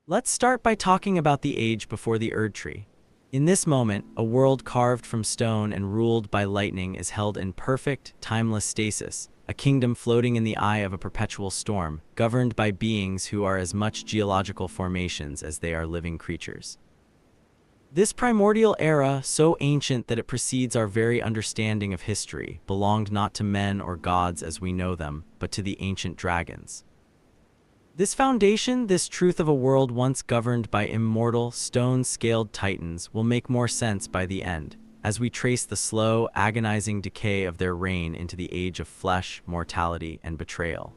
Let's start by talking about the age before the Erd Tree. In this moment, a world carved from stone and ruled by lightning is held in perfect, timeless stasis, a kingdom floating in the eye of a perpetual storm, governed by beings who are as much geological formations as they are living creatures. This primordial era, so ancient that it precedes our very understanding of history, belonged not to men or gods as we know them, but to the ancient dragons. This foundation, this truth of a world once governed by immortal, stone-scaled titans, will make more sense by the end, as we trace the slow, agonizing decay of their reign into the age of flesh, mortality, and betrayal.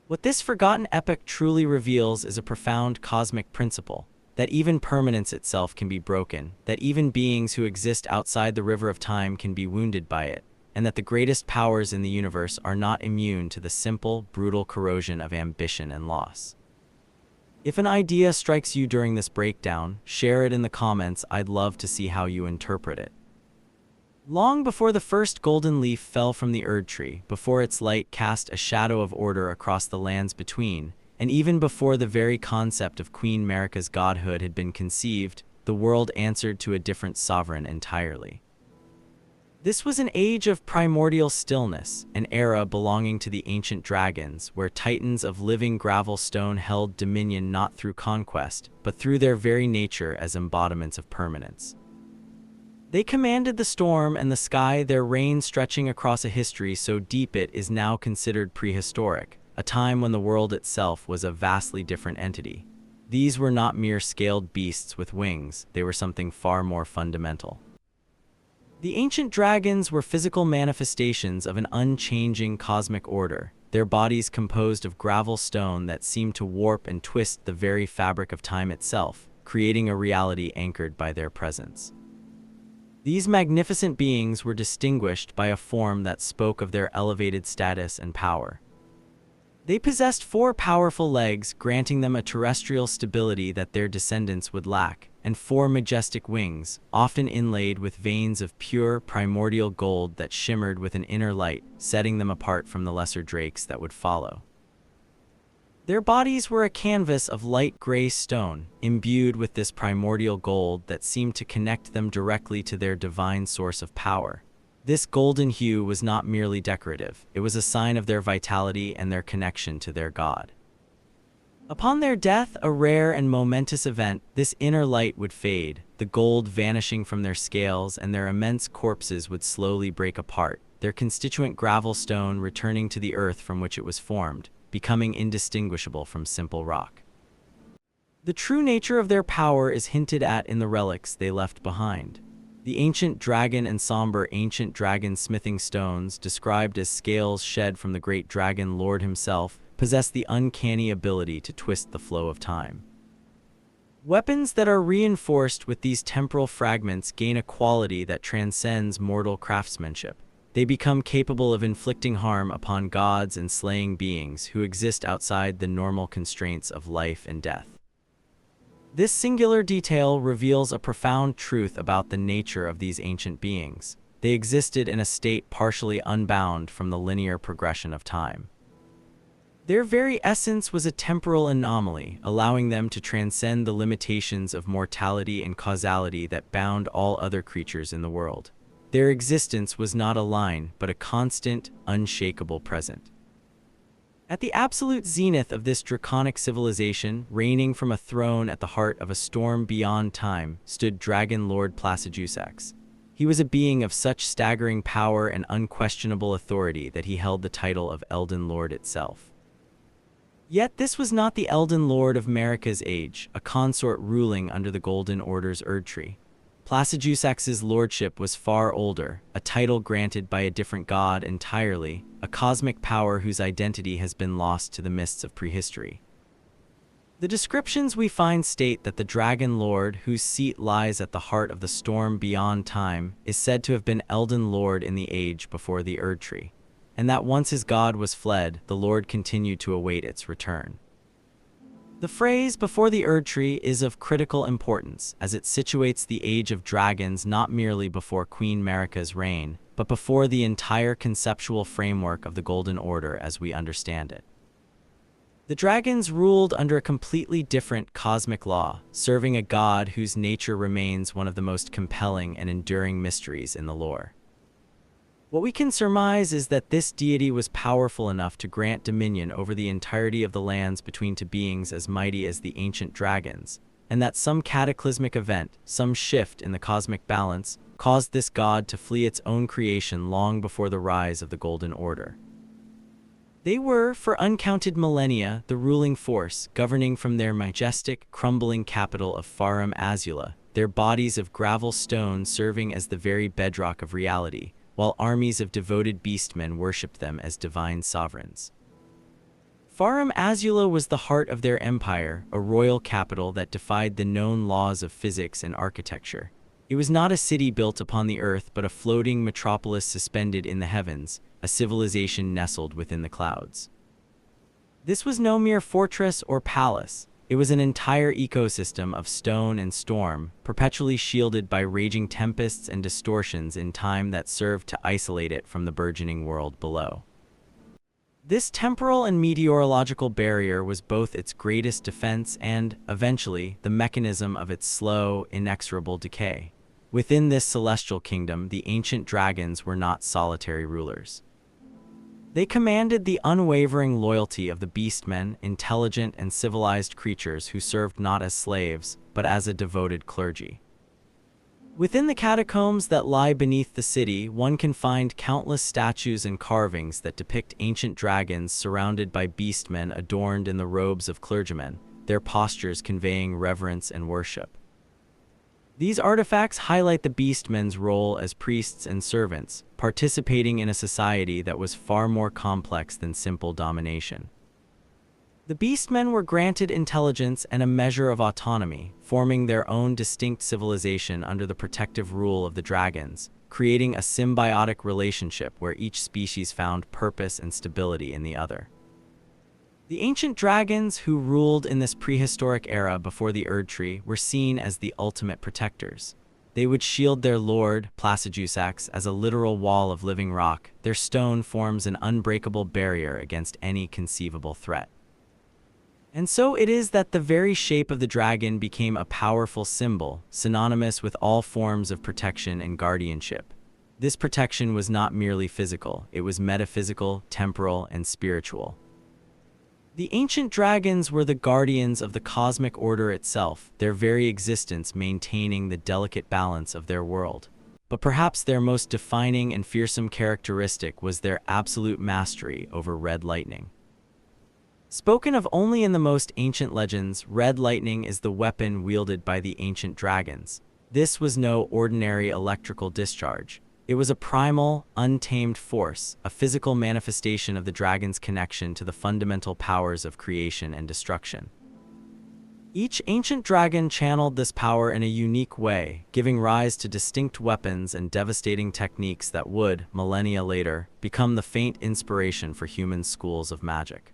What this forgotten epic truly reveals is a profound cosmic principle, that even permanence itself can be broken, that even beings who exist outside the river of time can be wounded by it, and that the greatest powers in the universe are not immune to the simple, brutal corrosion of ambition and loss. If an idea strikes you during this breakdown, share it in the comments. I'd love to see how you interpret it. Long before the first golden leaf fell from the Erd Tree, before its light cast a shadow of order across the lands between, and even before the very concept of Queen Marika's godhood had been conceived, the world answered to a different sovereign entirely. This was an age of primordial stillness, an era belonging to the ancient dragons, where titans of living gravel stone held dominion not through conquest, but through their very nature as embodiments of permanence. They commanded the storm and the sky, their reign stretching across a history so deep it is now considered prehistoric, a time when the world itself was a vastly different entity. These were not mere scaled beasts with wings, they were something far more fundamental. The ancient dragons were physical manifestations of an unchanging cosmic order, their bodies composed of gravel stone that seemed to warp and twist the very fabric of time itself, creating a reality anchored by their presence. These magnificent beings were distinguished by a form that spoke of their elevated status and power. They possessed 4 powerful legs, granting them a terrestrial stability that their descendants would lack, and 4 majestic wings, often inlaid with veins of pure, primordial gold that shimmered with an inner light, setting them apart from the lesser drakes that would follow. Their bodies were a canvas of light gray stone, imbued with this primordial gold that seemed to connect them directly to their divine source of power. This golden hue was not merely decorative, it was a sign of their vitality and their connection to their god. Upon their death, a rare and momentous event, this inner light would fade, the gold vanishing from their scales, and their immense corpses would slowly break apart, their constituent gravel stone returning to the earth from which it was formed, becoming indistinguishable from simple rock. The true nature of their power is hinted at in the relics they left behind. The ancient dragon and somber ancient dragon smithing stones, described as scales shed from the great dragon lord himself, possess the uncanny ability to twist the flow of time. Weapons that are reinforced with these temporal fragments gain a quality that transcends mortal craftsmanship. They become capable of inflicting harm upon gods and slaying beings who exist outside the normal constraints of life and death. This singular detail reveals a profound truth about the nature of these ancient beings. They existed in a state partially unbound from the linear progression of time. Their very essence was a temporal anomaly, allowing them to transcend the limitations of mortality and causality that bound all other creatures in the world. Their existence was not a line, but a constant, unshakable present. At the absolute zenith of this draconic civilization, reigning from a throne at the heart of a storm beyond time, stood Dragon Lord placidusax. He was a being of such staggering power and unquestionable authority that he held the title of Elden Lord itself. Yet this was not the Elden Lord of Marika's age, a consort ruling under the Golden Order's Erd Tree. Placidusax's lordship was far older, a title granted by a different god entirely, a cosmic power whose identity has been lost to the mists of prehistory. The descriptions we find state that the Dragon Lord, whose seat lies at the heart of the storm beyond time, is said to have been Elden Lord in the age before the Erd Tree, and that once his god was fled, the Lord continued to await its return. The phrase "before the Erd Tree" is of critical importance, as it situates the Age of Dragons not merely before Queen Marika's reign, but before the entire conceptual framework of the Golden Order as we understand it. The dragons ruled under a completely different cosmic law, serving a god whose nature remains one of the most compelling and enduring mysteries in the lore. What we can surmise is that this deity was powerful enough to grant dominion over the entirety of the lands between to beings as mighty as the ancient dragons, and that some cataclysmic event, some shift in the cosmic balance, caused this god to flee its own creation long before the rise of the Golden Order. They were, for uncounted millennia, the ruling force, governing from their majestic, crumbling capital of Farum Azula, their bodies of gravel stone serving as the very bedrock of reality, while armies of devoted beastmen worshipped them as divine sovereigns. Farum Azula was the heart of their empire, a royal capital that defied the known laws of physics and architecture. It was not a city built upon the earth but a floating metropolis suspended in the heavens, a civilization nestled within the clouds. This was no mere fortress or palace. It was an entire ecosystem of stone and storm, perpetually shielded by raging tempests and distortions in time that served to isolate it from the burgeoning world below. This temporal and meteorological barrier was both its greatest defense and, eventually, the mechanism of its slow, inexorable decay. Within this celestial kingdom, the ancient dragons were not solitary rulers. They commanded the unwavering loyalty of the beastmen, intelligent and civilized creatures who served not as slaves, but as a devoted clergy. Within the catacombs that lie beneath the city, one can find countless statues and carvings that depict ancient dragons surrounded by beastmen adorned in the robes of clergymen, their postures conveying reverence and worship. These artifacts highlight the beastmen's role as priests and servants, participating in a society that was far more complex than simple domination. The beastmen were granted intelligence and a measure of autonomy, forming their own distinct civilization under the protective rule of the dragons, creating a symbiotic relationship where each species found purpose and stability in the other. The ancient dragons who ruled in this prehistoric era before the Erdtree were seen as the ultimate protectors. They would shield their lord, placidusax, as a literal wall of living rock. Their stone forms an unbreakable barrier against any conceivable threat. And so it is that the very shape of the dragon became a powerful symbol, synonymous with all forms of protection and guardianship. This protection was not merely physical, it was metaphysical, temporal, and spiritual. The ancient dragons were the guardians of the cosmic order itself, their very existence maintaining the delicate balance of their world. But perhaps their most defining and fearsome characteristic was their absolute mastery over red lightning. Spoken of only in the most ancient legends, red lightning is the weapon wielded by the ancient dragons. This was no ordinary electrical discharge. It was a primal, untamed force, a physical manifestation of the dragon's connection to the fundamental powers of creation and destruction. Each ancient dragon channeled this power in a unique way, giving rise to distinct weapons and devastating techniques that would, millennia later, become the faint inspiration for human schools of magic.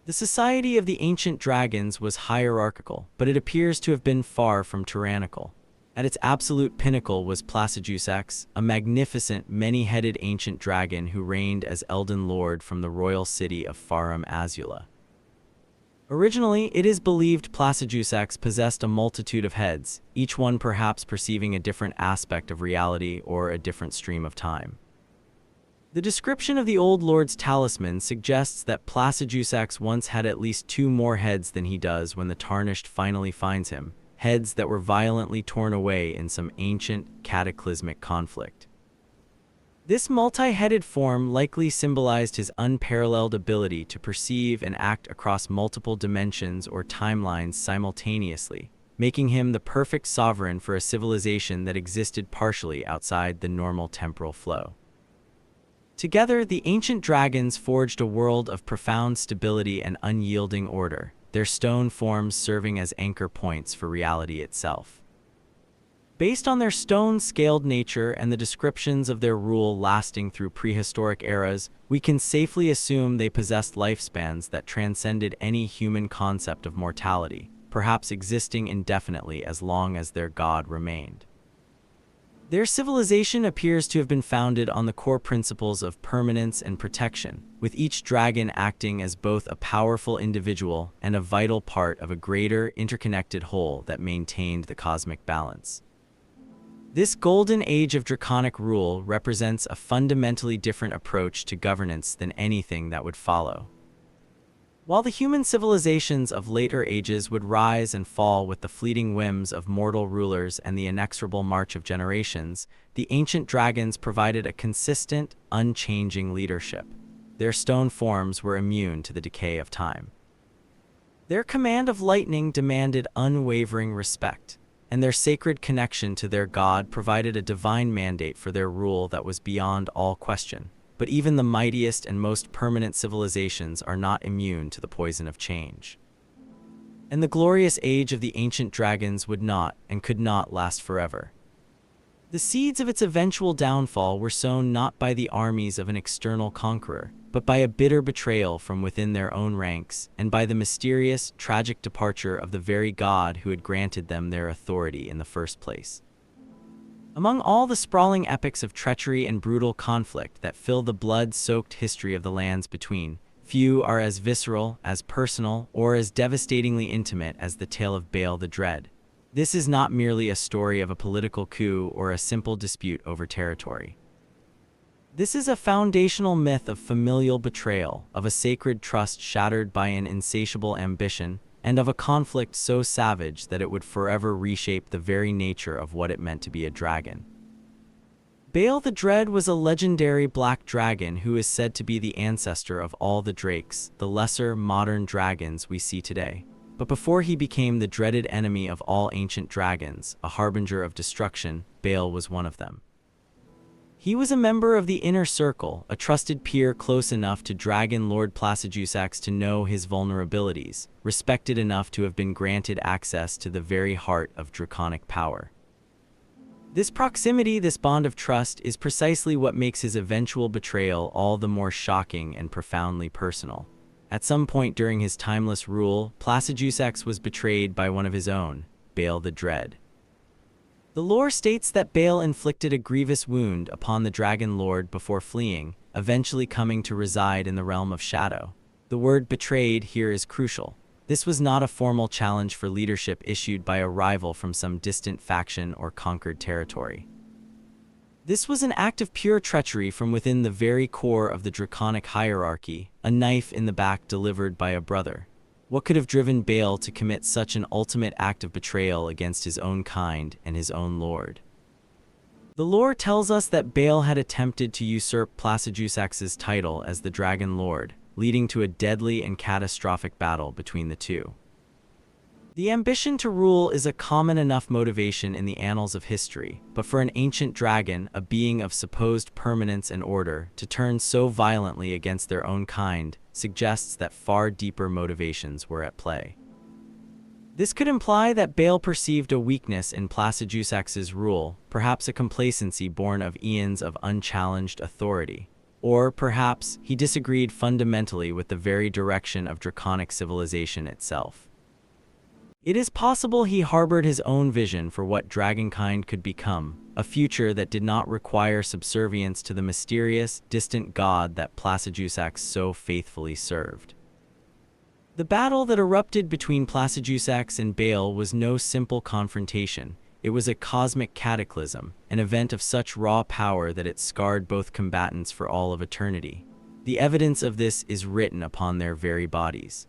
The society of the ancient dragons was hierarchical, but it appears to have been far from tyrannical. At its absolute pinnacle was placidusax, a magnificent, many-headed ancient dragon who reigned as Elden Lord from the royal city of Farum Azula. Originally, it is believed placidusax possessed a multitude of heads, each one perhaps perceiving a different aspect of reality or a different stream of time. The description of the Old Lord's talisman suggests that placidusax once had at least 2 more heads than he does when the Tarnished finally finds him, heads that were violently torn away in some ancient, cataclysmic conflict. This multi-headed form likely symbolized his unparalleled ability to perceive and act across multiple dimensions or timelines simultaneously, making him the perfect sovereign for a civilization that existed partially outside the normal temporal flow. Together, the ancient dragons forged a world of profound stability and unyielding order, their stone forms serving as anchor points for reality itself. Based on their stone-scaled nature and the descriptions of their rule lasting through prehistoric eras, we can safely assume they possessed lifespans that transcended any human concept of mortality, perhaps existing indefinitely as long as their god remained. Their civilization appears to have been founded on the core principles of permanence and protection, with each dragon acting as both a powerful individual and a vital part of a greater, interconnected whole that maintained the cosmic balance. This golden age of draconic rule represents a fundamentally different approach to governance than anything that would follow. While the human civilizations of later ages would rise and fall with the fleeting whims of mortal rulers and the inexorable march of generations, the ancient dragons provided a consistent, unchanging leadership. Their stone forms were immune to the decay of time. Their command of lightning demanded unwavering respect, and their sacred connection to their god provided a divine mandate for their rule that was beyond all question. But even the mightiest and most permanent civilizations are not immune to the poison of change. And the glorious age of the ancient dragons would not and could not last forever. The seeds of its eventual downfall were sown not by the armies of an external conqueror, but by a bitter betrayal from within their own ranks, and by the mysterious, tragic departure of the very god who had granted them their authority in the first place. Among all the sprawling epics of treachery and brutal conflict that fill the blood-soaked history of the lands between, few are as visceral, as personal, or as devastatingly intimate as the tale of Baal the Dread. This is not merely a story of a political coup or a simple dispute over territory. This is a foundational myth of familial betrayal, of a sacred trust shattered by an insatiable ambition, and of a conflict so savage that it would forever reshape the very nature of what it meant to be a dragon. Baal the Dread was a legendary black dragon who is said to be the ancestor of all the drakes, the lesser, modern dragons we see today. But before he became the dreaded enemy of all ancient dragons, a harbinger of destruction, Baal was one of them. He was a member of the Inner Circle, a trusted peer close enough to Dragon Lord placidusax to know his vulnerabilities, respected enough to have been granted access to the very heart of draconic power. This proximity, this bond of trust, is precisely what makes his eventual betrayal all the more shocking and profoundly personal. At some point during his timeless rule, placidusax was betrayed by one of his own, Baal the Dread. The lore states that Baal inflicted a grievous wound upon the Dragon Lord before fleeing, eventually coming to reside in the realm of shadow. The word betrayed here is crucial. This was not a formal challenge for leadership issued by a rival from some distant faction or conquered territory. This was an act of pure treachery from within the very core of the draconic hierarchy, a knife in the back delivered by a brother. What could have driven Baal to commit such an ultimate act of betrayal against his own kind and his own lord? The lore tells us that Baal had attempted to usurp placidusax's title as the Dragon Lord, leading to a deadly and catastrophic battle between the two. The ambition to rule is a common enough motivation in the annals of history, but for an ancient dragon, a being of supposed permanence and order, to turn so violently against their own kind suggests that far deeper motivations were at play. This could imply that Baal perceived a weakness in placidusax's rule, perhaps a complacency born of eons of unchallenged authority. Or perhaps he disagreed fundamentally with the very direction of draconic civilization itself. It is possible he harbored his own vision for what dragonkind could become, a future that did not require subservience to the mysterious, distant god that placidusax so faithfully served. The battle that erupted between placidusax and Baal was no simple confrontation. It was a cosmic cataclysm, an event of such raw power that it scarred both combatants for all of eternity. The evidence of this is written upon their very bodies.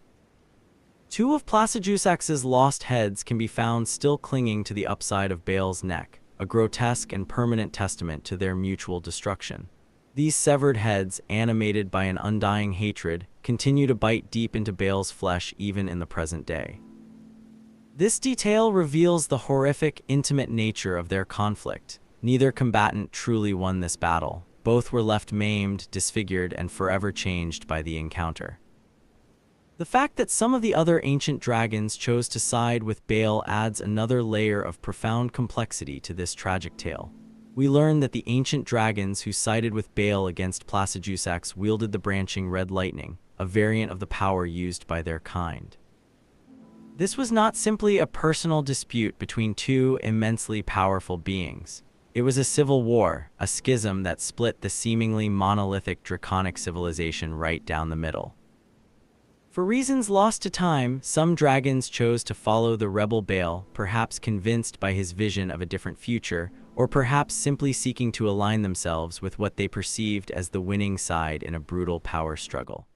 Two of placidusax's lost heads can be found still clinging to the upside of Baal's neck, a grotesque and permanent testament to their mutual destruction. These severed heads, animated by an undying hatred, continue to bite deep into Baal's flesh even in the present day. This detail reveals the horrific, intimate nature of their conflict. Neither combatant truly won this battle. Both were left maimed, disfigured, and forever changed by the encounter. The fact that some of the other ancient dragons chose to side with Baal adds another layer of profound complexity to this tragic tale. We learn that the ancient dragons who sided with Baal against placidusax wielded the branching red lightning, a variant of the power used by their kind. This was not simply a personal dispute between two immensely powerful beings. It was a civil war, a schism that split the seemingly monolithic draconic civilization right down the middle. For reasons lost to time, some dragons chose to follow the rebel Baal, perhaps convinced by his vision of a different future, or perhaps simply seeking to align themselves with what they perceived as the winning side in a brutal power struggle.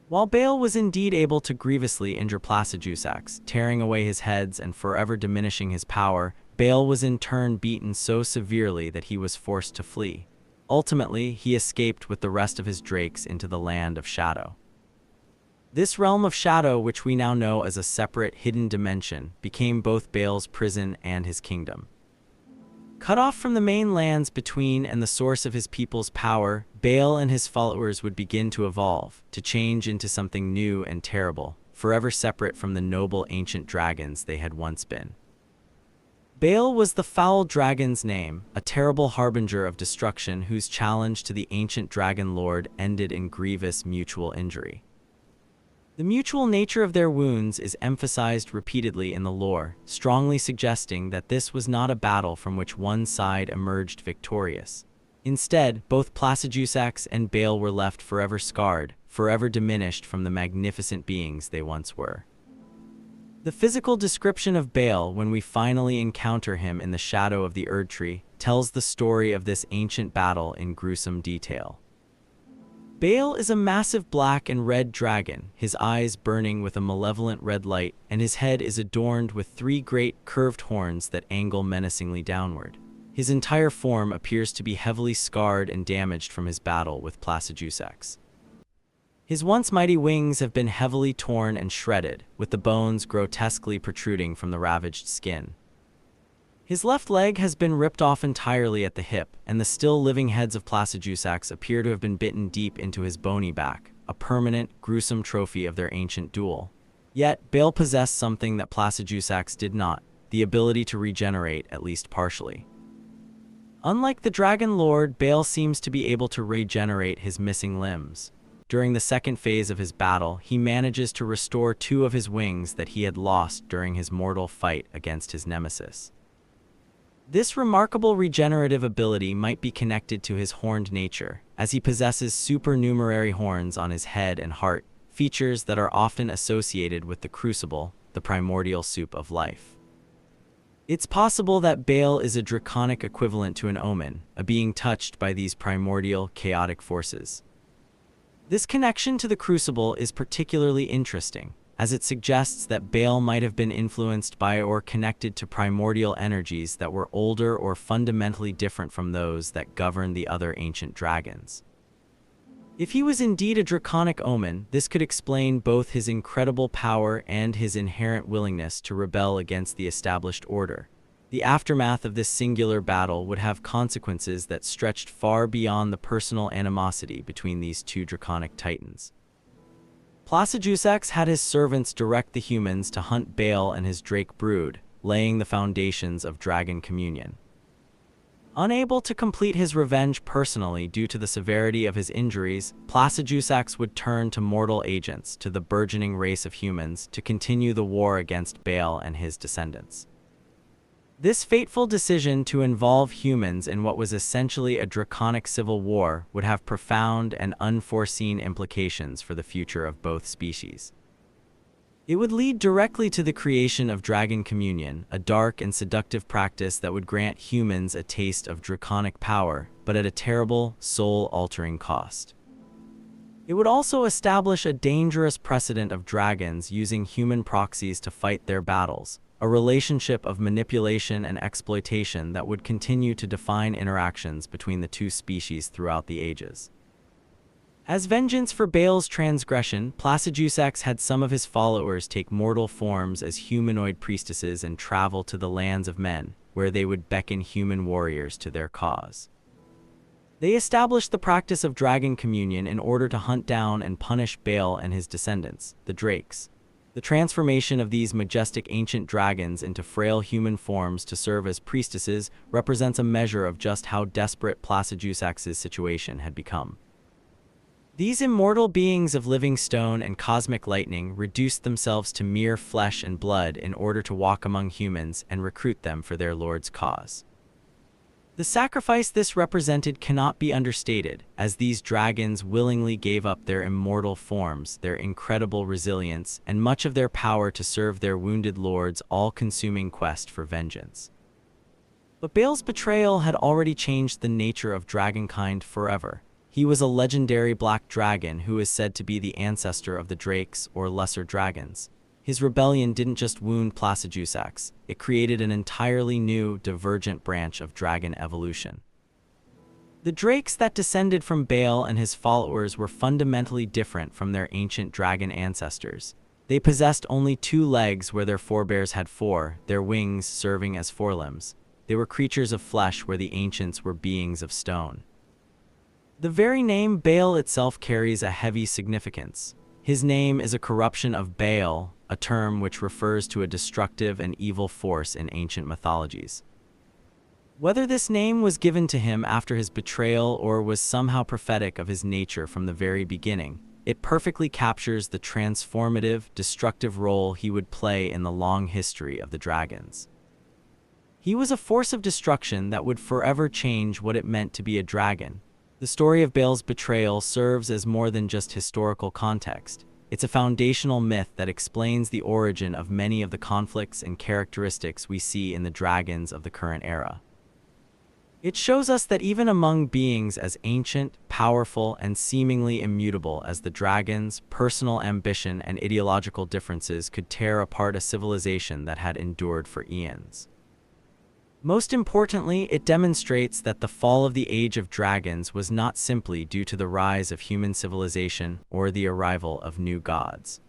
While Baal was indeed able to grievously injure placidusax, tearing away his heads and forever diminishing his power, Baal was in turn beaten so severely that he was forced to flee. Ultimately, he escaped with the rest of his drakes into the land of shadow. This realm of shadow, which we now know as a separate, hidden dimension, became both Baal's prison and his kingdom. Cut off from the main lands between and the source of his people's power, Baal and his followers would begin to evolve, to change into something new and terrible, forever separate from the noble ancient dragons they had once been. Baal was the foul dragon's name, a terrible harbinger of destruction whose challenge to the ancient dragon lord ended in grievous mutual injury. The mutual nature of their wounds is emphasized repeatedly in the lore, strongly suggesting that this was not a battle from which one side emerged victorious. Instead, both placidusax and Baal were left forever scarred, forever diminished from the magnificent beings they once were. The physical description of Baal when we finally encounter him in the shadow of the Erd Tree tells the story of this ancient battle in gruesome detail. Baal is a massive black and red dragon, his eyes burning with a malevolent red light, and his head is adorned with 3 great, curved horns that angle menacingly downward. His entire form appears to be heavily scarred and damaged from his battle with placidusax. His once mighty wings have been heavily torn and shredded, with the bones grotesquely protruding from the ravaged skin. His left leg has been ripped off entirely at the hip, and the still living heads of placidusax appear to have been bitten deep into his bony back, a permanent, gruesome trophy of their ancient duel. Yet, Baal possessed something that placidusax did not, the ability to regenerate, at least partially. Unlike the Dragon Lord, Baal seems to be able to regenerate his missing limbs. During the second phase of his battle, he manages to restore 2 of his wings that he had lost during his mortal fight against his nemesis. This remarkable regenerative ability might be connected to his horned nature, as he possesses supernumerary horns on his head and heart, features that are often associated with the crucible, the primordial soup of life. It's possible that Baal is a draconic equivalent to an omen, a being touched by these primordial, chaotic forces. This connection to the crucible is particularly interesting, as it suggests that Baal might have been influenced by or connected to primordial energies that were older or fundamentally different from those that governed the other ancient dragons. If he was indeed a draconic omen, this could explain both his incredible power and his inherent willingness to rebel against the established order. The aftermath of this singular battle would have consequences that stretched far beyond the personal animosity between these 2 draconic titans. Placidusax had his servants direct the humans to hunt Baal and his drake brood, laying the foundations of dragon communion. Unable to complete his revenge personally due to the severity of his injuries, placidusax would turn to mortal agents, to the burgeoning race of humans, to continue the war against Baal and his descendants. This fateful decision to involve humans in what was essentially a draconic civil war would have profound and unforeseen implications for the future of both species. It would lead directly to the creation of dragon communion, a dark and seductive practice that would grant humans a taste of draconic power, but at a terrible, soul-altering cost. It would also establish a dangerous precedent of dragons using human proxies to fight their battles, a relationship of manipulation and exploitation that would continue to define interactions between the 2 species throughout the ages. As vengeance for Baal's transgression, placidusax had some of his followers take mortal forms as humanoid priestesses and travel to the lands of men, where they would beckon human warriors to their cause. They established the practice of dragon communion in order to hunt down and punish Baal and his descendants, the drakes. The transformation of these majestic ancient dragons into frail human forms to serve as priestesses represents a measure of just how desperate placidusax's situation had become. These immortal beings of living stone and cosmic lightning reduced themselves to mere flesh and blood in order to walk among humans and recruit them for their lord's cause. The sacrifice this represented cannot be understated, as these dragons willingly gave up their immortal forms, their incredible resilience, and much of their power to serve their wounded lord's all-consuming quest for vengeance. But Baal's betrayal had already changed the nature of dragonkind forever. He was a legendary black dragon who is said to be the ancestor of the drakes or lesser dragons. His rebellion didn't just wound placidusax, it created an entirely new, divergent branch of dragon evolution. The drakes that descended from Baal and his followers were fundamentally different from their ancient dragon ancestors. They possessed only 2 legs where their forebears had 4, their wings serving as forelimbs. They were creatures of flesh where the ancients were beings of stone. The very name Baal itself carries a heavy significance. His name is a corruption of Baal, a term which refers to a destructive and evil force in ancient mythologies. Whether this name was given to him after his betrayal or was somehow prophetic of his nature from the very beginning, it perfectly captures the transformative, destructive role he would play in the long history of the dragons. He was a force of destruction that would forever change what it meant to be a dragon. The story of Baal's betrayal serves as more than just historical context. It's a foundational myth that explains the origin of many of the conflicts and characteristics we see in the dragons of the current era. It shows us that even among beings as ancient, powerful, and seemingly immutable as the dragons, personal ambition and ideological differences could tear apart a civilization that had endured for eons. Most importantly, it demonstrates that the fall of the Age of Dragons was not simply due to the rise of human civilization or the arrival of new gods.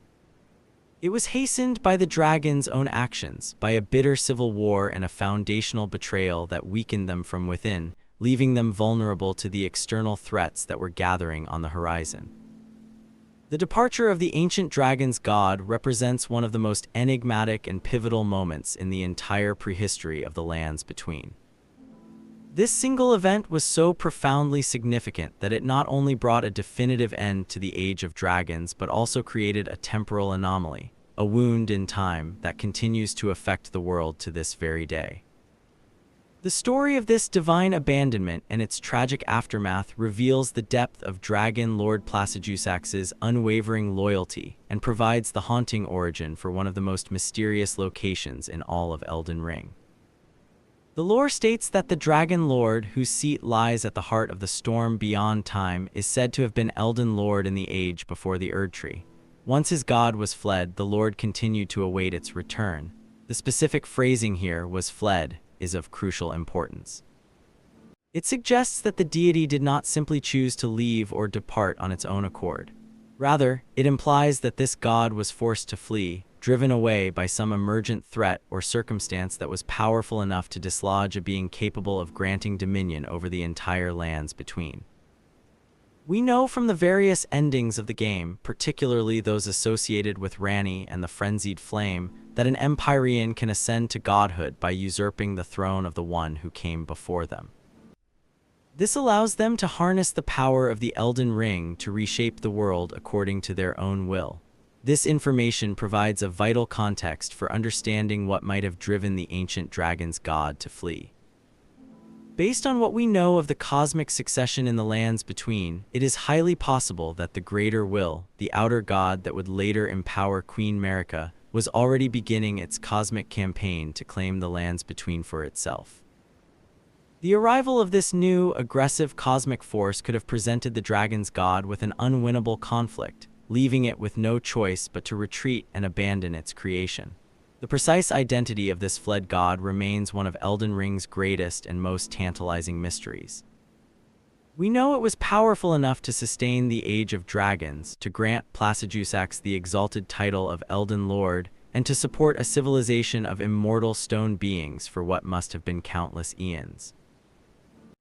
It was hastened by the dragons' own actions, by a bitter civil war and a foundational betrayal that weakened them from within, leaving them vulnerable to the external threats that were gathering on the horizon. The departure of the ancient dragon's god represents one of the most enigmatic and pivotal moments in the entire prehistory of the lands between. This single event was so profoundly significant that it not only brought a definitive end to the Age of Dragons but also created a temporal anomaly, a wound in time that continues to affect the world to this very day. The story of this divine abandonment and its tragic aftermath reveals the depth of Dragon Lord placidusax's unwavering loyalty and provides the haunting origin for one of the most mysterious locations in all of Elden Ring. The lore states that the Dragon Lord, whose seat lies at the heart of the storm beyond time, is said to have been Elden Lord in the age before the Erd Tree. Once his god was fled, the Lord continued to await its return. The specific phrasing here was fled is of crucial importance. It suggests that the deity did not simply choose to leave or depart on its own accord. Rather, it implies that this god was forced to flee, driven away by some emergent threat or circumstance that was powerful enough to dislodge a being capable of granting dominion over the entire lands between. We know from the various endings of the game, particularly those associated with Ranni and the Frenzied Flame, that an Empyrean can ascend to godhood by usurping the throne of the one who came before them. This allows them to harness the power of the Elden Ring to reshape the world according to their own will. This information provides a vital context for understanding what might have driven the ancient dragon's god to flee. Based on what we know of the cosmic succession in the lands between, it is highly possible that the Greater Will, the outer god that would later empower Queen Marika, was already beginning its cosmic campaign to claim the lands between for itself. The arrival of this new, aggressive cosmic force could have presented the dragon's god with an unwinnable conflict, leaving it with no choice but to retreat and abandon its creation. The precise identity of this fled god remains one of Elden Ring's greatest and most tantalizing mysteries. We know it was powerful enough to sustain the Age of Dragons, to grant placidusax the exalted title of Elden Lord, and to support a civilization of immortal stone beings for what must have been countless eons.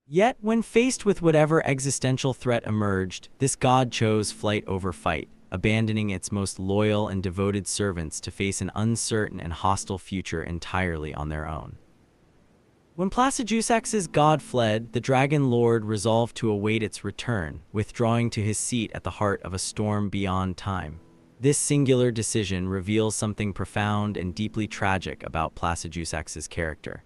Yet, when faced with whatever existential threat emerged, this god chose flight over fight, abandoning its most loyal and devoted servants to face an uncertain and hostile future entirely on their own. When placidusax's god fled, the Dragon Lord resolved to await its return, withdrawing to his seat at the heart of a storm beyond time. This singular decision reveals something profound and deeply tragic about placidusax's character.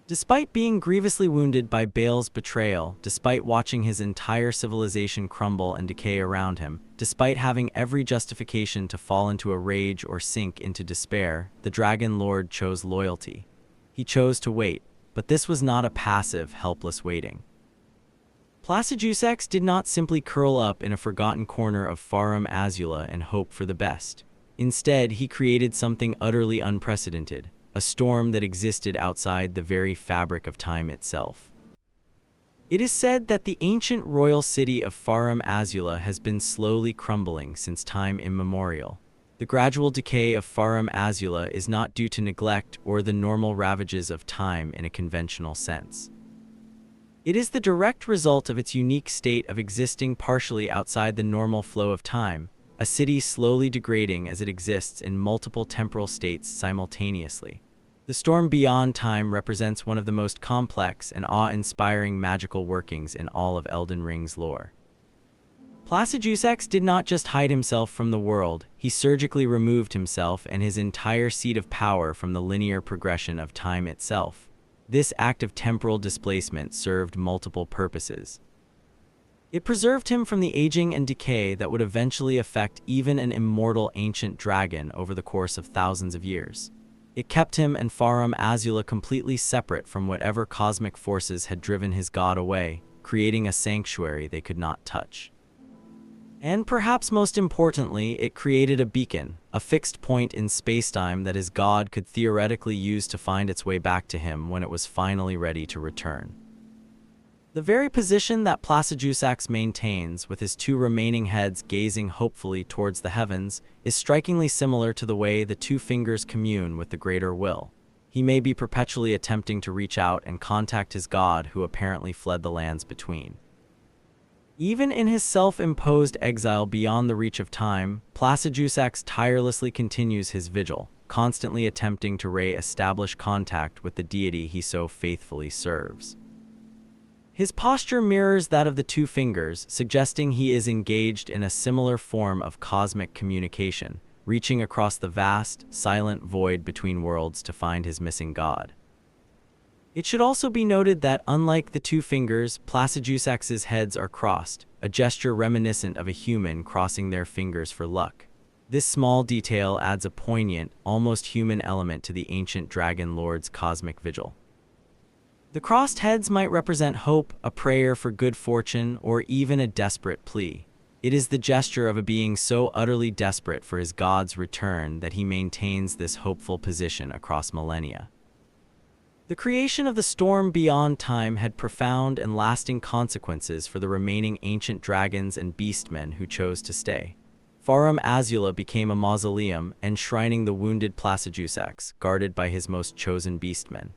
Despite being grievously wounded by Baal's betrayal, despite watching his entire civilization crumble and decay around him, despite having every justification to fall into a rage or sink into despair, the Dragon Lord chose loyalty. He chose to wait, but this was not a passive, helpless waiting. Placidusax did not simply curl up in a forgotten corner of Farum Azula and hope for the best. Instead, he created something utterly unprecedented, a storm that existed outside the very fabric of time itself. It is said that the ancient royal city of Farum Azula has been slowly crumbling since time immemorial. The gradual decay of Farum Azula is not due to neglect or the normal ravages of time in a conventional sense. It is the direct result of its unique state of existing partially outside the normal flow of time, a city slowly degrading as it exists in multiple temporal states simultaneously. The storm beyond time represents one of the most complex and awe-inspiring magical workings in all of Elden Ring's lore. Placidusax did not just hide himself from the world, he surgically removed himself and his entire seat of power from the linear progression of time itself. This act of temporal displacement served multiple purposes. It preserved him from the aging and decay that would eventually affect even an immortal ancient dragon over the course of thousands of years. It kept him and Farum Azula completely separate from whatever cosmic forces had driven his god away, creating a sanctuary they could not touch. And perhaps most importantly, it created a beacon, a fixed point in spacetime that his god could theoretically use to find its way back to him when it was finally ready to return. The very position that Placidusax maintains, with his two remaining heads gazing hopefully towards the heavens, is strikingly similar to the way the two fingers commune with the greater will. He may be perpetually attempting to reach out and contact his god who apparently fled the lands between. Even in his self-imposed exile beyond the reach of time, Placidusax tirelessly continues his vigil, constantly attempting to re-establish contact with the deity he so faithfully serves. His posture mirrors that of the two fingers, suggesting he is engaged in a similar form of cosmic communication, reaching across the vast, silent void between worlds to find his missing god. It should also be noted that, unlike the two fingers, Placidusax's heads are crossed, a gesture reminiscent of a human crossing their fingers for luck. This small detail adds a poignant, almost human element to the ancient dragon lord's cosmic vigil. The crossed heads might represent hope, a prayer for good fortune, or even a desperate plea. It is the gesture of a being so utterly desperate for his god's return that he maintains this hopeful position across millennia. The creation of the storm beyond time had profound and lasting consequences for the remaining ancient dragons and beastmen who chose to stay. Farum Azula became a mausoleum enshrining the wounded Placidusax, guarded by his most chosen beastmen.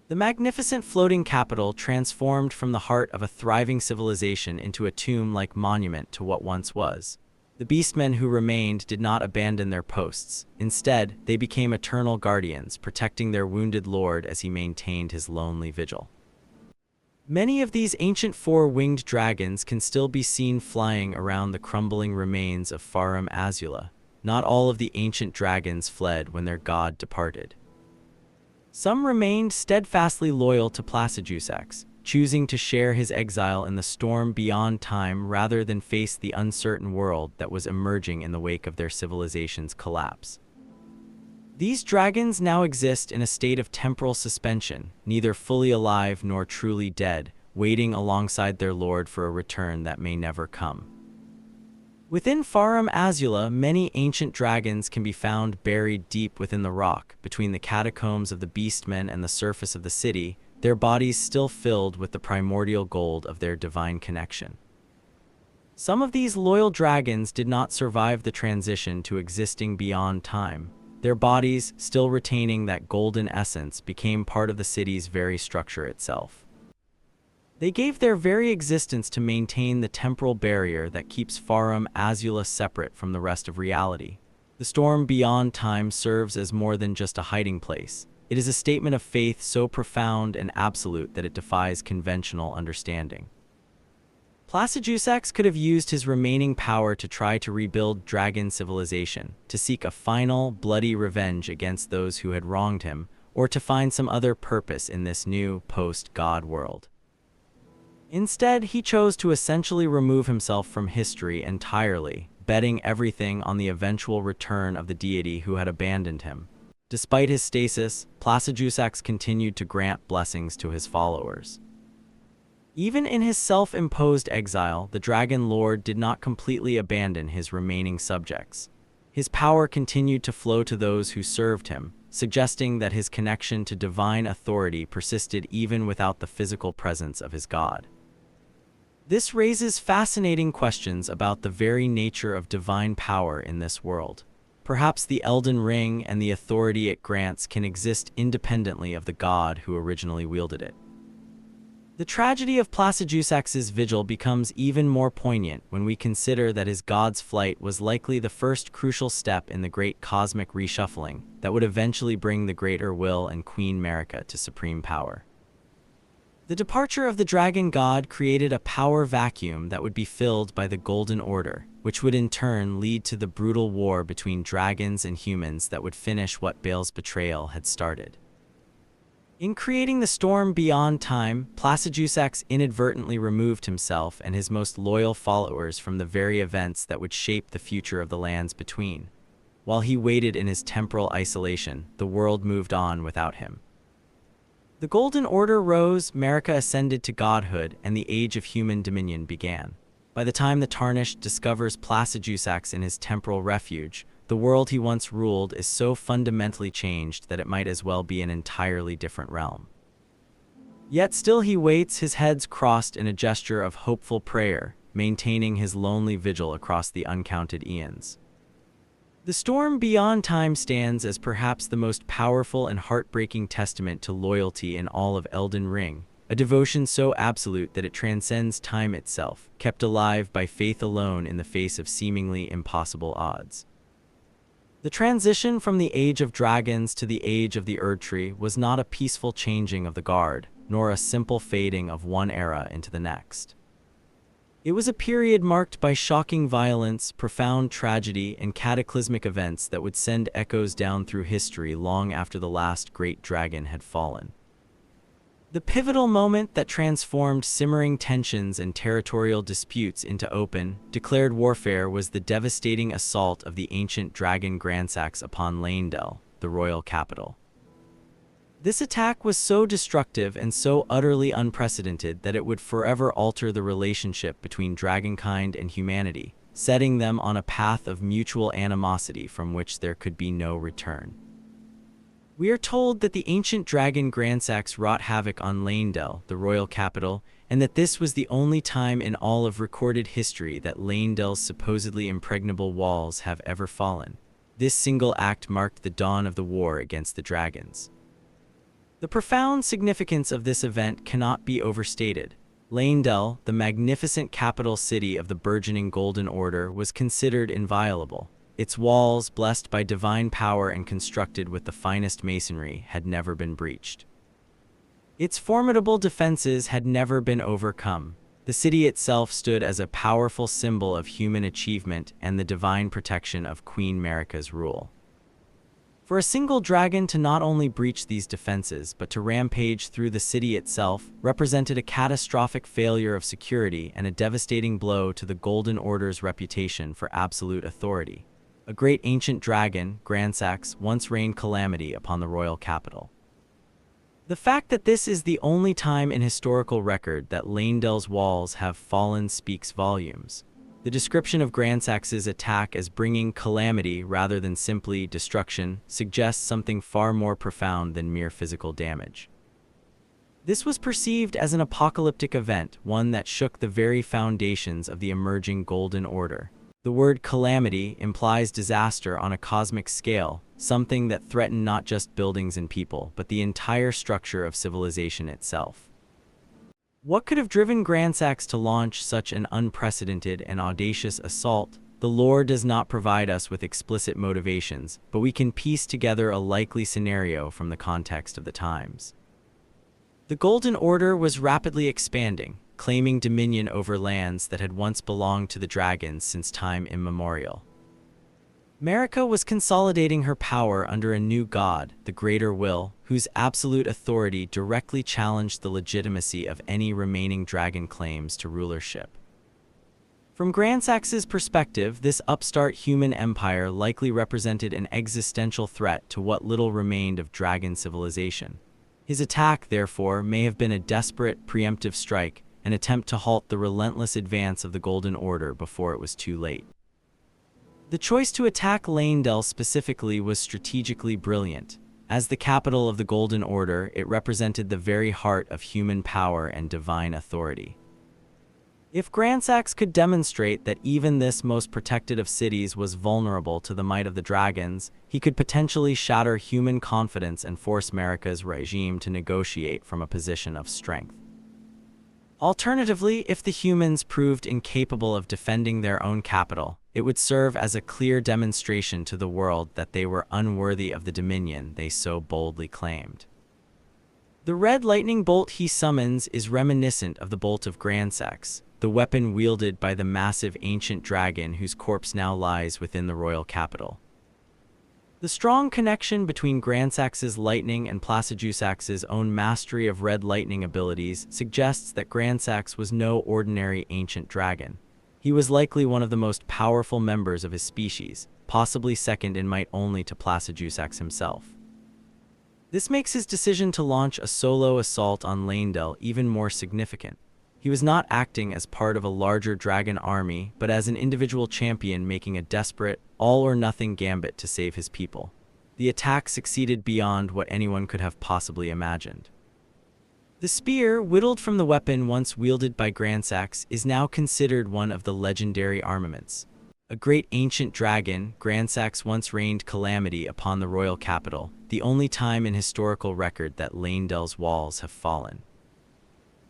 The magnificent floating capital transformed from the heart of a thriving civilization into a tomb-like monument to what once was. The beastmen who remained did not abandon their posts. Instead, they became eternal guardians, protecting their wounded lord as he maintained his lonely vigil. Many of these ancient four-winged dragons can still be seen flying around the crumbling remains of Farum Azula. Not all of the ancient dragons fled when their god departed. Some remained steadfastly loyal to Placidusax, choosing to share his exile in the storm beyond time rather than face the uncertain world that was emerging in the wake of their civilization's collapse. These dragons now exist in a state of temporal suspension, neither fully alive nor truly dead, waiting alongside their lord for a return that may never come. Within Farum Azula, many ancient dragons can be found buried deep within the rock, between the catacombs of the beastmen and the surface of the city, their bodies still filled with the primordial gold of their divine connection. Some of these loyal dragons did not survive the transition to existing beyond time. Their bodies, still retaining that golden essence, became part of the city's very structure itself. They gave their very existence to maintain the temporal barrier that keeps Farum Azula separate from the rest of reality. The storm beyond time serves as more than just a hiding place. It is a statement of faith so profound and absolute that it defies conventional understanding. Placidusax could have used his remaining power to try to rebuild dragon civilization, to seek a final, bloody revenge against those who had wronged him, or to find some other purpose in this new post-God world. Instead, he chose to essentially remove himself from history entirely, betting everything on the eventual return of the deity who had abandoned him. Despite his stasis, placidusax continued to grant blessings to his followers. Even in his self-imposed exile, the Dragon Lord did not completely abandon his remaining subjects. His power continued to flow to those who served him, suggesting that his connection to divine authority persisted even without the physical presence of his god. This raises fascinating questions about the very nature of divine power in this world. Perhaps the Elden Ring and the authority it grants can exist independently of the god who originally wielded it. The tragedy of placidusax's vigil becomes even more poignant when we consider that his god's flight was likely the first crucial step in the great cosmic reshuffling that would eventually bring the Greater Will and Queen Marika to supreme power. The departure of the dragon god created a power vacuum that would be filled by the Golden Order, which would in turn lead to the brutal war between dragons and humans that would finish what Baal's betrayal had started. In creating the storm beyond time, placidusax inadvertently removed himself and his most loyal followers from the very events that would shape the future of the lands between. While he waited in his temporal isolation, the world moved on without him. The Golden Order rose, Marika ascended to godhood, and the age of human dominion began. By the time the Tarnished discovers placidusax in his temporal refuge, the world he once ruled is so fundamentally changed that it might as well be an entirely different realm. Yet still he waits, his heads crossed in a gesture of hopeful prayer, maintaining his lonely vigil across the uncounted eons. The storm beyond time stands as perhaps the most powerful and heartbreaking testament to loyalty in all of Elden Ring, a devotion so absolute that it transcends time itself, kept alive by faith alone in the face of seemingly impossible odds. The transition from the Age of Dragons to the Age of the Erdtree was not a peaceful changing of the guard, nor a simple fading of one era into the next. It was a period marked by shocking violence, profound tragedy, and cataclysmic events that would send echoes down through history long after the last great dragon had fallen. The pivotal moment that transformed simmering tensions and territorial disputes into open, declared warfare was the devastating assault of the ancient dragon Grandsax upon Leyndell, the royal capital. This attack was so destructive and so utterly unprecedented that it would forever alter the relationship between dragonkind and humanity, setting them on a path of mutual animosity from which there could be no return. We are told that the ancient dragon Grandsax wrought havoc on Leyndell, the royal capital, and that this was the only time in all of recorded history that Leyndell's supposedly impregnable walls have ever fallen. This single act marked the dawn of the war against the dragons. The profound significance of this event cannot be overstated. Leyndell, the magnificent capital city of the burgeoning Golden Order, was considered inviolable. Its walls, blessed by divine power and constructed with the finest masonry, had never been breached. Its formidable defenses had never been overcome. The city itself stood as a powerful symbol of human achievement and the divine protection of Queen Marika's rule. For a single dragon to not only breach these defenses but to rampage through the city itself represented a catastrophic failure of security and a devastating blow to the Golden Order's reputation for absolute authority. A great ancient dragon, Grandsax, once rained calamity upon the royal capital. The fact that this is the only time in historical record that Leyndell's walls have fallen speaks volumes. The description of Grandsax's attack as bringing calamity rather than simply destruction suggests something far more profound than mere physical damage. This was perceived as an apocalyptic event, one that shook the very foundations of the emerging Golden Order. The word calamity implies disaster on a cosmic scale, something that threatened not just buildings and people, but the entire structure of civilization itself. What could have driven Grandsax to launch such an unprecedented and audacious assault? The lore does not provide us with explicit motivations, but we can piece together a likely scenario from the context of the times. The Golden Order was rapidly expanding, claiming dominion over lands that had once belonged to the dragons since time immemorial. Marika was consolidating her power under a new god, the Greater Will, whose absolute authority directly challenged the legitimacy of any remaining dragon claims to rulership. From Grandsax's perspective, this upstart human empire likely represented an existential threat to what little remained of dragon civilization. His attack, therefore, may have been a desperate, preemptive strike, an attempt to halt the relentless advance of the Golden Order before it was too late. The choice to attack Leyndell specifically was strategically brilliant. As the capital of the Golden Order, it represented the very heart of human power and divine authority. If Grandsax could demonstrate that even this most protected of cities was vulnerable to the might of the dragons, he could potentially shatter human confidence and force Marika's regime to negotiate from a position of strength. Alternatively, if the humans proved incapable of defending their own capital, it would serve as a clear demonstration to the world that they were unworthy of the dominion they so boldly claimed. The red lightning bolt he summons is reminiscent of the bolt of Grandsax, the weapon wielded by the massive ancient dragon whose corpse now lies within the royal capital. The strong connection between Grandsax's lightning and placidusax's own mastery of red lightning abilities suggests that Grandsax was no ordinary ancient dragon. He was likely one of the most powerful members of his species, possibly second in might only to placidusax himself. This makes his decision to launch a solo assault on Leyndell even more significant. He was not acting as part of a larger dragon army, but as an individual champion making a desperate, all-or-nothing gambit to save his people. The attack succeeded beyond what anyone could have possibly imagined. The spear, whittled from the weapon once wielded by Grandsax, is now considered one of the legendary armaments. A great ancient dragon, Grandsax once rained calamity upon the royal capital, the only time in historical record that Leyndell's walls have fallen.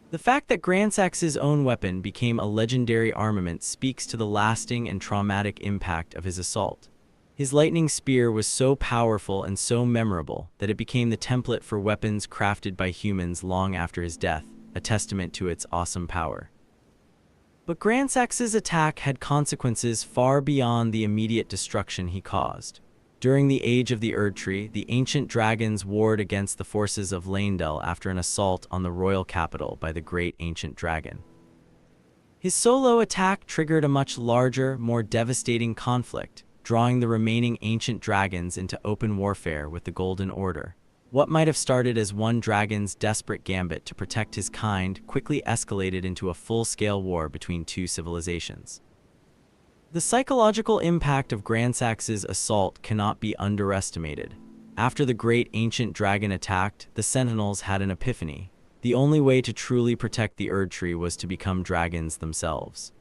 The fact that Grandsax's own weapon became a legendary armament speaks to the lasting and traumatic impact of his assault. His lightning spear was so powerful and so memorable that it became the template for weapons crafted by humans long after his death, a testament to its awesome power. But Grandsax's attack had consequences far beyond the immediate destruction he caused. During the Age of the Erdtree, the ancient dragons warred against the forces of Leyndell after an assault on the royal capital by the great ancient dragon. His solo attack triggered a much larger, more devastating conflict, drawing the remaining ancient dragons into open warfare with the Golden Order. What might have started as one dragon's desperate gambit to protect his kind quickly escalated into a full-scale war between two civilizations. The psychological impact of Grandsax's assault cannot be underestimated. After the great ancient dragon attacked, the Sentinels had an epiphany. The only way to truly protect the Erdtree was to become dragons themselves.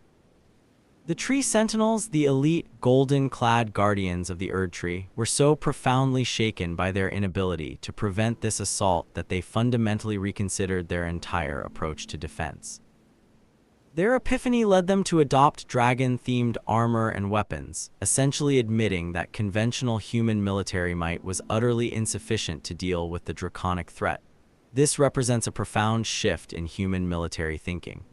The Tree Sentinels, the elite, golden-clad guardians of the Erdtree, were so profoundly shaken by their inability to prevent this assault that they fundamentally reconsidered their entire approach to defense. Their epiphany led them to adopt dragon-themed armor and weapons, essentially admitting that conventional human military might was utterly insufficient to deal with the draconic threat. This represents a profound shift in human military thinking.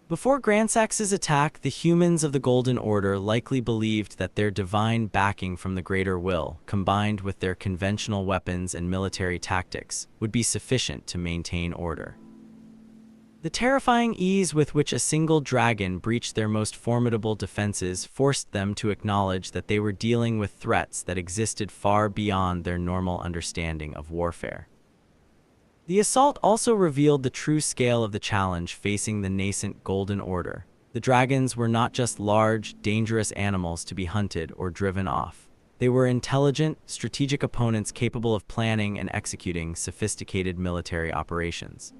Before Grandsax's attack, the humans of the Golden Order likely believed that their divine backing from the Greater Will, combined with their conventional weapons and military tactics, would be sufficient to maintain order. The terrifying ease with which a single dragon breached their most formidable defenses forced them to acknowledge that they were dealing with threats that existed far beyond their normal understanding of warfare. The assault also revealed the true scale of the challenge facing the nascent Golden Order. The dragons were not just large, dangerous animals to be hunted or driven off. They were intelligent, strategic opponents capable of planning and executing sophisticated military operations.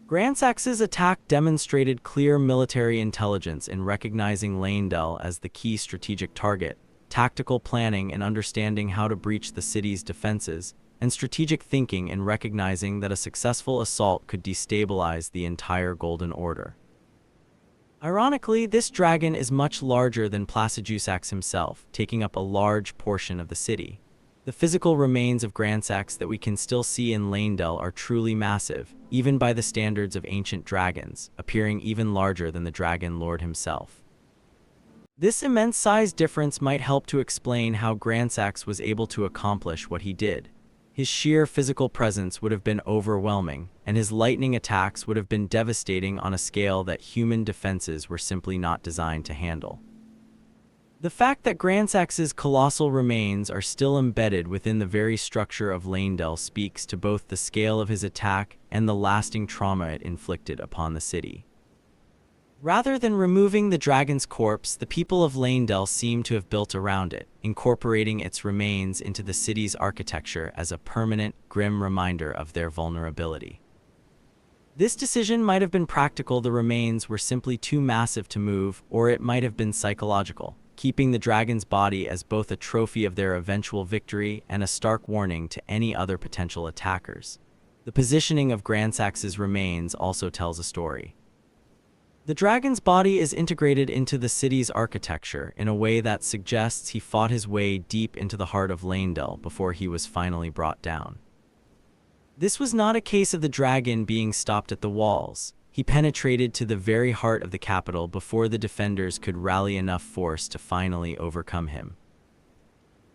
Grandsax's attack demonstrated clear military intelligence in recognizing Leyndell as the key strategic target, tactical planning in understanding how to breach the city's defenses, and strategic thinking in recognizing that a successful assault could destabilize the entire Golden Order. Ironically, this dragon is much larger than placidusax himself, taking up a large portion of the city. The physical remains of Grandsax that we can still see in Leyndell are truly massive, even by the standards of ancient dragons, appearing even larger than the Dragon Lord himself. This immense size difference might help to explain how Grandsax was able to accomplish what he did. His sheer physical presence would have been overwhelming, and his lightning attacks would have been devastating on a scale that human defenses were simply not designed to handle. The fact that Grandsax's colossal remains are still embedded within the very structure of Leyndell speaks to both the scale of his attack and the lasting trauma it inflicted upon the city. Rather than removing the dragon's corpse, the people of Leyndell seem to have built around it, incorporating its remains into the city's architecture as a permanent, grim reminder of their vulnerability. This decision might have been practical. The remains were simply too massive to move, or it might have been psychological, keeping the dragon's body as both a trophy of their eventual victory and a stark warning to any other potential attackers. The positioning of Grandsax's remains also tells a story. The dragon's body is integrated into the city's architecture in a way that suggests he fought his way deep into the heart of Leyndell before he was finally brought down. This was not a case of the dragon being stopped at the walls. He penetrated to the very heart of the capital before the defenders could rally enough force to finally overcome him.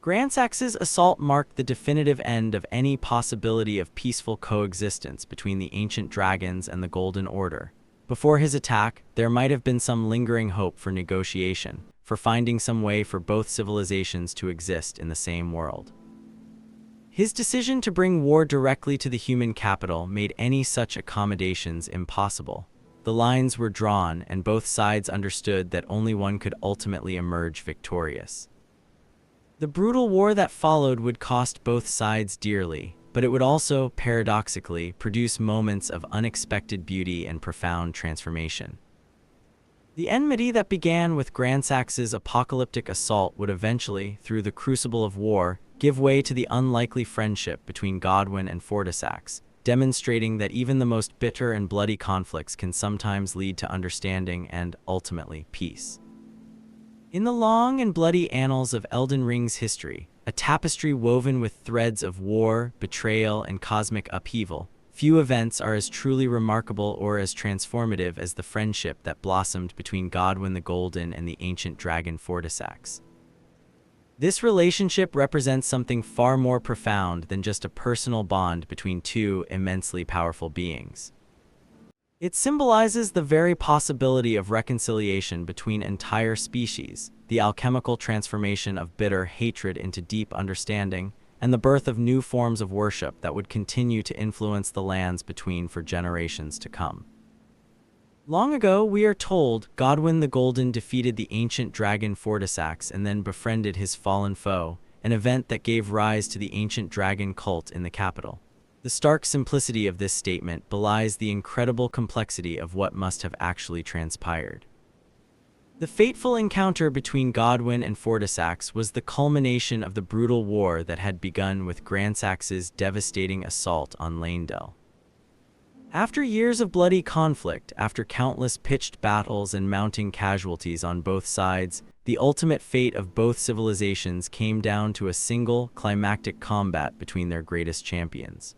Grandsax's assault marked the definitive end of any possibility of peaceful coexistence between the ancient dragons and the Golden Order. Before his attack, there might have been some lingering hope for negotiation, for finding some way for both civilizations to exist in the same world. His decision to bring war directly to the human capital made any such accommodations impossible. The lines were drawn, and both sides understood that only one could ultimately emerge victorious. The brutal war that followed would cost both sides dearly, but it would also, paradoxically, produce moments of unexpected beauty and profound transformation. The enmity that began with Grandsax's apocalyptic assault would eventually, through the crucible of war, give way to the unlikely friendship between Godwyn and Fortisax, demonstrating that even the most bitter and bloody conflicts can sometimes lead to understanding and, ultimately, peace. In the long and bloody annals of Elden Ring's history, a tapestry woven with threads of war, betrayal, and cosmic upheaval, few events are as truly remarkable or as transformative as the friendship that blossomed between Godwyn the Golden and the ancient dragon Fortisax. This relationship represents something far more profound than just a personal bond between two immensely powerful beings. It symbolizes the very possibility of reconciliation between entire species, the alchemical transformation of bitter hatred into deep understanding, and the birth of new forms of worship that would continue to influence the lands between for generations to come. Long ago, we are told, Godwyn the Golden defeated the ancient dragon Fortisax and then befriended his fallen foe, an event that gave rise to the ancient dragon cult in the capital. The stark simplicity of this statement belies the incredible complexity of what must have actually transpired. The fateful encounter between Godwyn and Fortisax was the culmination of the brutal war that had begun with Grandsax's devastating assault on Leyndell. After years of bloody conflict, after countless pitched battles and mounting casualties on both sides, the ultimate fate of both civilizations came down to a single, climactic combat between their greatest champions.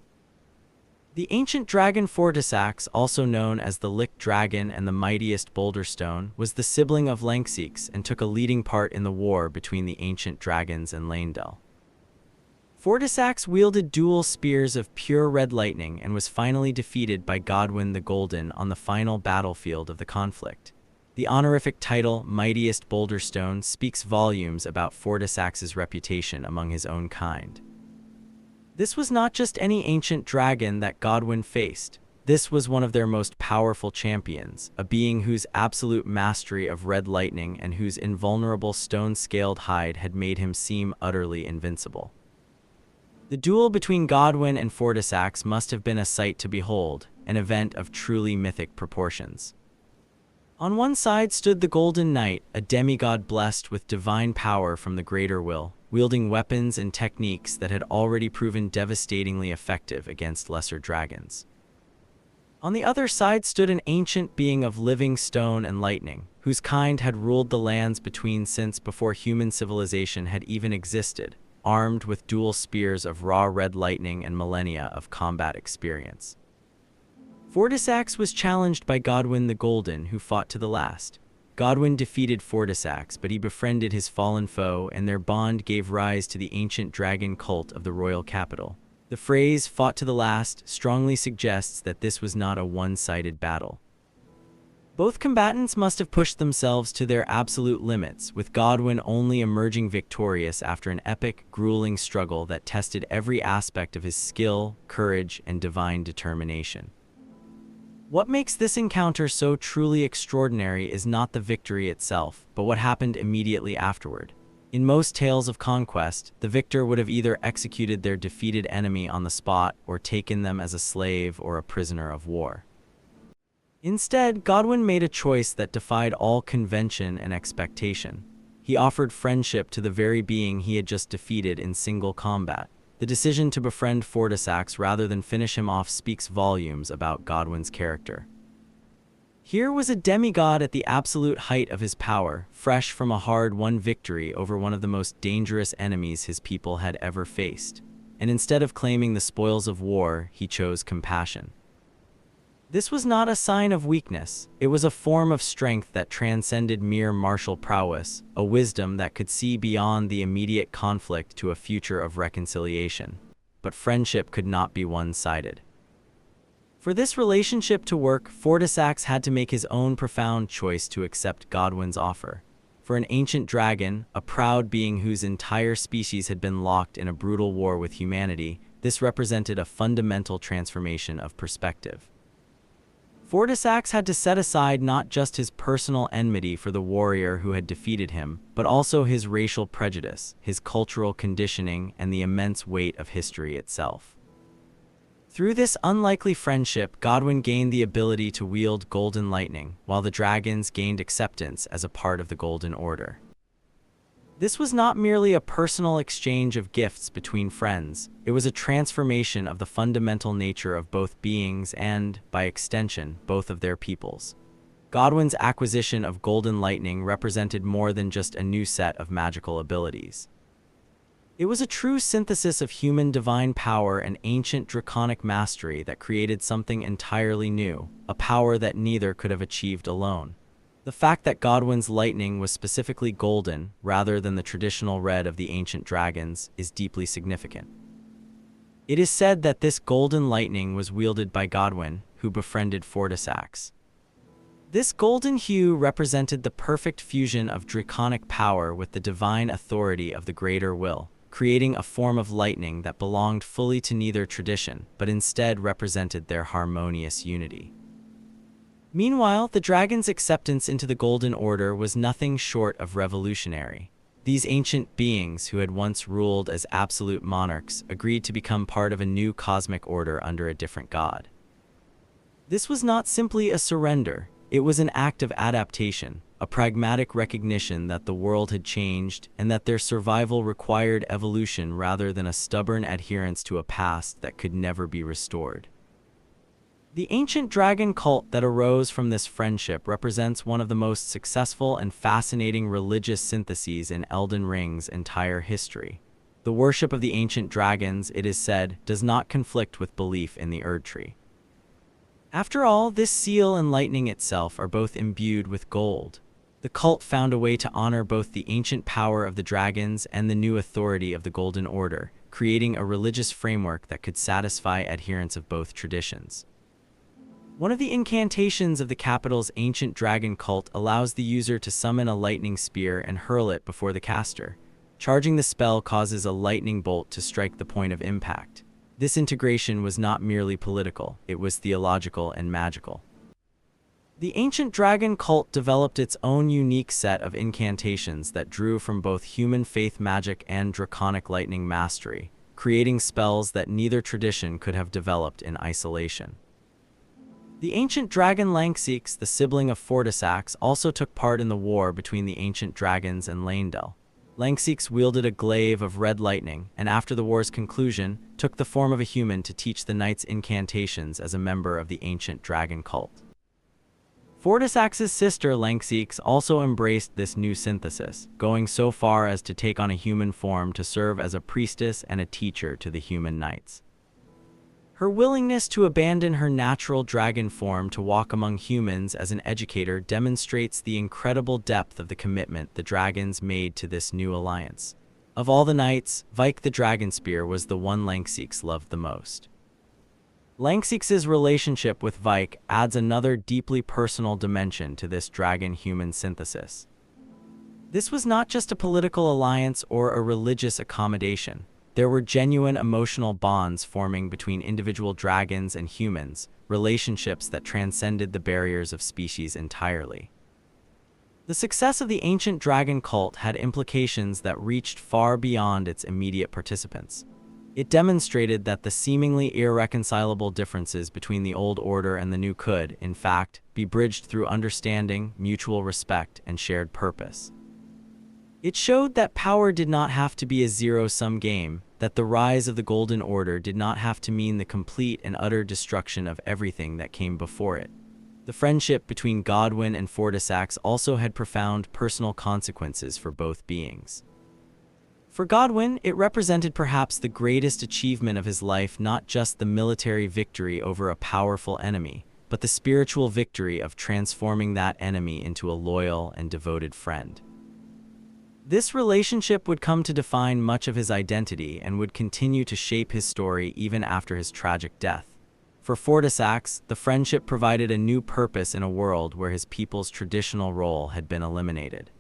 The ancient dragon Fortisax, also known as the Lick Dragon and the mightiest Boulder Stone, was the sibling of Lanxix and took a leading part in the war between the ancient dragons and Leyndell. Fortisax wielded dual spears of pure red lightning and was finally defeated by Godwyn the Golden on the final battlefield of the conflict. The honorific title, Mightiest Boulder Stone, speaks volumes about Fortisax's reputation among his own kind. This was not just any ancient dragon that Godwyn faced. This was one of their most powerful champions, a being whose absolute mastery of red lightning and whose invulnerable stone-scaled hide had made him seem utterly invincible. The duel between Godwyn and Fortisax must have been a sight to behold, an event of truly mythic proportions. On one side stood the Golden Knight, a demigod blessed with divine power from the Greater Will, wielding weapons and techniques that had already proven devastatingly effective against lesser dragons. On the other side stood an ancient being of living stone and lightning, whose kind had ruled the lands between since before human civilization had even existed, armed with dual spears of raw red lightning and millennia of combat experience. Fortisax was challenged by Godwyn the Golden, who fought to the last. Godwin defeated Fortisax, but he befriended his fallen foe, and their bond gave rise to the ancient dragon cult of the royal capital. The phrase, "fought to the last," strongly suggests that this was not a one-sided battle. Both combatants must have pushed themselves to their absolute limits, with Godwin only emerging victorious after an epic, grueling struggle that tested every aspect of his skill, courage, and divine determination. What makes this encounter so truly extraordinary is not the victory itself, but what happened immediately afterward. In most tales of conquest, the victor would have either executed their defeated enemy on the spot or taken them as a slave or a prisoner of war. Instead, Godwin made a choice that defied all convention and expectation. He offered friendship to the very being he had just defeated in single combat. The decision to befriend Fortisax rather than finish him off speaks volumes about Godwin's character. Here was a demigod at the absolute height of his power, fresh from a hard-won victory over one of the most dangerous enemies his people had ever faced. And instead of claiming the spoils of war, he chose compassion. This was not a sign of weakness. It was a form of strength that transcended mere martial prowess, a wisdom that could see beyond the immediate conflict to a future of reconciliation. But friendship could not be one-sided. For this relationship to work, Fortisax had to make his own profound choice to accept Godwin's offer. For an ancient dragon, a proud being whose entire species had been locked in a brutal war with humanity, this represented a fundamental transformation of perspective. Fortisax had to set aside not just his personal enmity for the warrior who had defeated him, but also his racial prejudice, his cultural conditioning, and the immense weight of history itself. Through this unlikely friendship, Godwin gained the ability to wield golden lightning, while the dragons gained acceptance as a part of the Golden Order. This was not merely a personal exchange of gifts between friends, it was a transformation of the fundamental nature of both beings and, by extension, both of their peoples. Godwin's acquisition of golden lightning represented more than just a new set of magical abilities. It was a true synthesis of human divine power and ancient draconic mastery that created something entirely new, a power that neither could have achieved alone. The fact that Godwin's lightning was specifically golden, rather than the traditional red of the ancient dragons, is deeply significant. It is said that this golden lightning was wielded by Godwin, who befriended Fortisax. This golden hue represented the perfect fusion of draconic power with the divine authority of the greater will, creating a form of lightning that belonged fully to neither tradition, but instead represented their harmonious unity. Meanwhile, the dragon's acceptance into the Golden Order was nothing short of revolutionary. These ancient beings, who had once ruled as absolute monarchs, agreed to become part of a new cosmic order under a different god. This was not simply a surrender, it was an act of adaptation, a pragmatic recognition that the world had changed and that their survival required evolution rather than a stubborn adherence to a past that could never be restored. The ancient dragon cult that arose from this friendship represents one of the most successful and fascinating religious syntheses in Elden Ring's entire history. The worship of the ancient dragons, it is said, does not conflict with belief in the Erdtree. After all, this seal and lightning itself are both imbued with gold. The cult found a way to honor both the ancient power of the dragons and the new authority of the Golden Order, creating a religious framework that could satisfy adherents of both traditions. One of the incantations of the capital's ancient dragon cult allows the user to summon a lightning spear and hurl it before the caster. Charging the spell causes a lightning bolt to strike the point of impact. This integration was not merely political, it was theological and magical. The ancient dragon cult developed its own unique set of incantations that drew from both human faith magic and draconic lightning mastery, creating spells that neither tradition could have developed in isolation. The ancient dragon Langsix, the sibling of Fortisax, also took part in the war between the ancient dragons and Leyndell. Langsix wielded a glaive of red lightning, and after the war's conclusion, took the form of a human to teach the knights incantations as a member of the ancient dragon cult. Fortisax's sister Langsix also embraced this new synthesis, going so far as to take on a human form to serve as a priestess and a teacher to the human knights. Her willingness to abandon her natural dragon form to walk among humans as an educator demonstrates the incredible depth of the commitment the dragons made to this new alliance. Of all the knights, Vike the Dragonspear was the one Langsix loved the most. Langsix's relationship with Vike adds another deeply personal dimension to this dragon-human synthesis. This was not just a political alliance or a religious accommodation. There were genuine emotional bonds forming between individual dragons and humans, relationships that transcended the barriers of species entirely. The success of the ancient dragon cult had implications that reached far beyond its immediate participants. It demonstrated that the seemingly irreconcilable differences between the old order and the new could, in fact, be bridged through understanding, mutual respect, and shared purpose. It showed that power did not have to be a zero-sum game, that the rise of the Golden Order did not have to mean the complete and utter destruction of everything that came before it. The friendship between Godwyn and Fortisax also had profound personal consequences for both beings. For Godwyn, it represented perhaps the greatest achievement of his life, not just the military victory over a powerful enemy, but the spiritual victory of transforming that enemy into a loyal and devoted friend. This relationship would come to define much of his identity and would continue to shape his story even after his tragic death. For Fortisax, the friendship provided a new purpose in a world where his people's traditional role had been eliminated.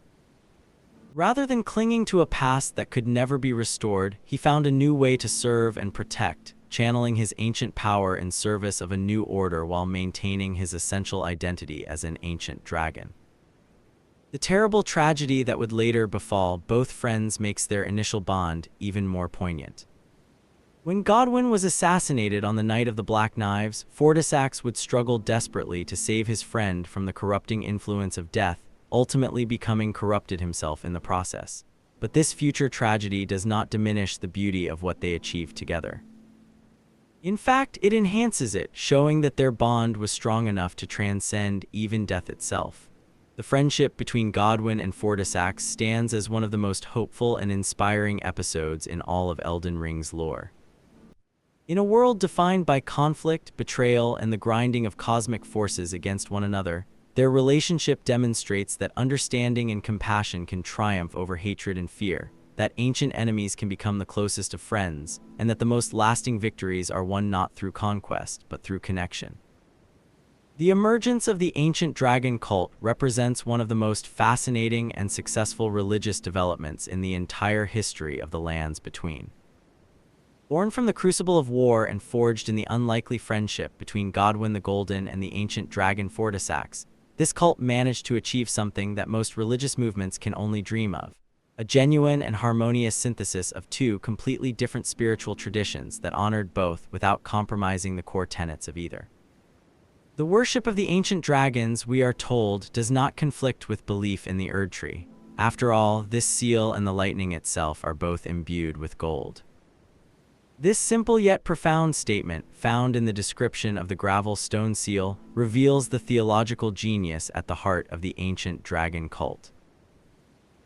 Rather than clinging to a past that could never be restored, he found a new way to serve and protect, channeling his ancient power in service of a new order while maintaining his essential identity as an ancient dragon. The terrible tragedy that would later befall both friends makes their initial bond even more poignant. When Godwyn was assassinated on the Night of the Black Knives, Fortisax would struggle desperately to save his friend from the corrupting influence of death, ultimately becoming corrupted himself in the process. But this future tragedy does not diminish the beauty of what they achieved together. In fact, it enhances it, showing that their bond was strong enough to transcend even death itself. The friendship between Godwyn and Fortisax stands as one of the most hopeful and inspiring episodes in all of Elden Ring's lore. In a world defined by conflict, betrayal, and the grinding of cosmic forces against one another, their relationship demonstrates that understanding and compassion can triumph over hatred and fear, that ancient enemies can become the closest of friends, and that the most lasting victories are won not through conquest, but through connection. The emergence of the ancient dragon cult represents one of the most fascinating and successful religious developments in the entire history of the lands between. Born from the crucible of war and forged in the unlikely friendship between Godwyn the Golden and the ancient dragon Fortisax, this cult managed to achieve something that most religious movements can only dream of: a genuine and harmonious synthesis of two completely different spiritual traditions that honored both without compromising the core tenets of either. The worship of the ancient dragons, we are told, does not conflict with belief in the Erdtree. After all, this seal and the lightning itself are both imbued with gold. This simple yet profound statement, found in the description of the gravel stone seal, reveals the theological genius at the heart of the ancient dragon cult.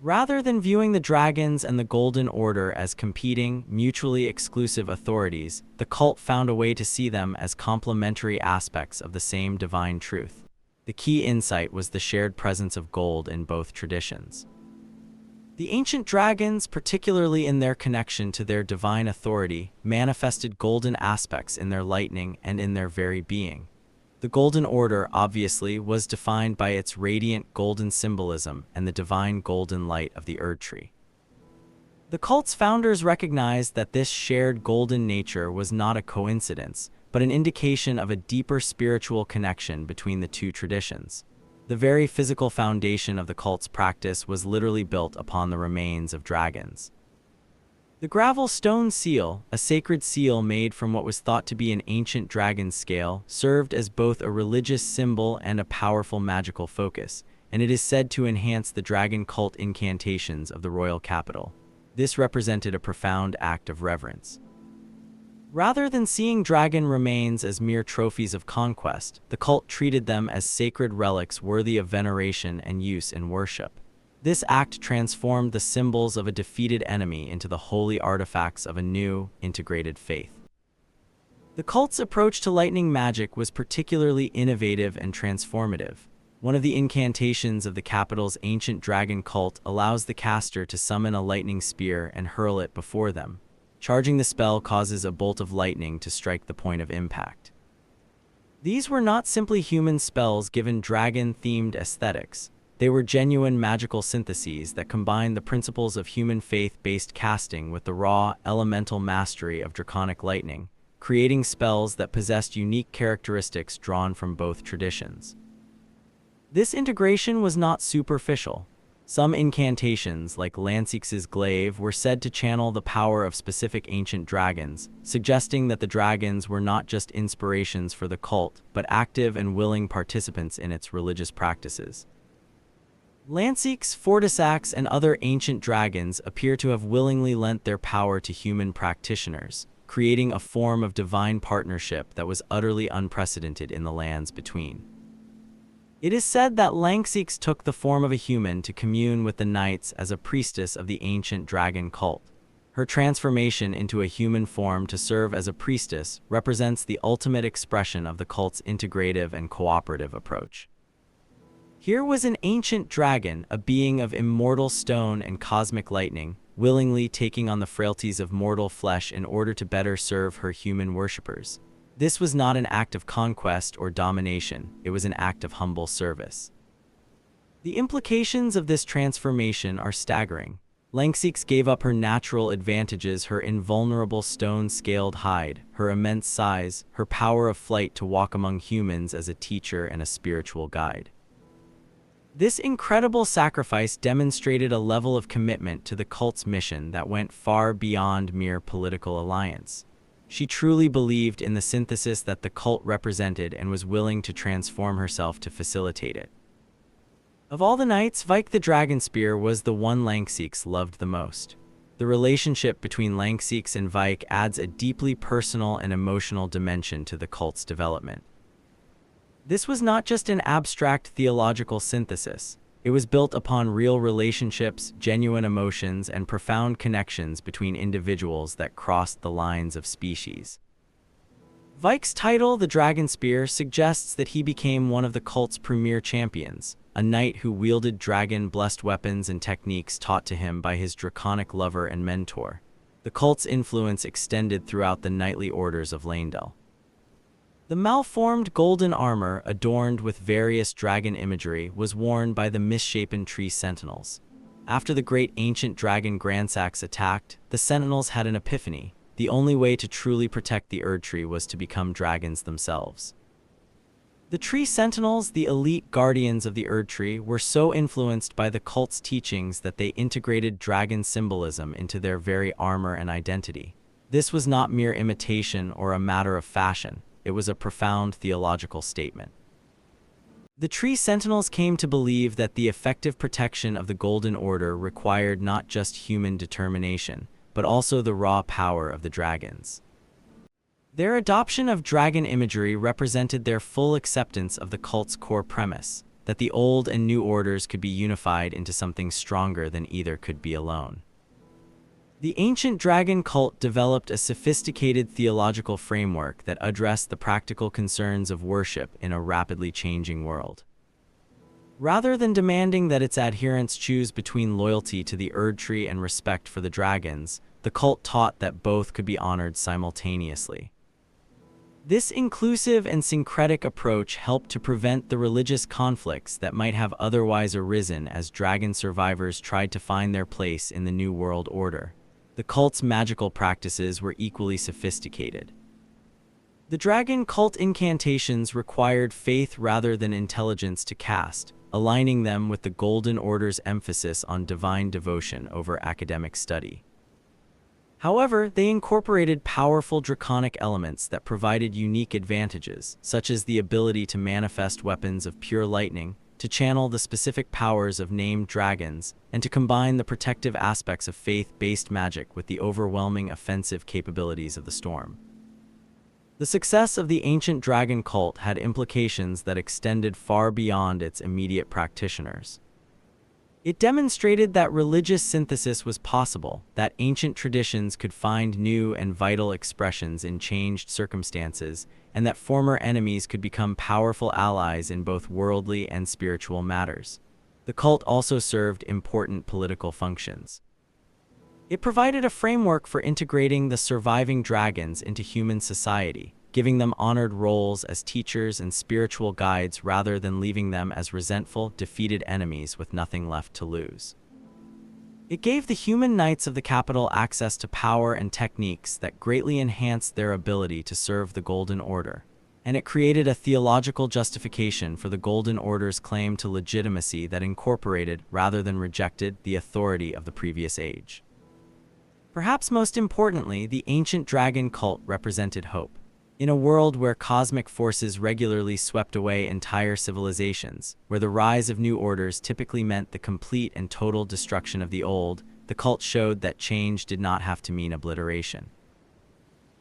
Rather than viewing the dragons and the Golden Order as competing, mutually exclusive authorities, the cult found a way to see them as complementary aspects of the same divine truth. The key insight was the shared presence of gold in both traditions. The ancient dragons, particularly in their connection to their divine authority, manifested golden aspects in their lightning and in their very being. The Golden Order, obviously, was defined by its radiant golden symbolism and the divine golden light of the Erdtree. The cult's founders recognized that this shared golden nature was not a coincidence, but an indication of a deeper spiritual connection between the two traditions. The very physical foundation of the cult's practice was literally built upon the remains of dragons. The gravel stone seal, a sacred seal made from what was thought to be an ancient dragon's scale, served as both a religious symbol and a powerful magical focus, and it is said to enhance the dragon cult incantations of the royal capital. This represented a profound act of reverence. Rather than seeing dragon remains as mere trophies of conquest, the cult treated them as sacred relics worthy of veneration and use in worship. This act transformed the symbols of a defeated enemy into the holy artifacts of a new, integrated faith. The cult's approach to lightning magic was particularly innovative and transformative. One of the incantations of the capital's ancient dragon cult allows the caster to summon a lightning spear and hurl it before them. Charging the spell causes a bolt of lightning to strike the point of impact. These were not simply human spells given dragon-themed aesthetics. They were genuine magical syntheses that combined the principles of human faith-based casting with the raw, elemental mastery of draconic lightning, creating spells that possessed unique characteristics drawn from both traditions. This integration was not superficial. Some incantations, like Lancix's glaive, were said to channel the power of specific ancient dragons, suggesting that the dragons were not just inspirations for the cult, but active and willing participants in its religious practices. Lancix, placidusax, and other ancient dragons appear to have willingly lent their power to human practitioners, creating a form of divine partnership that was utterly unprecedented in the lands between. It is said that Lancix took the form of a human to commune with the knights as a priestess of the ancient dragon cult. Her transformation into a human form to serve as a priestess represents the ultimate expression of the cult's integrative and cooperative approach. Here was an ancient dragon, a being of immortal stone and cosmic lightning, willingly taking on the frailties of mortal flesh in order to better serve her human worshippers. This was not an act of conquest or domination, it was an act of humble service. The implications of this transformation are staggering. Lancix gave up her natural advantages, her invulnerable stone-scaled hide, her immense size, her power of flight to walk among humans as a teacher and a spiritual guide. This incredible sacrifice demonstrated a level of commitment to the cult's mission that went far beyond mere political alliance. She truly believed in the synthesis that the cult represented and was willing to transform herself to facilitate it. Of all the knights, Vike the Dragonspear was the one Lancix loved the most. The relationship between Lancix and Vike adds a deeply personal and emotional dimension to the cult's development. This was not just an abstract theological synthesis. It was built upon real relationships, genuine emotions, and profound connections between individuals that crossed the lines of species. Vike's title, the Dragonspear, suggests that he became one of the cult's premier champions, a knight who wielded dragon-blessed weapons and techniques taught to him by his draconic lover and mentor. The cult's influence extended throughout the knightly orders of Leyndell. The malformed golden armor, adorned with various dragon imagery, was worn by the misshapen tree sentinels. After the great ancient dragon Grandsax attacked, the sentinels had an epiphany. The only way to truly protect the Erd Tree was to become dragons themselves. The tree sentinels, the elite guardians of the Erd Tree, were so influenced by the cult's teachings that they integrated dragon symbolism into their very armor and identity. This was not mere imitation or a matter of fashion. It was a profound theological statement. The tree sentinels came to believe that the effective protection of the Golden Order required not just human determination, but also the raw power of the dragons. Their adoption of dragon imagery represented their full acceptance of the cult's core premise, that the old and new orders could be unified into something stronger than either could be alone. The ancient dragon cult developed a sophisticated theological framework that addressed the practical concerns of worship in a rapidly changing world. Rather than demanding that its adherents choose between loyalty to the Erd Tree and respect for the dragons, the cult taught that both could be honored simultaneously. This inclusive and syncretic approach helped to prevent the religious conflicts that might have otherwise arisen as dragon survivors tried to find their place in the New World Order. The cult's magical practices were equally sophisticated. The dragon cult incantations required faith rather than intelligence to cast, aligning them with the Golden Order's emphasis on divine devotion over academic study. However, they incorporated powerful draconic elements that provided unique advantages, such as the ability to manifest weapons of pure lightning, to channel the specific powers of named dragons, and to combine the protective aspects of faith-based magic with the overwhelming offensive capabilities of the storm. The success of the ancient dragon cult had implications that extended far beyond its immediate practitioners. It demonstrated that religious synthesis was possible, that ancient traditions could find new and vital expressions in changed circumstances, and that former enemies could become powerful allies in both worldly and spiritual matters. The cult also served important political functions. It provided a framework for integrating the surviving dragons into human society, giving them honored roles as teachers and spiritual guides rather than leaving them as resentful, defeated enemies with nothing left to lose. It gave the human knights of the capital access to power and techniques that greatly enhanced their ability to serve the Golden Order, and it created a theological justification for the Golden Order's claim to legitimacy that incorporated, rather than rejected, the authority of the previous age. Perhaps most importantly, the ancient dragon cult represented hope. In a world where cosmic forces regularly swept away entire civilizations, where the rise of new orders typically meant the complete and total destruction of the old, the cult showed that change did not have to mean obliteration.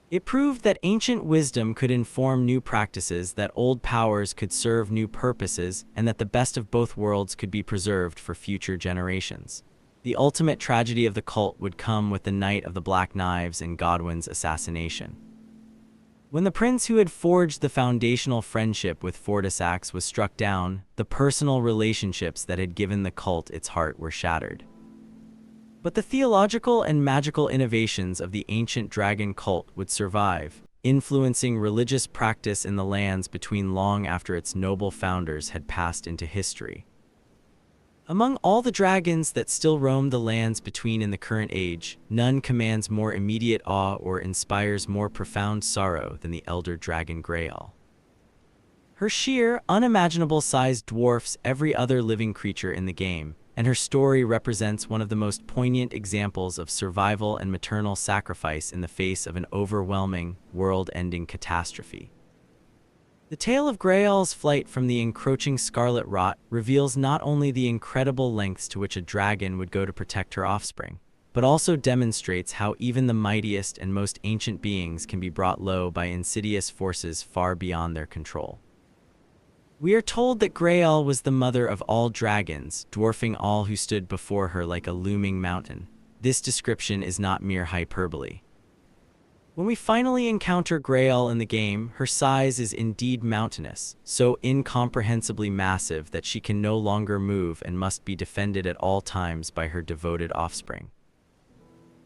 It proved that ancient wisdom could inform new practices, that old powers could serve new purposes, and that the best of both worlds could be preserved for future generations. The ultimate tragedy of the cult would come with the Knight of the Black Knives and Godwin's assassination. When the prince who had forged the foundational friendship with placidusax was struck down, the personal relationships that had given the cult its heart were shattered. But the theological and magical innovations of the ancient dragon cult would survive, influencing religious practice in the lands between long after its noble founders had passed into history. Among all the dragons that still roam the lands between in the current age, none commands more immediate awe or inspires more profound sorrow than the elder dragon Greyoll. Her sheer, unimaginable size dwarfs every other living creature in the game, and her story represents one of the most poignant examples of survival and maternal sacrifice in the face of an overwhelming, world-ending catastrophe. The tale of Greyoll's flight from the encroaching scarlet rot reveals not only the incredible lengths to which a dragon would go to protect her offspring, but also demonstrates how even the mightiest and most ancient beings can be brought low by insidious forces far beyond their control. We are told that Greyoll was the mother of all dragons, dwarfing all who stood before her like a looming mountain. This description is not mere hyperbole. When we finally encounter Greyoll in the game, her size is indeed mountainous, so incomprehensibly massive that she can no longer move and must be defended at all times by her devoted offspring.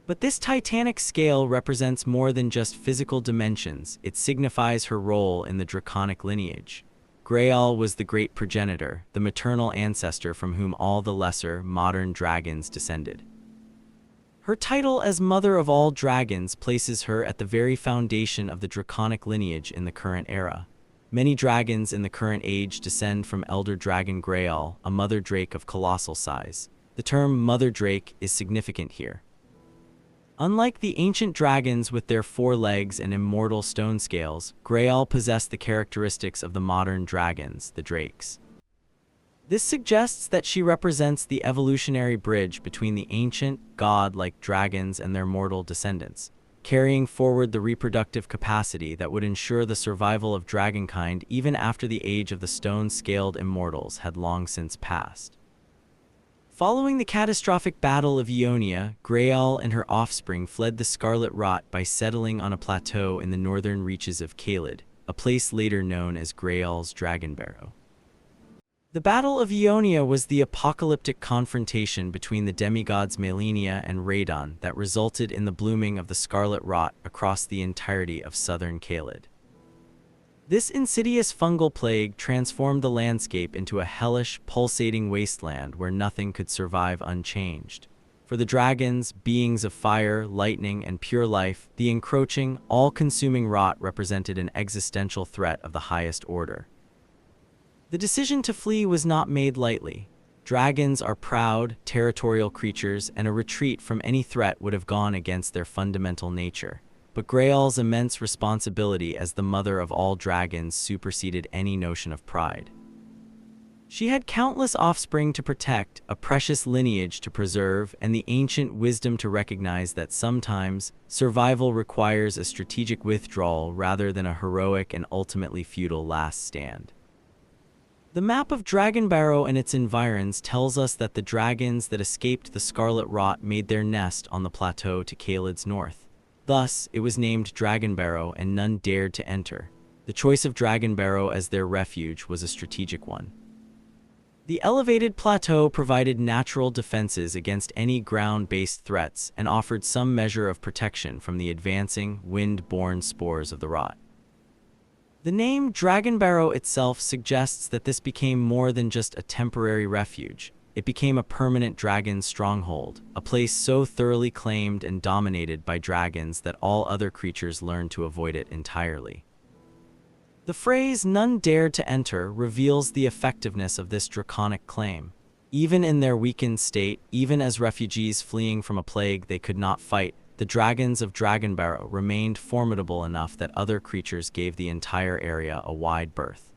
But this titanic scale represents more than just physical dimensions, it signifies her role in the draconic lineage. Greyoll was the great progenitor, the maternal ancestor from whom all the lesser, modern dragons descended. Her title as Mother of All Dragons places her at the very foundation of the draconic lineage in the current era. Many dragons in the current age descend from Elder Dragon Greyoll, a mother drake of colossal size. The term Mother Drake is significant here. Unlike the ancient dragons with their 4 legs and immortal stone scales, Greyoll possessed the characteristics of the modern dragons, the drakes. This suggests that she represents the evolutionary bridge between the ancient, god-like dragons and their mortal descendants, carrying forward the reproductive capacity that would ensure the survival of dragonkind even after the age of the stone-scaled immortals had long since passed. Following the catastrophic Battle of Ionia, Greyoll and her offspring fled the Scarlet Rot by settling on a plateau in the northern reaches of Caelid, a place later known as Greyoll's Dragon Barrow. The Battle of Ionia was the apocalyptic confrontation between the demigods Malenia and Radon that resulted in the blooming of the Scarlet Rot across the entirety of southern Caelid. This insidious fungal plague transformed the landscape into a hellish, pulsating wasteland where nothing could survive unchanged. For the dragons, beings of fire, lightning, and pure life, the encroaching, all-consuming rot represented an existential threat of the highest order. The decision to flee was not made lightly. Dragons are proud, territorial creatures, and a retreat from any threat would have gone against their fundamental nature. But Greyoll's immense responsibility as the mother of all dragons superseded any notion of pride. She had countless offspring to protect, a precious lineage to preserve, and the ancient wisdom to recognize that sometimes survival requires a strategic withdrawal rather than a heroic and ultimately futile last stand. The map of Dragonbarrow and its environs tells us that the dragons that escaped the Scarlet Rot made their nest on the plateau to Caelid's north. Thus, it was named Dragonbarrow and none dared to enter. The choice of Dragonbarrow as their refuge was a strategic one. The elevated plateau provided natural defenses against any ground-based threats and offered some measure of protection from the advancing, wind-borne spores of the rot. The name Dragonbarrow itself suggests that this became more than just a temporary refuge. It became a permanent dragon stronghold, a place so thoroughly claimed and dominated by dragons that all other creatures learned to avoid it entirely. The phrase "none dared to enter" reveals the effectiveness of this draconic claim. Even in their weakened state, even as refugees fleeing from a plague they could not fight, the dragons of Dragonbarrow remained formidable enough that other creatures gave the entire area a wide berth.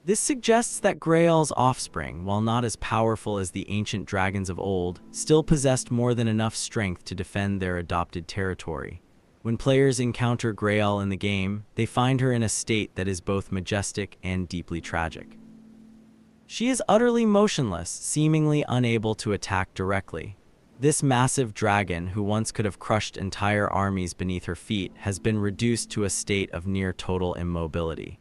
This suggests that Greyoll's offspring, while not as powerful as the ancient dragons of old, still possessed more than enough strength to defend their adopted territory. When players encounter Greyoll in the game, they find her in a state that is both majestic and deeply tragic. She is utterly motionless, seemingly unable to attack directly. This massive dragon, who once could have crushed entire armies beneath her feet, has been reduced to a state of near total immobility.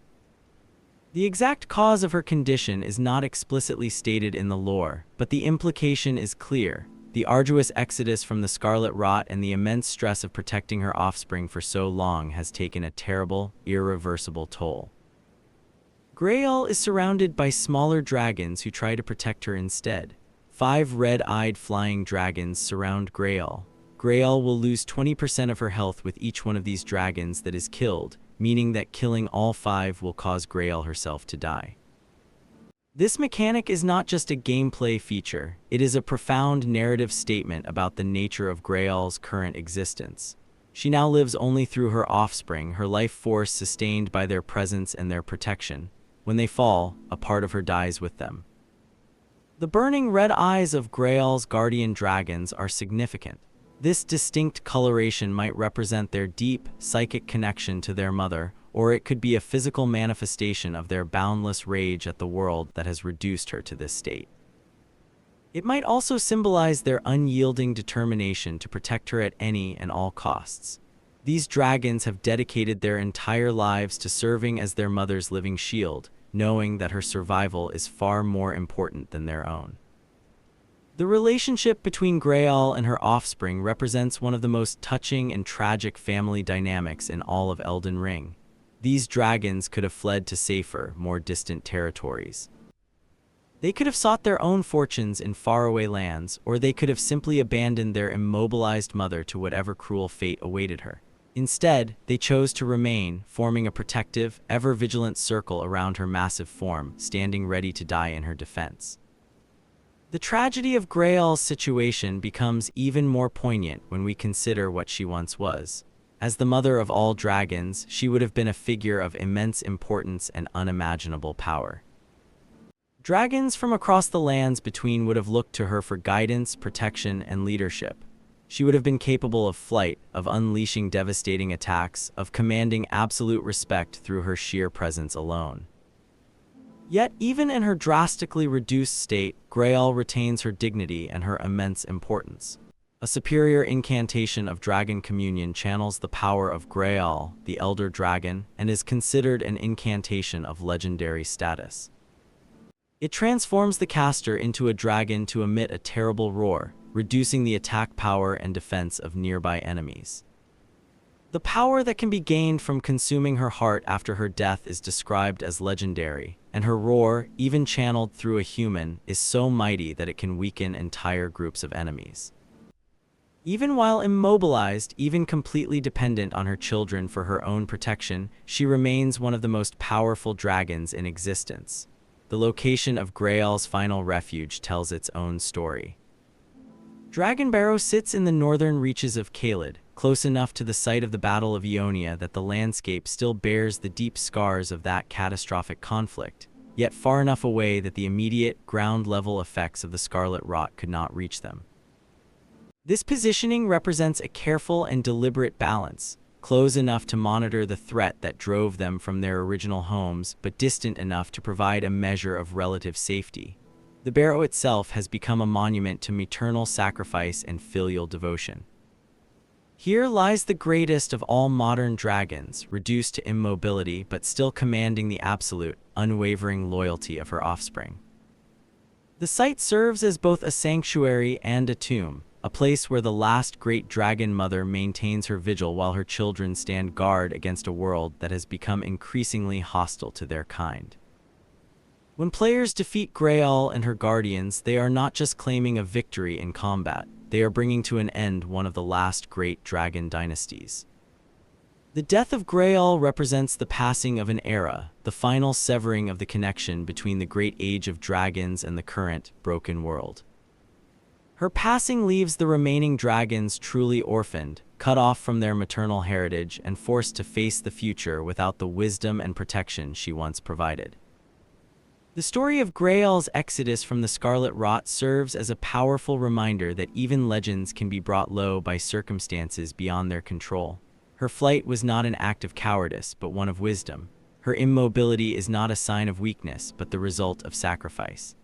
The exact cause of her condition is not explicitly stated in the lore, but the implication is clear. The arduous exodus from the Scarlet Rot and the immense stress of protecting her offspring for so long has taken a terrible, irreversible toll. Greyoll is surrounded by smaller dragons who try to protect her instead. 5 red-eyed flying dragons surround Greyoll. Greyoll will lose 20% of her health with each one of these dragons that is killed, meaning that killing all 5 will cause Greyoll herself to die. This mechanic is not just a gameplay feature, it is a profound narrative statement about the nature of Greyoll's current existence. She now lives only through her offspring, her life force sustained by their presence and their protection. When they fall, a part of her dies with them. The burning red eyes of Greyoll's guardian dragons are significant. This distinct coloration might represent their deep, psychic connection to their mother, or it could be a physical manifestation of their boundless rage at the world that has reduced her to this state. It might also symbolize their unyielding determination to protect her at any and all costs. These dragons have dedicated their entire lives to serving as their mother's living shield, knowing that her survival is far more important than their own. The relationship between Greyoll and her offspring represents one of the most touching and tragic family dynamics in all of Elden Ring. These dragons could have fled to safer, more distant territories. They could have sought their own fortunes in faraway lands, or they could have simply abandoned their immobilized mother to whatever cruel fate awaited her. Instead, they chose to remain, forming a protective, ever-vigilant circle around her massive form, standing ready to die in her defense. The tragedy of Greyoll's situation becomes even more poignant when we consider what she once was. As the mother of all dragons, she would have been a figure of immense importance and unimaginable power. Dragons from across the lands between would have looked to her for guidance, protection, and leadership. She would have been capable of flight, of unleashing devastating attacks, of commanding absolute respect through her sheer presence alone. Yet, even in her drastically reduced state, Greyoll retains her dignity and her immense importance. A superior incantation of Dragon Communion channels the power of Greyoll, the Elder Dragon, and is considered an incantation of legendary status. It transforms the caster into a dragon to emit a terrible roar, reducing the attack power and defense of nearby enemies. The power that can be gained from consuming her heart after her death is described as legendary, and her roar, even channeled through a human, is so mighty that it can weaken entire groups of enemies. Even while immobilized, even completely dependent on her children for her own protection, she remains one of the most powerful dragons in existence. The location of Greyoll's final refuge tells its own story. Dragonbarrow sits in the northern reaches of Caelid, close enough to the site of the Battle of Ionia that the landscape still bears the deep scars of that catastrophic conflict, yet far enough away that the immediate, ground-level effects of the Scarlet Rot could not reach them. This positioning represents a careful and deliberate balance. close enough to monitor the threat that drove them from their original homes, but distant enough to provide a measure of relative safety. The barrow itself has become a monument to maternal sacrifice and filial devotion. Here lies the greatest of all modern dragons, reduced to immobility but still commanding the absolute, unwavering loyalty of her offspring. The site serves as both a sanctuary and a tomb, a place where the last great dragon mother maintains her vigil while her children stand guard against a world that has become increasingly hostile to their kind. When players defeat Greyoll and her guardians, they are not just claiming a victory in combat, they are bringing to an end one of the last great dragon dynasties. The death of Greyoll represents the passing of an era, the final severing of the connection between the great age of dragons and the current, broken world. Her passing leaves the remaining dragons truly orphaned, cut off from their maternal heritage and forced to face the future without the wisdom and protection she once provided. The story of Greyoll's exodus from the Scarlet Rot serves as a powerful reminder that even legends can be brought low by circumstances beyond their control. Her flight was not an act of cowardice, but one of wisdom. Her immobility is not a sign of weakness, but the result of sacrifice.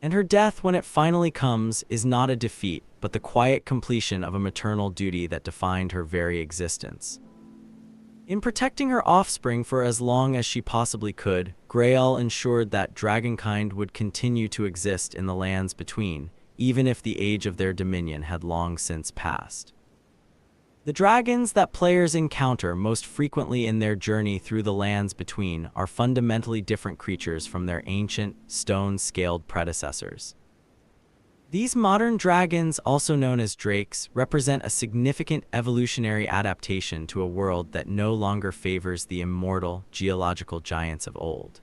And her death, when it finally comes, is not a defeat, but the quiet completion of a maternal duty that defined her very existence. In protecting her offspring for as long as she possibly could, Greyoll ensured that dragonkind would continue to exist in the lands between, even if the age of their dominion had long since passed. The dragons that players encounter most frequently in their journey through the lands between are fundamentally different creatures from their ancient, stone-scaled predecessors. These modern dragons, also known as drakes, represent a significant evolutionary adaptation to a world that no longer favors the immortal, geological giants of old.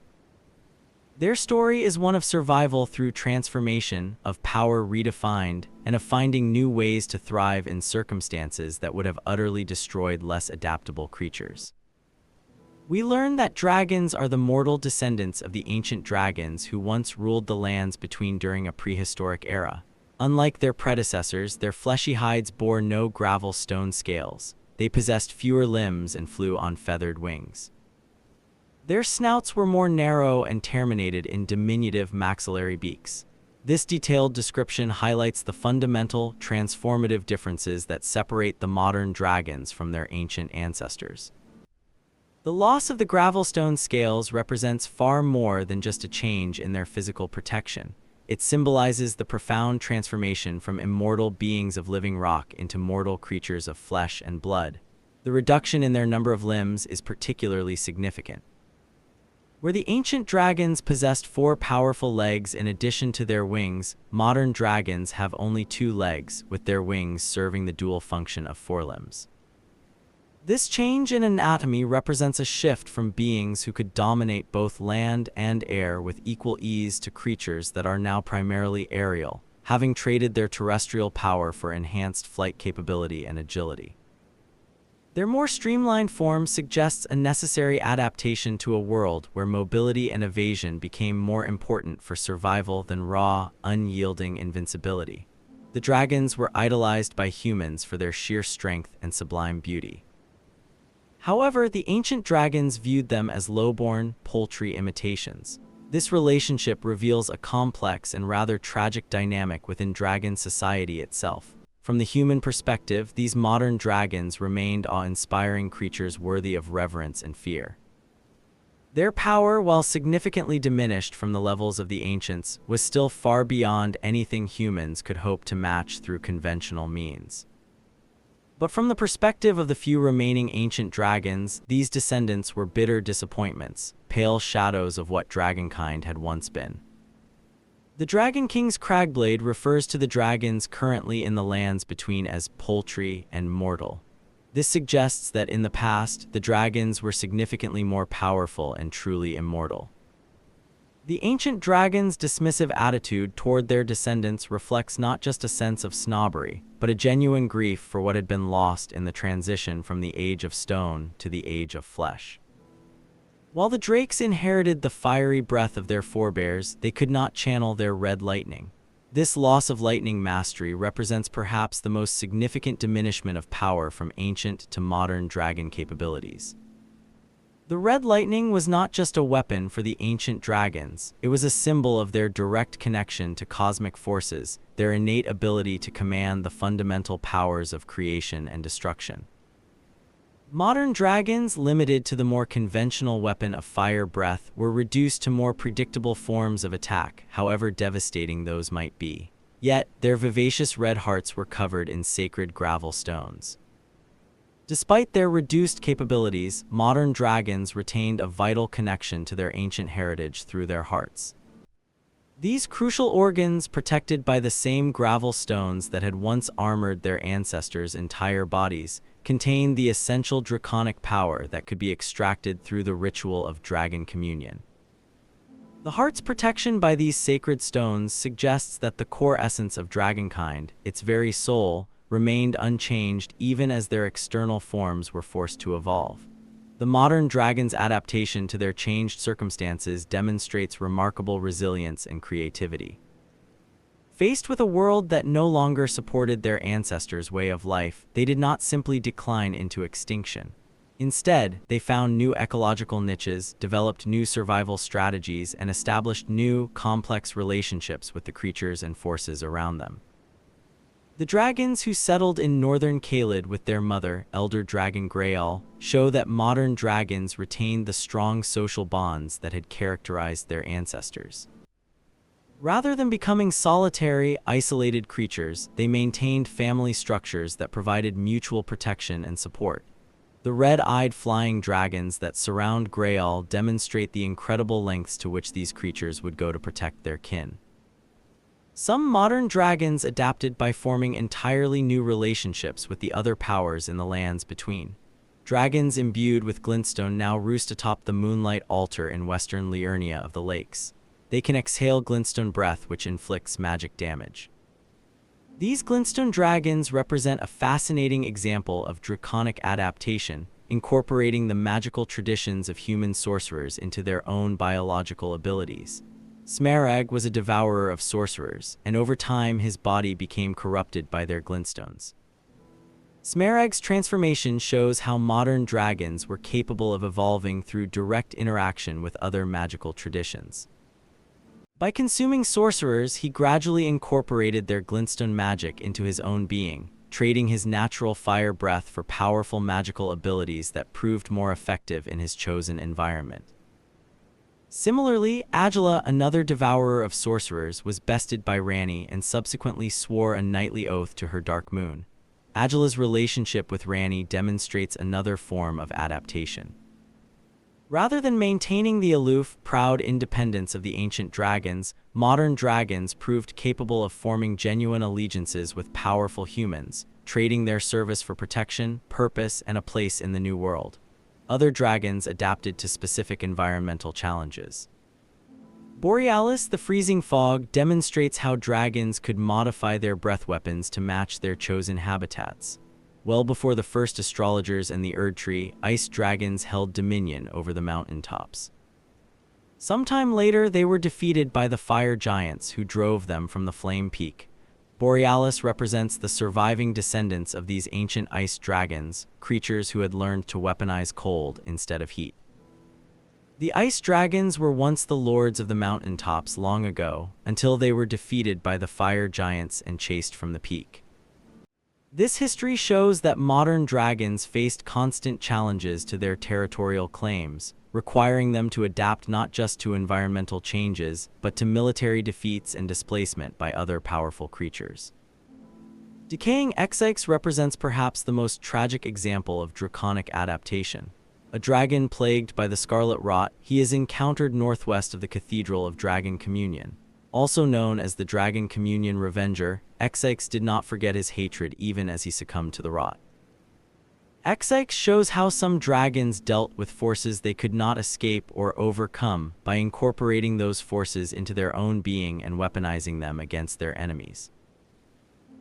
Their story is one of survival through transformation, of power redefined, and of finding new ways to thrive in circumstances that would have utterly destroyed less adaptable creatures. We learn that dragons are the mortal descendants of the ancient dragons who once ruled the lands between during a prehistoric era. Unlike their predecessors, their fleshy hides bore no gravel stone scales. They possessed fewer limbs and flew on feathered wings. Their snouts were more narrow and terminated in diminutive maxillary beaks. This detailed description highlights the fundamental, transformative differences that separate the modern dragons from their ancient ancestors. The loss of the gravelstone scales represents far more than just a change in their physical protection. It symbolizes the profound transformation from immortal beings of living rock into mortal creatures of flesh and blood. The reduction in their number of limbs is particularly significant. Where the ancient dragons possessed 4 powerful legs in addition to their wings, modern dragons have only 2 legs, with their wings serving the dual function of 4 limbs. This change in anatomy represents a shift from beings who could dominate both land and air with equal ease to creatures that are now primarily aerial, having traded their terrestrial power for enhanced flight capability and agility. Their more streamlined form suggests a necessary adaptation to a world where mobility and evasion became more important for survival than raw, unyielding invincibility. The dragons were idolized by humans for their sheer strength and sublime beauty. However, the ancient dragons viewed them as lowborn, paltry imitations. This relationship reveals a complex and rather tragic dynamic within dragon society itself. From the human perspective, these modern dragons remained awe-inspiring creatures worthy of reverence and fear. Their power, while significantly diminished from the levels of the ancients, was still far beyond anything humans could hope to match through conventional means. But from the perspective of the few remaining ancient dragons, these descendants were bitter disappointments, pale shadows of what dragonkind had once been. The Dragon King's Cragblade refers to the dragons currently in the lands between as paltry and mortal. This suggests that in the past, the dragons were significantly more powerful and truly immortal. The ancient dragons' dismissive attitude toward their descendants reflects not just a sense of snobbery, but a genuine grief for what had been lost in the transition from the Age of Stone to the Age of Flesh. While the drakes inherited the fiery breath of their forebears, they could not channel their red lightning. This loss of lightning mastery represents perhaps the most significant diminishment of power from ancient to modern dragon capabilities. The red lightning was not just a weapon for the ancient dragons, it was a symbol of their direct connection to cosmic forces, their innate ability to command the fundamental powers of creation and destruction. Modern dragons, limited to the more conventional weapon of fire breath, were reduced to more predictable forms of attack, however devastating those might be. Yet, their vivacious red hearts were covered in sacred gravel stones. Despite their reduced capabilities, modern dragons retained a vital connection to their ancient heritage through their hearts. These crucial organs, protected by the same gravel stones that had once armored their ancestors' entire bodies, contained the essential draconic power that could be extracted through the ritual of dragon communion. The heart's protection by these sacred stones suggests that the core essence of dragonkind, its very soul, remained unchanged even as their external forms were forced to evolve. The modern dragon's adaptation to their changed circumstances demonstrates remarkable resilience and creativity. Faced with a world that no longer supported their ancestors' way of life, they did not simply decline into extinction. Instead, they found new ecological niches, developed new survival strategies, and established new, complex relationships with the creatures and forces around them. The dragons who settled in northern Caelid with their mother, elder dragon Greyoll, show that modern dragons retained the strong social bonds that had characterized their ancestors. Rather than becoming solitary, isolated creatures, they maintained family structures that provided mutual protection and support. The red-eyed flying dragons that surround Greyoll demonstrate the incredible lengths to which these creatures would go to protect their kin. Some modern dragons adapted by forming entirely new relationships with the other powers in the lands between. Dragons imbued with glintstone now roost atop the moonlight altar in western Liurnia of the lakes. They can exhale glintstone breath, which inflicts magic damage. These glintstone dragons represent a fascinating example of draconic adaptation, incorporating the magical traditions of human sorcerers into their own biological abilities. Smerag was a devourer of sorcerers, and over time his body became corrupted by their glintstones. Smerag's transformation shows how modern dragons were capable of evolving through direct interaction with other magical traditions. By consuming sorcerers, he gradually incorporated their glintstone magic into his own being, trading his natural fire breath for powerful magical abilities that proved more effective in his chosen environment. Similarly, Agila, another devourer of sorcerers, was bested by Ranni and subsequently swore a knightly oath to her dark moon. Agila's relationship with Ranni demonstrates another form of adaptation. Rather than maintaining the aloof, proud independence of the ancient dragons, modern dragons proved capable of forming genuine allegiances with powerful humans, trading their service for protection, purpose, and a place in the new world. Other dragons adapted to specific environmental challenges. Borealis, the freezing fog, demonstrates how dragons could modify their breath weapons to match their chosen habitats. Well before the first astrologers and the Erdtree, ice dragons held dominion over the mountain tops. Sometime later, they were defeated by the fire giants who drove them from the Flame Peak. Borealis represents the surviving descendants of these ancient ice dragons, creatures who had learned to weaponize cold instead of heat. The ice dragons were once the lords of the mountaintops long ago, until they were defeated by the fire giants and chased from the peak. This history shows that modern dragons faced constant challenges to their territorial claims, requiring them to adapt not just to environmental changes, but to military defeats and displacement by other powerful creatures. Decaying Exyx represents perhaps the most tragic example of draconic adaptation. A dragon plagued by the scarlet rot, he is encountered northwest of the Cathedral of Dragon Communion. Also known as the Dragon Communion Revenger, Exyx did not forget his hatred even as he succumbed to the rot. Exyx shows how some dragons dealt with forces they could not escape or overcome by incorporating those forces into their own being and weaponizing them against their enemies.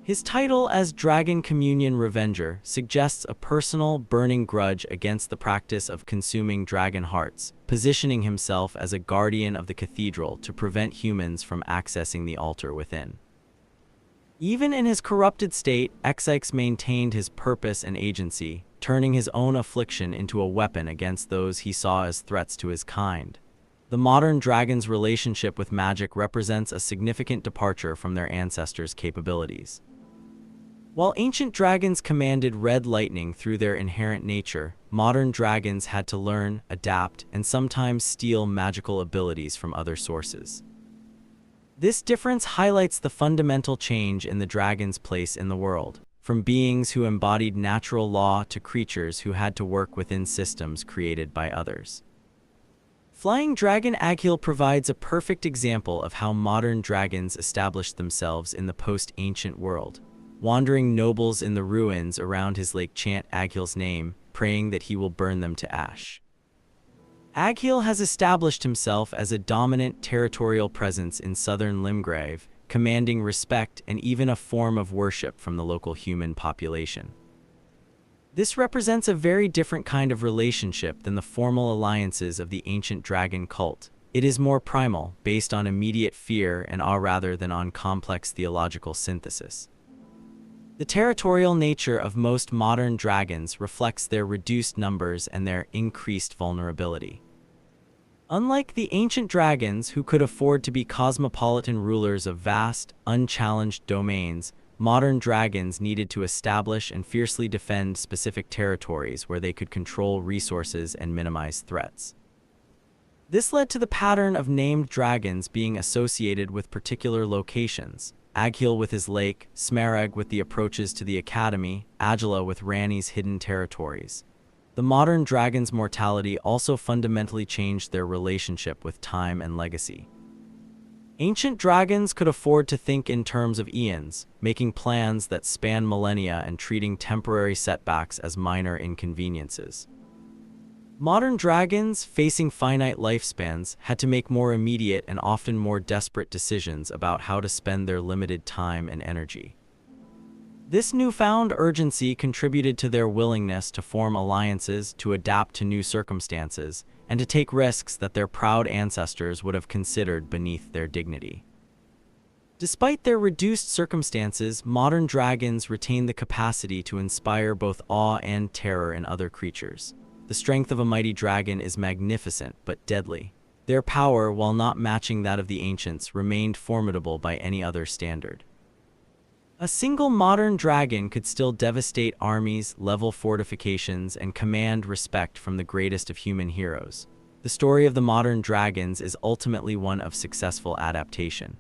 His title as Dragon Communion Revenger suggests a personal, burning grudge against the practice of consuming dragon hearts, positioning himself as a guardian of the cathedral to prevent humans from accessing the altar within. Even in his corrupted state, Xyx maintained his purpose and agency, turning his own affliction into a weapon against those he saw as threats to his kind. The modern dragon's relationship with magic represents a significant departure from their ancestors' capabilities. While ancient dragons commanded red lightning through their inherent nature, modern dragons had to learn, adapt, and sometimes steal magical abilities from other sources. This difference highlights the fundamental change in the dragon's place in the world, from beings who embodied natural law to creatures who had to work within systems created by others. Flying Dragon Agheel provides a perfect example of how modern dragons established themselves in the post-ancient world. Wandering nobles in the ruins around his lake chant Agheel's name, praying that he will burn them to ash. Agheel has established himself as a dominant territorial presence in southern Limgrave, commanding respect and even a form of worship from the local human population. This represents a very different kind of relationship than the formal alliances of the ancient dragon cult. It is more primal, based on immediate fear and awe rather than on complex theological synthesis. The territorial nature of most modern dragons reflects their reduced numbers and their increased vulnerability. Unlike the ancient dragons who could afford to be cosmopolitan rulers of vast, unchallenged domains, modern dragons needed to establish and fiercely defend specific territories where they could control resources and minimize threats. This led to the pattern of named dragons being associated with particular locations. Agheel with his lake, Smerag with the approaches to the academy, Agila with Ranni's hidden territories. The modern dragon's mortality also fundamentally changed their relationship with time and legacy. Ancient dragons could afford to think in terms of eons, making plans that span millennia and treating temporary setbacks as minor inconveniences. Modern dragons, facing finite lifespans, had to make more immediate and often more desperate decisions about how to spend their limited time and energy. This newfound urgency contributed to their willingness to form alliances, to adapt to new circumstances, and to take risks that their proud ancestors would have considered beneath their dignity. Despite their reduced circumstances, modern dragons retain the capacity to inspire both awe and terror in other creatures. The strength of a mighty dragon is magnificent but deadly. Their power, while not matching that of the ancients, remained formidable by any other standard. A single modern dragon could still devastate armies, level fortifications, and command respect from the greatest of human heroes. The story of the modern dragons is ultimately one of successful adaptation.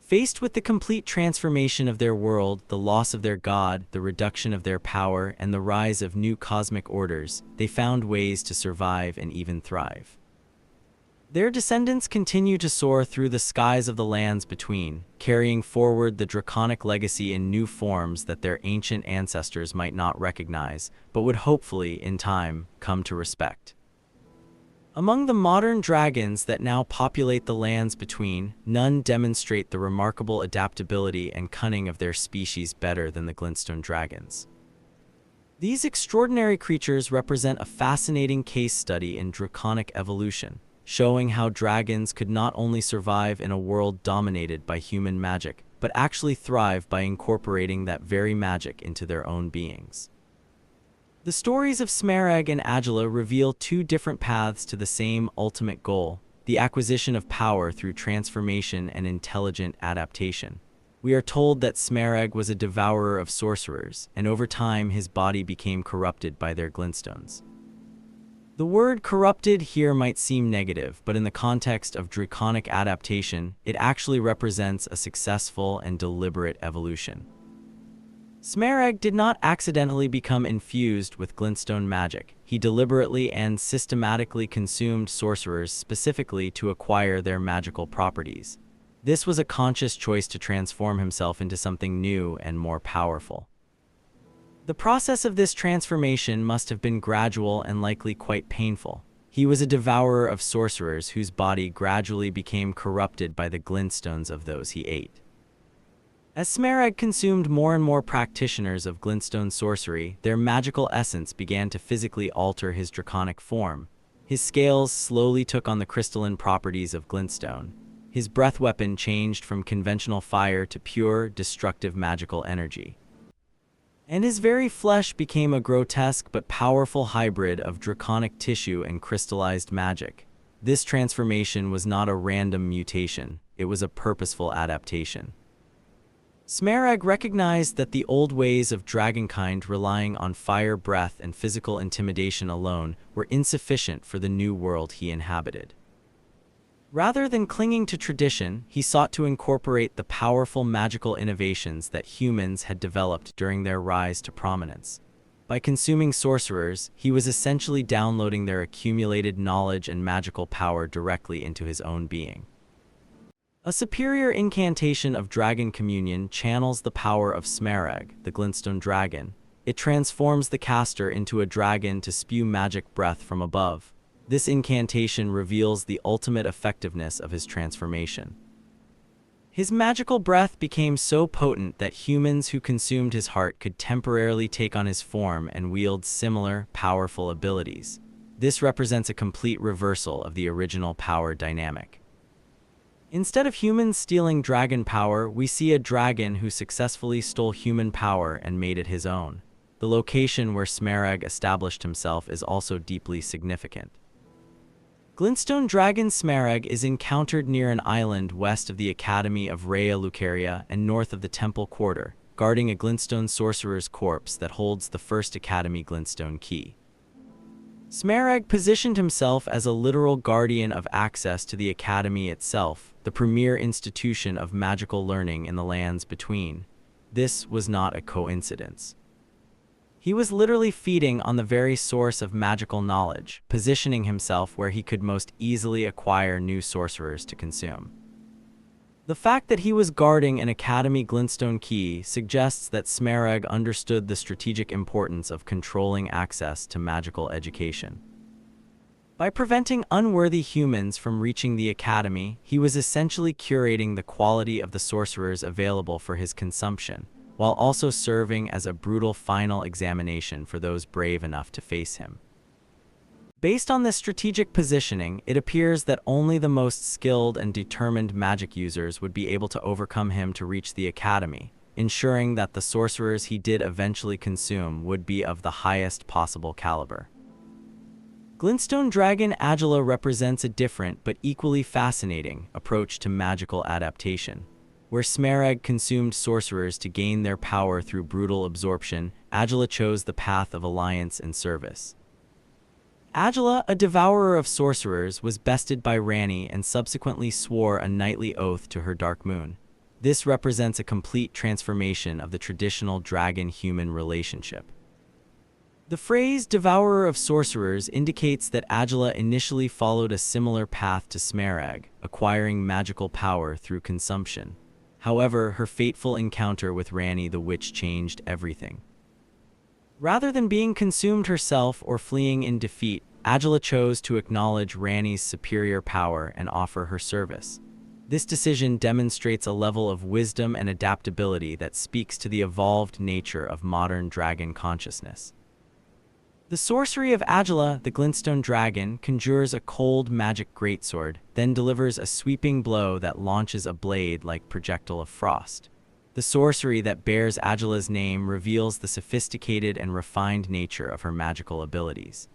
Faced with the complete transformation of their world, the loss of their god, the reduction of their power, and the rise of new cosmic orders, they found ways to survive and even thrive. Their descendants continue to soar through the skies of the lands between, carrying forward the draconic legacy in new forms that their ancient ancestors might not recognize, but would hopefully, in time, come to respect. Among the modern dragons that now populate the lands between, none demonstrate the remarkable adaptability and cunning of their species better than the glintstone dragons. These extraordinary creatures represent a fascinating case study in draconic evolution, showing how dragons could not only survive in a world dominated by human magic, but actually thrive by incorporating that very magic into their own beings. The stories of Smerag and Agila reveal two different paths to the same ultimate goal, the acquisition of power through transformation and intelligent adaptation. We are told that Smerag was a devourer of sorcerers, and over time his body became corrupted by their glintstones. The word corrupted here might seem negative, but in the context of draconic adaptation, it actually represents a successful and deliberate evolution. Smerag did not accidentally become infused with glintstone magic. He deliberately and systematically consumed sorcerers specifically to acquire their magical properties. This was a conscious choice to transform himself into something new and more powerful. The process of this transformation must have been gradual and likely quite painful. He was a devourer of sorcerers whose body gradually became corrupted by the glintstones of those he ate. As Smerag consumed more and more practitioners of glintstone sorcery, their magical essence began to physically alter his draconic form. His scales slowly took on the crystalline properties of glintstone. His breath weapon changed from conventional fire to pure, destructive magical energy. And his very flesh became a grotesque but powerful hybrid of draconic tissue and crystallized magic. This transformation was not a random mutation, it was a purposeful adaptation. Smerag recognized that the old ways of dragonkind relying on fire breath and physical intimidation alone were insufficient for the new world he inhabited. Rather than clinging to tradition, he sought to incorporate the powerful magical innovations that humans had developed during their rise to prominence. By consuming sorcerers, he was essentially downloading their accumulated knowledge and magical power directly into his own being. A superior incantation of Dragon Communion channels the power of Smerag, the glintstone dragon. It transforms the caster into a dragon to spew magic breath from above. This incantation reveals the ultimate effectiveness of his transformation. His magical breath became so potent that humans who consumed his heart could temporarily take on his form and wield similar, powerful abilities. This represents a complete reversal of the original power dynamic. Instead of humans stealing dragon power, we see a dragon who successfully stole human power and made it his own. The location where Smerag established himself is also deeply significant. Glintstone dragon Smerag is encountered near an island west of the Academy of Rhea Lucaria and north of the Temple Quarter, guarding a glintstone sorcerer's corpse that holds the first Academy glintstone key. Smerag positioned himself as a literal guardian of access to the Academy itself, the premier institution of magical learning in the lands between. This was not a coincidence. He was literally feeding on the very source of magical knowledge, positioning himself where he could most easily acquire new sorcerers to consume. The fact that he was guarding an Academy glintstone key suggests that Smerag understood the strategic importance of controlling access to magical education. By preventing unworthy humans from reaching the Academy, he was essentially curating the quality of the sorcerers available for his consumption, while also serving as a brutal final examination for those brave enough to face him. Based on this strategic positioning, it appears that only the most skilled and determined magic users would be able to overcome him to reach the Academy, ensuring that the sorcerers he did eventually consume would be of the highest possible caliber. Glintstone Dragon Agila represents a different but equally fascinating approach to magical adaptation. Where Smerag consumed sorcerers to gain their power through brutal absorption, Agila chose the path of alliance and service. Agila, a devourer of sorcerers, was bested by Ranni and subsequently swore a knightly oath to her Dark Moon. This represents a complete transformation of the traditional dragon-human relationship. The phrase devourer of sorcerers indicates that Agila initially followed a similar path to Smerag, acquiring magical power through consumption. However, her fateful encounter with Ranni the Witch changed everything. Rather than being consumed herself or fleeing in defeat, Agila chose to acknowledge Ranni's superior power and offer her service. This decision demonstrates a level of wisdom and adaptability that speaks to the evolved nature of modern dragon consciousness. The sorcery of Agila, the glintstone dragon, conjures a cold magic greatsword, then delivers a sweeping blow that launches a blade-like projectile of frost. The sorcery that bears Agila's name reveals the sophisticated and refined nature of her magical abilities.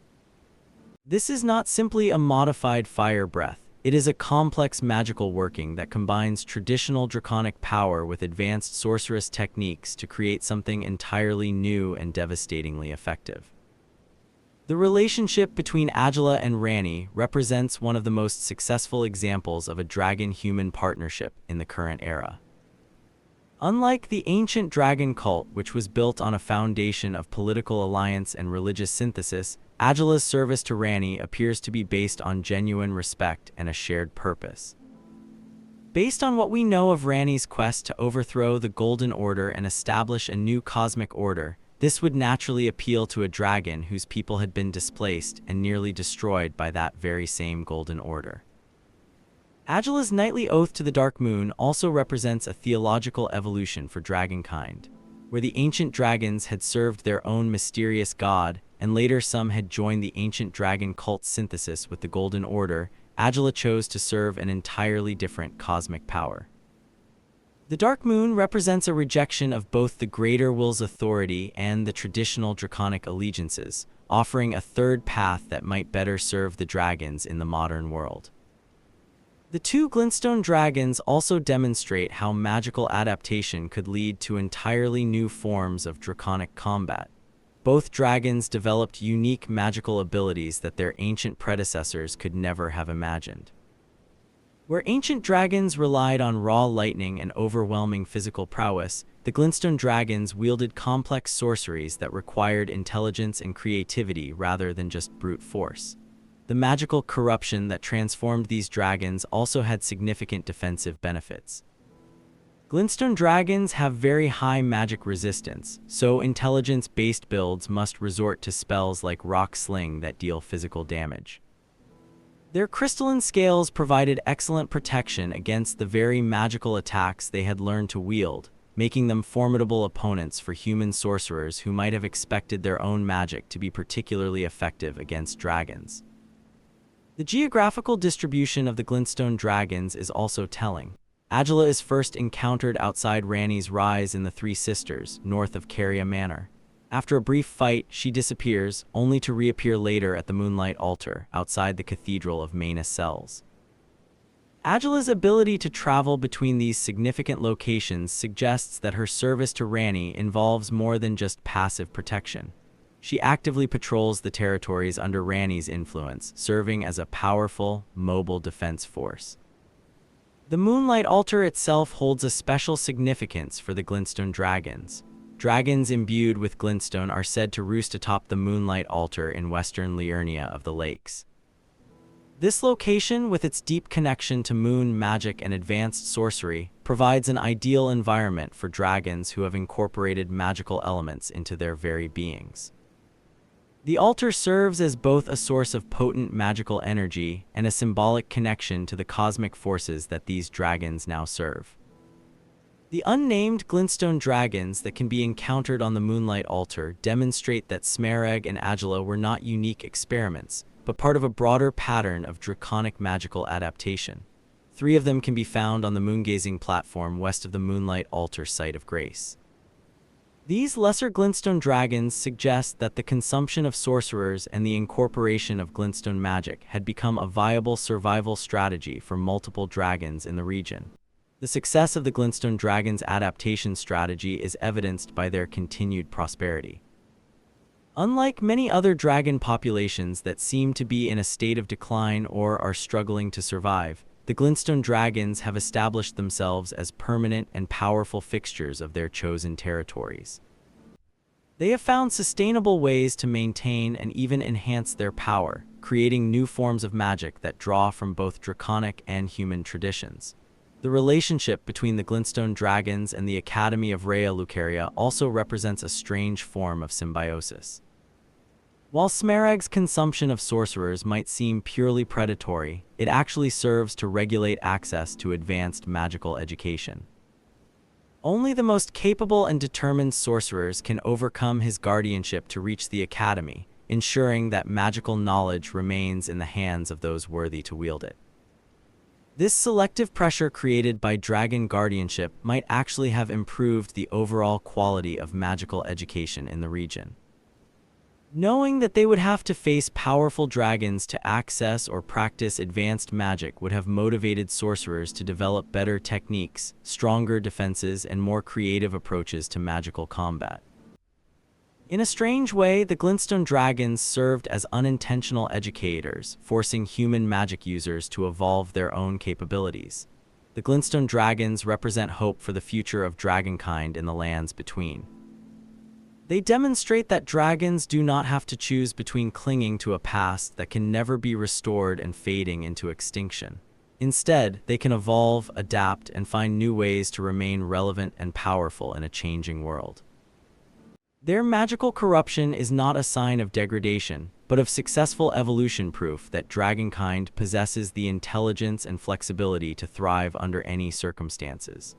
This is not simply a modified fire breath. It is a complex magical working that combines traditional draconic power with advanced sorceress techniques to create something entirely new and devastatingly effective. The relationship between Agila and Ranni represents one of the most successful examples of a dragon-human partnership in the current era. Unlike the ancient dragon cult, which was built on a foundation of political alliance and religious synthesis, Agila's service to Ranni appears to be based on genuine respect and a shared purpose. Based on what we know of Ranni's quest to overthrow the Golden Order and establish a new cosmic order, this would naturally appeal to a dragon whose people had been displaced and nearly destroyed by that very same Golden Order. Agila's knightly oath to the Dark Moon also represents a theological evolution for dragonkind. Where the ancient dragons had served their own mysterious god, and later some had joined the ancient dragon cult synthesis with the Golden Order, Agila chose to serve an entirely different cosmic power. The Dark Moon represents a rejection of both the greater will's authority and the traditional draconic allegiances, offering a third path that might better serve the dragons in the modern world. The two glintstone dragons also demonstrate how magical adaptation could lead to entirely new forms of draconic combat. Both dragons developed unique magical abilities that their ancient predecessors could never have imagined. Where ancient dragons relied on raw lightning and overwhelming physical prowess, the glintstone dragons wielded complex sorceries that required intelligence and creativity rather than just brute force. The magical corruption that transformed these dragons also had significant defensive benefits. Glintstone dragons have very high magic resistance, so intelligence-based builds must resort to spells like Rock Sling that deal physical damage. Their crystalline scales provided excellent protection against the very magical attacks they had learned to wield, making them formidable opponents for human sorcerers who might have expected their own magic to be particularly effective against dragons. The geographical distribution of the glintstone dragons is also telling. Agila is first encountered outside Ranni's Rise in the Three Sisters, north of Caria Manor. After a brief fight, she disappears, only to reappear later at the Moonlight Altar, outside the Cathedral of Manus Cells. Agila's ability to travel between these significant locations suggests that her service to Ranni involves more than just passive protection. She actively patrols the territories under Ranni's influence, serving as a powerful, mobile defense force. The Moonlight Altar itself holds a special significance for the glintstone dragons. Dragons imbued with glintstone are said to roost atop the Moonlight Altar in western Liurnia of the Lakes. This location, with its deep connection to moon magic and advanced sorcery, provides an ideal environment for dragons who have incorporated magical elements into their very beings. The altar serves as both a source of potent magical energy and a symbolic connection to the cosmic forces that these dragons now serve. The unnamed glintstone dragons that can be encountered on the Moonlight Altar demonstrate that Smereg and Agila were not unique experiments, but part of a broader pattern of draconic magical adaptation. 3 of them can be found on the moongazing platform west of the Moonlight Altar site of Grace. These lesser glintstone dragons suggest that the consumption of sorcerers and the incorporation of glintstone magic had become a viable survival strategy for multiple dragons in the region. The success of the glintstone dragons' adaptation strategy is evidenced by their continued prosperity. Unlike many other dragon populations that seem to be in a state of decline or are struggling to survive, the glintstone dragons have established themselves as permanent and powerful fixtures of their chosen territories. They have found sustainable ways to maintain and even enhance their power, creating new forms of magic that draw from both draconic and human traditions. The relationship between the glintstone dragons and the Academy of Rhea Lucaria also represents a strange form of symbiosis. While Smereg's consumption of sorcerers might seem purely predatory, it actually serves to regulate access to advanced magical education. Only the most capable and determined sorcerers can overcome his guardianship to reach the Academy, ensuring that magical knowledge remains in the hands of those worthy to wield it. This selective pressure created by dragon guardianship might actually have improved the overall quality of magical education in the region. Knowing that they would have to face powerful dragons to access or practice advanced magic would have motivated sorcerers to develop better techniques, stronger defenses, and more creative approaches to magical combat. In a strange way, the glintstone dragons served as unintentional educators, forcing human magic users to evolve their own capabilities. The glintstone dragons represent hope for the future of dragonkind in the lands between. They demonstrate that dragons do not have to choose between clinging to a past that can never be restored and fading into extinction. Instead, they can evolve, adapt, and find new ways to remain relevant and powerful in a changing world. Their magical corruption is not a sign of degradation, but of successful evolution, proof that dragonkind possesses the intelligence and flexibility to thrive under any circumstances.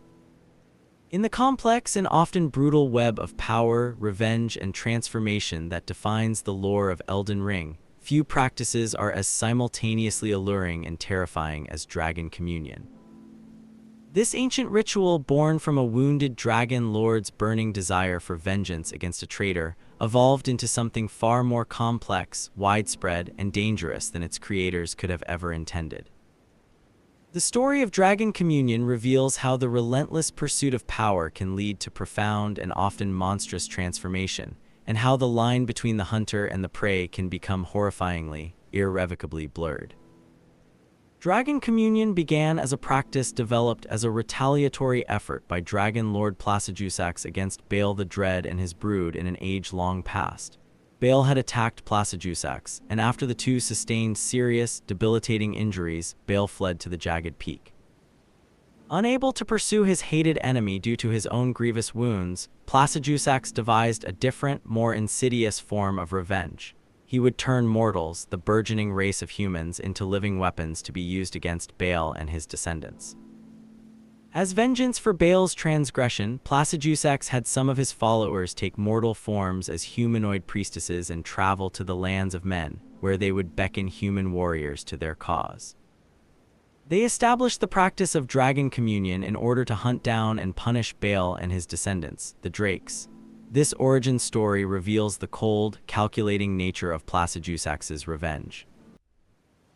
In the complex and often brutal web of power, revenge, and transformation that defines the lore of Elden Ring, few practices are as simultaneously alluring and terrifying as dragon communion. This ancient ritual, born from a wounded dragon lord's burning desire for vengeance against a traitor, evolved into something far more complex, widespread, and dangerous than its creators could have ever intended. The story of Dragon Communion reveals how the relentless pursuit of power can lead to profound and often monstrous transformation, and how the line between the hunter and the prey can become horrifyingly, irrevocably blurred. Dragon Communion began as a practice developed as a retaliatory effort by Dragon Lord Placidusax against Baal the Dread and his brood in an age long past. Baal had attacked Placidusax, and after the two sustained serious, debilitating injuries, Baal fled to the Jagged Peak. Unable to pursue his hated enemy due to his own grievous wounds, Placidusax devised a different, more insidious form of revenge. He would turn mortals, the burgeoning race of humans, into living weapons to be used against Baal and his descendants. As vengeance for Baal's transgression, Placidusax had some of his followers take mortal forms as humanoid priestesses and travel to the lands of men, where they would beckon human warriors to their cause. They established the practice of Dragon Communion in order to hunt down and punish Baal and his descendants, the Drakes. This origin story reveals the cold, calculating nature of Placidusax's revenge.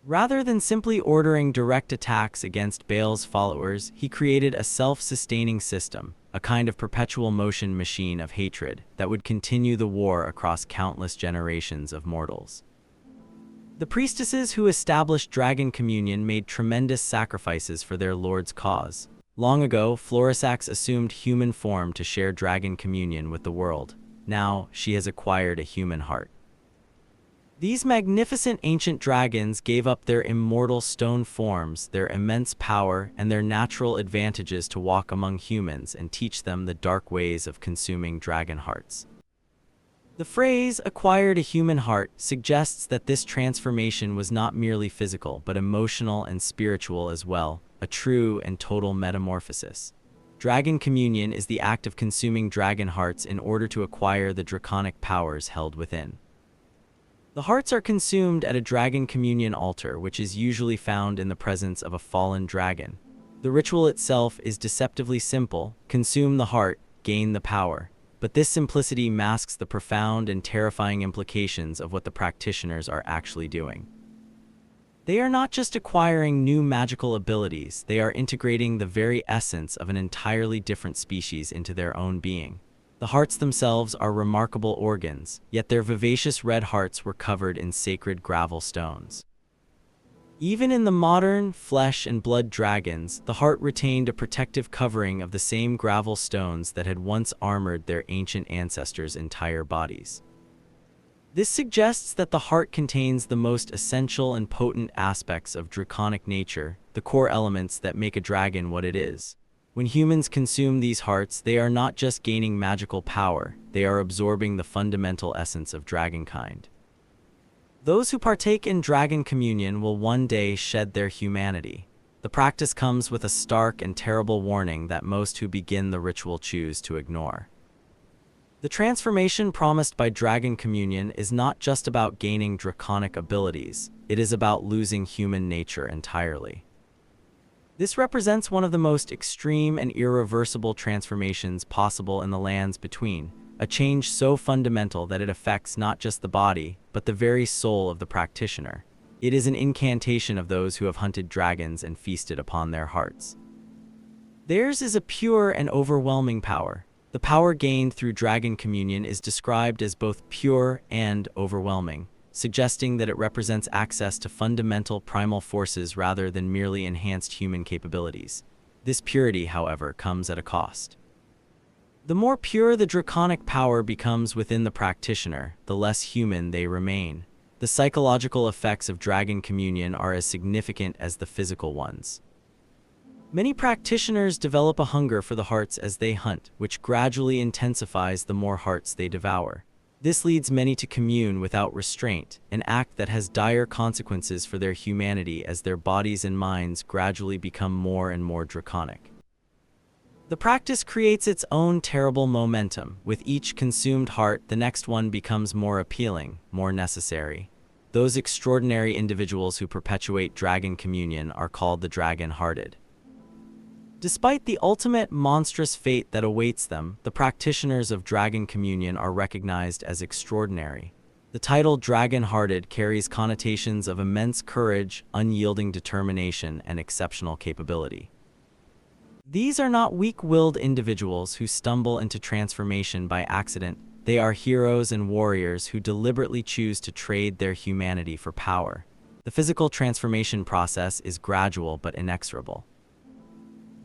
Rather than simply ordering direct attacks against Baal's followers, he created a self-sustaining system, a kind of perpetual motion machine of hatred that would continue the war across countless generations of mortals. The priestesses who established Dragon Communion made tremendous sacrifices for their lord's cause. Long ago, Florisax assumed human form to share Dragon Communion with the world. Now, she has acquired a human heart. These magnificent ancient dragons gave up their immortal stone forms, their immense power, and their natural advantages to walk among humans and teach them the dark ways of consuming dragon hearts. The phrase, "acquired a human heart," suggests that this transformation was not merely physical but emotional and spiritual as well, a true and total metamorphosis. Dragon Communion is the act of consuming dragon hearts in order to acquire the draconic powers held within. The hearts are consumed at a Dragon Communion altar, which is usually found in the presence of a fallen dragon. The ritual itself is deceptively simple: consume the heart, gain the power. But this simplicity masks the profound and terrifying implications of what the practitioners are actually doing. They are not just acquiring new magical abilities, they are integrating the very essence of an entirely different species into their own being. The hearts themselves are remarkable organs, yet their vivacious red hearts were covered in sacred gravel stones. Even in the modern flesh and blood dragons, the heart retained a protective covering of the same gravel stones that had once armored their ancient ancestors' entire bodies. This suggests that the heart contains the most essential and potent aspects of draconic nature, the core elements that make a dragon what it is. When humans consume these hearts, they are not just gaining magical power, they are absorbing the fundamental essence of dragonkind. Those who partake in Dragon Communion will one day shed their humanity. The practice comes with a stark and terrible warning that most who begin the ritual choose to ignore. The transformation promised by Dragon Communion is not just about gaining draconic abilities, it is about losing human nature entirely. This represents one of the most extreme and irreversible transformations possible in the lands between, a change so fundamental that it affects not just the body, but the very soul of the practitioner. It is an incantation of those who have hunted dragons and feasted upon their hearts. Theirs is a pure and overwhelming power. The power gained through Dragon Communion is described as both pure and overwhelming, suggesting that it represents access to fundamental primal forces rather than merely enhanced human capabilities. This purity, however, comes at a cost. The more pure the draconic power becomes within the practitioner, the less human they remain. The psychological effects of Dragon Communion are as significant as the physical ones. Many practitioners develop a hunger for the hearts as they hunt, which gradually intensifies the more hearts they devour. This leads many to commune without restraint, an act that has dire consequences for their humanity as their bodies and minds gradually become more and more draconic. The practice creates its own terrible momentum. With each consumed heart, the next one becomes more appealing, more necessary. Those extraordinary individuals who perpetuate dragon communion are called the dragon-hearted. Despite the ultimate monstrous fate that awaits them, the practitioners of dragon communion are recognized as extraordinary. The title dragon-hearted carries connotations of immense courage, unyielding determination, and exceptional capability. These are not weak-willed individuals who stumble into transformation by accident. They are heroes and warriors who deliberately choose to trade their humanity for power. The physical transformation process is gradual but inexorable.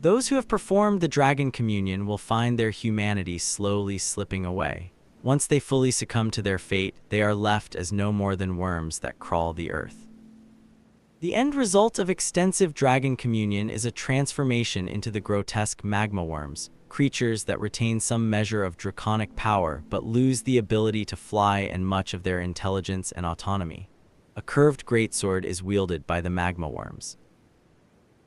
Those who have performed the dragon communion will find their humanity slowly slipping away. Once they fully succumb to their fate, they are left as no more than worms that crawl the earth. The end result of extensive dragon communion is a transformation into the grotesque magma worms, creatures that retain some measure of draconic power but lose the ability to fly and much of their intelligence and autonomy. A curved greatsword is wielded by the magma worms.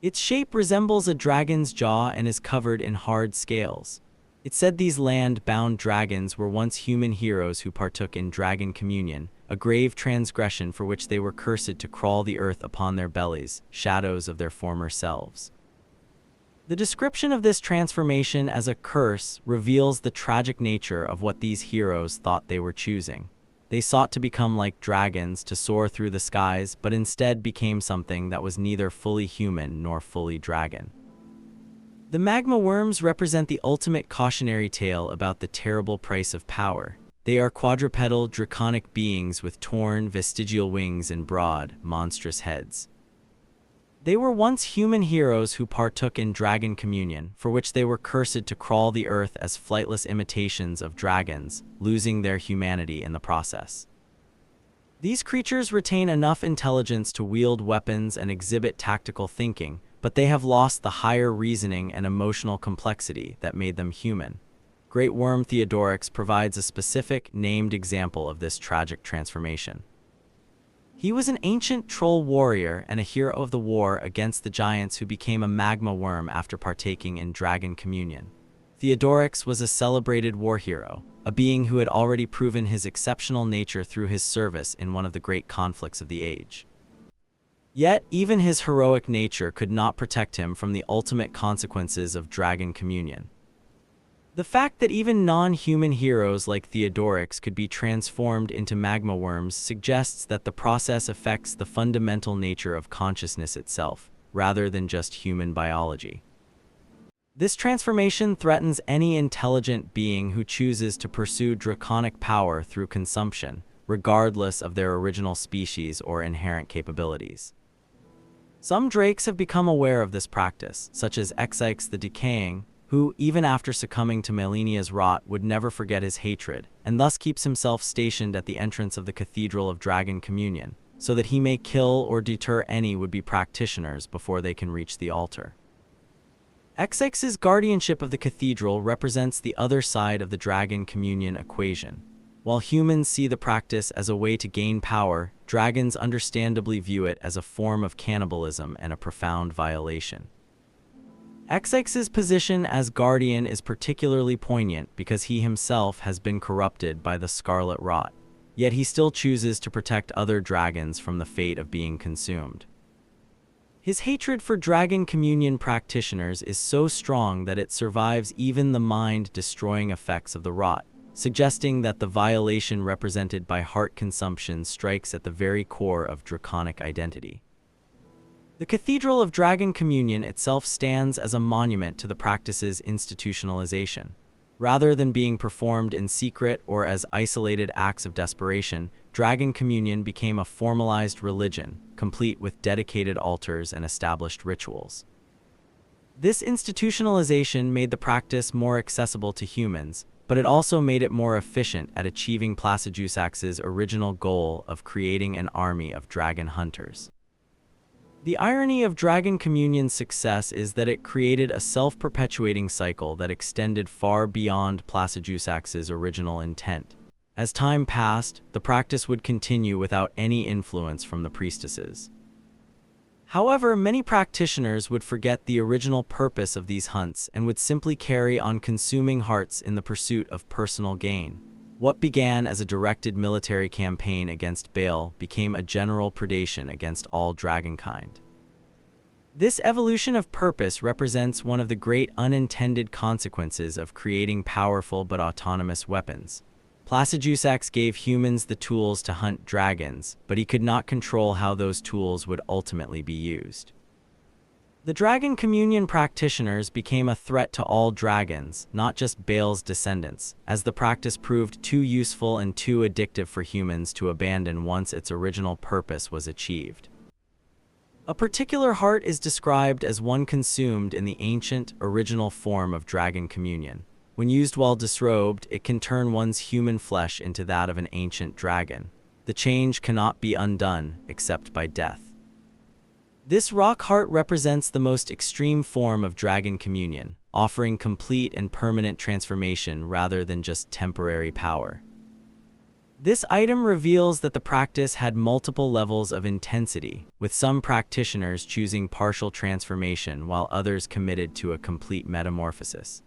Its shape resembles a dragon's jaw and is covered in hard scales. It's said these land-bound dragons were once human heroes who partook in dragon communion, a grave transgression for which they were cursed to crawl the earth upon their bellies, shadows of their former selves. The description of this transformation as a curse reveals the tragic nature of what these heroes thought they were choosing. They sought to become like dragons, to soar through the skies, but instead became something that was neither fully human nor fully dragon. The magma worms represent the ultimate cautionary tale about the terrible price of power. They are quadrupedal, draconic beings with torn, vestigial wings and broad, monstrous heads. They were once human heroes who partook in dragon communion, for which they were cursed to crawl the earth as flightless imitations of dragons, losing their humanity in the process. These creatures retain enough intelligence to wield weapons and exhibit tactical thinking, but they have lost the higher reasoning and emotional complexity that made them human. Great worm Theodorix provides a specific, named example of this tragic transformation. He was an ancient troll warrior and a hero of the war against the giants who became a magma worm after partaking in dragon communion. Theodorix was a celebrated war hero, a being who had already proven his exceptional nature through his service in one of the great conflicts of the age. Yet, even his heroic nature could not protect him from the ultimate consequences of dragon communion. The fact that even non-human heroes like Theodorix could be transformed into magma worms suggests that the process affects the fundamental nature of consciousness itself, rather than just human biology. This transformation threatens any intelligent being who chooses to pursue draconic power through consumption, regardless of their original species or inherent capabilities. Some drakes have become aware of this practice, such as Xyx the Decaying, who, even after succumbing to Melinia's rot, would never forget his hatred, and thus keeps himself stationed at the entrance of the Cathedral of Dragon Communion, so that he may kill or deter any would-be practitioners before they can reach the altar. Xyx's guardianship of the cathedral represents the other side of the Dragon Communion equation. While humans see the practice as a way to gain power, dragons understandably view it as a form of cannibalism and a profound violation. Xyx's position as guardian is particularly poignant because he himself has been corrupted by the scarlet rot, yet he still chooses to protect other dragons from the fate of being consumed. His hatred for dragon communion practitioners is so strong that it survives even the mind-destroying effects of the rot, suggesting that the violation represented by heart consumption strikes at the very core of draconic identity. The Cathedral of Dragon Communion itself stands as a monument to the practice's institutionalization. Rather than being performed in secret or as isolated acts of desperation, Dragon Communion became a formalized religion, complete with dedicated altars and established rituals. This institutionalization made the practice more accessible to humans, but it also made it more efficient at achieving placidusax's original goal of creating an army of dragon hunters. The irony of Dragon Communion's success is that it created a self-perpetuating cycle that extended far beyond placidusax's original intent. As time passed, the practice would continue without any influence from the priestesses. However, many practitioners would forget the original purpose of these hunts and would simply carry on consuming hearts in the pursuit of personal gain. What began as a directed military campaign against Baal became a general predation against all dragonkind. This evolution of purpose represents one of the great unintended consequences of creating powerful but autonomous weapons. Placidusax gave humans the tools to hunt dragons, but he could not control how those tools would ultimately be used. The dragon communion practitioners became a threat to all dragons, not just Baal's descendants, as the practice proved too useful and too addictive for humans to abandon once its original purpose was achieved. A particular heart is described as one consumed in the ancient, original form of dragon communion. When used while disrobed, it can turn one's human flesh into that of an ancient dragon. The change cannot be undone except by death. This rock heart represents the most extreme form of dragon communion, offering complete and permanent transformation rather than just temporary power. This item reveals that the practice had multiple levels of intensity, with some practitioners choosing partial transformation while others committed to a complete metamorphosis.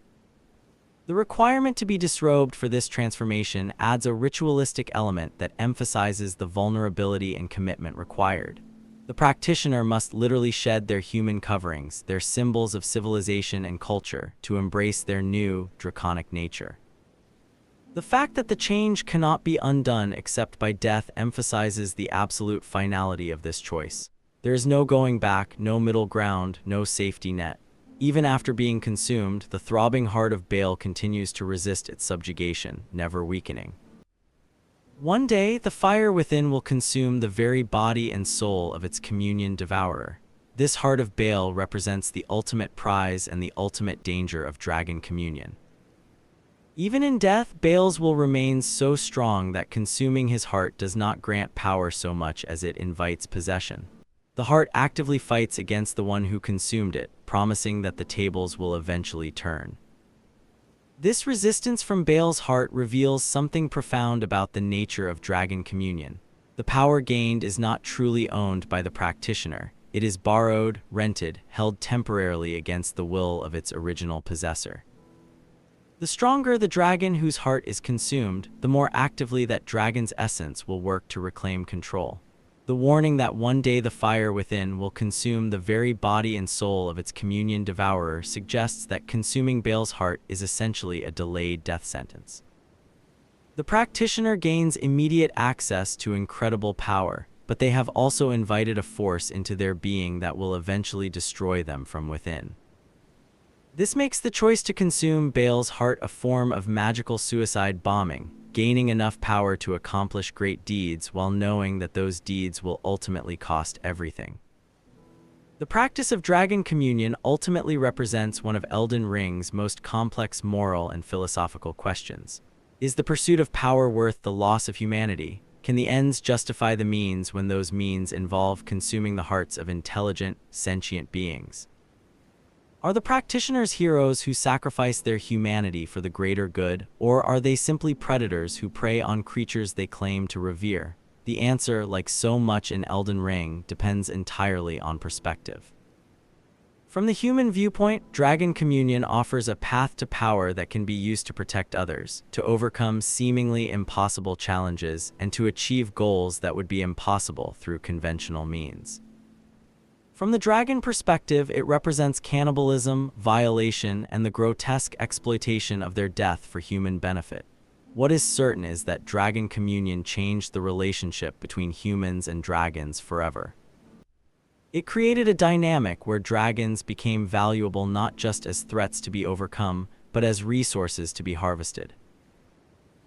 The requirement to be disrobed for this transformation adds a ritualistic element that emphasizes the vulnerability and commitment required. The practitioner must literally shed their human coverings, their symbols of civilization and culture, to embrace their new, draconic nature. The fact that the change cannot be undone except by death emphasizes the absolute finality of this choice. There is no going back, no middle ground, no safety net. Even after being consumed, the throbbing heart of Baal continues to resist its subjugation, never weakening. One day, the fire within will consume the very body and soul of its communion devourer. This heart of Baal represents the ultimate prize and the ultimate danger of dragon communion. Even in death, Baal's will remains so strong that consuming his heart does not grant power so much as it invites possession. The heart actively fights against the one who consumed it, promising that the tables will eventually turn. This resistance from Baal's heart reveals something profound about the nature of dragon communion. The power gained is not truly owned by the practitioner. It is borrowed, rented, held temporarily against the will of its original possessor. The stronger the dragon whose heart is consumed, the more actively that dragon's essence will work to reclaim control. The warning that one day the fire within will consume the very body and soul of its communion devourer suggests that consuming Baal's heart is essentially a delayed death sentence. The practitioner gains immediate access to incredible power, but they have also invited a force into their being that will eventually destroy them from within. This makes the choice to consume Baal's heart a form of magical suicide bombing, gaining enough power to accomplish great deeds while knowing that those deeds will ultimately cost everything. The practice of dragon communion ultimately represents one of Elden Ring's most complex moral and philosophical questions. Is the pursuit of power worth the loss of humanity? Can the ends justify the means when those means involve consuming the hearts of intelligent, sentient beings? Are the practitioners heroes who sacrifice their humanity for the greater good, or are they simply predators who prey on creatures they claim to revere? The answer, like so much in Elden Ring, depends entirely on perspective. From the human viewpoint, dragon communion offers a path to power that can be used to protect others, to overcome seemingly impossible challenges, and to achieve goals that would be impossible through conventional means. From the dragon perspective, it represents cannibalism, violation, and the grotesque exploitation of their death for human benefit. What is certain is that dragon communion changed the relationship between humans and dragons forever. It created a dynamic where dragons became valuable not just as threats to be overcome, but as resources to be harvested.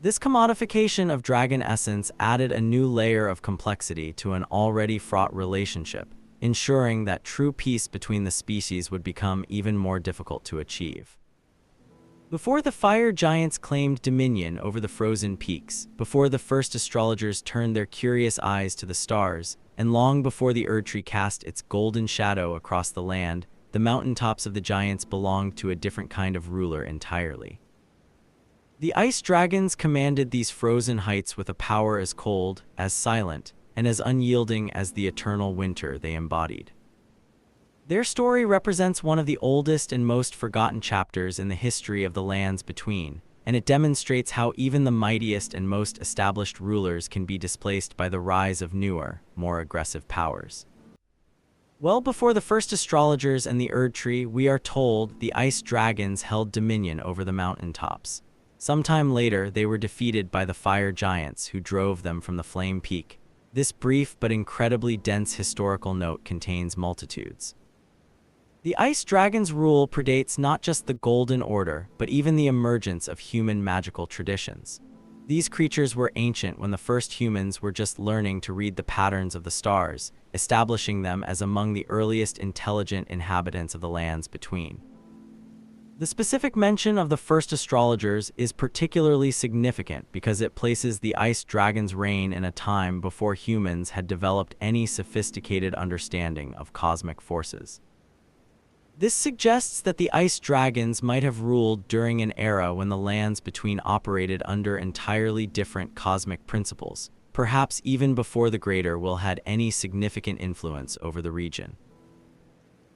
This commodification of dragon essence added a new layer of complexity to an already fraught relationship, ensuring that true peace between the species would become even more difficult to achieve. Before the fire giants claimed dominion over the frozen peaks, before the first astrologers turned their curious eyes to the stars, and long before the Erdtree cast its golden shadow across the land, the mountaintops of the giants belonged to a different kind of ruler entirely. The ice dragons commanded these frozen heights with a power as cold, as silent, and as unyielding as the eternal winter they embodied. Their story represents one of the oldest and most forgotten chapters in the history of the lands between, and it demonstrates how even the mightiest and most established rulers can be displaced by the rise of newer, more aggressive powers. Well before the first astrologers and the Erd Tree, we are told the ice dragons held dominion over the mountaintops. Sometime later, they were defeated by the fire giants who drove them from the Flame Peak. This brief but incredibly dense historical note contains multitudes. The ice dragon's rule predates not just the Golden Order, but even the emergence of human magical traditions. These creatures were ancient when the first humans were just learning to read the patterns of the stars, establishing them as among the earliest intelligent inhabitants of the lands between. The specific mention of the first astrologers is particularly significant because it places the ice dragon's reign in a time before humans had developed any sophisticated understanding of cosmic forces. This suggests that the ice dragons might have ruled during an era when the lands between operated under entirely different cosmic principles, perhaps even before the Greater Will had any significant influence over the region.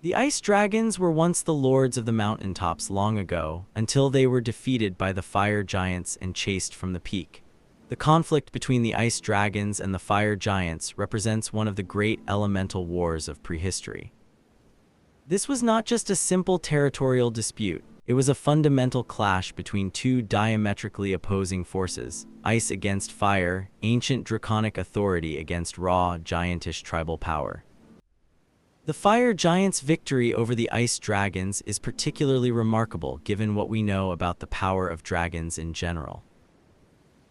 The ice dragons were once the lords of the mountaintops long ago, until they were defeated by the fire giants and chased from the peak. The conflict between the ice dragons and the fire giants represents one of the great elemental wars of prehistory. This was not just a simple territorial dispute, it was a fundamental clash between two diametrically opposing forces, ice against fire, ancient draconic authority against raw, giantish tribal power. The fire giants' victory over the ice dragons is particularly remarkable given what we know about the power of dragons in general.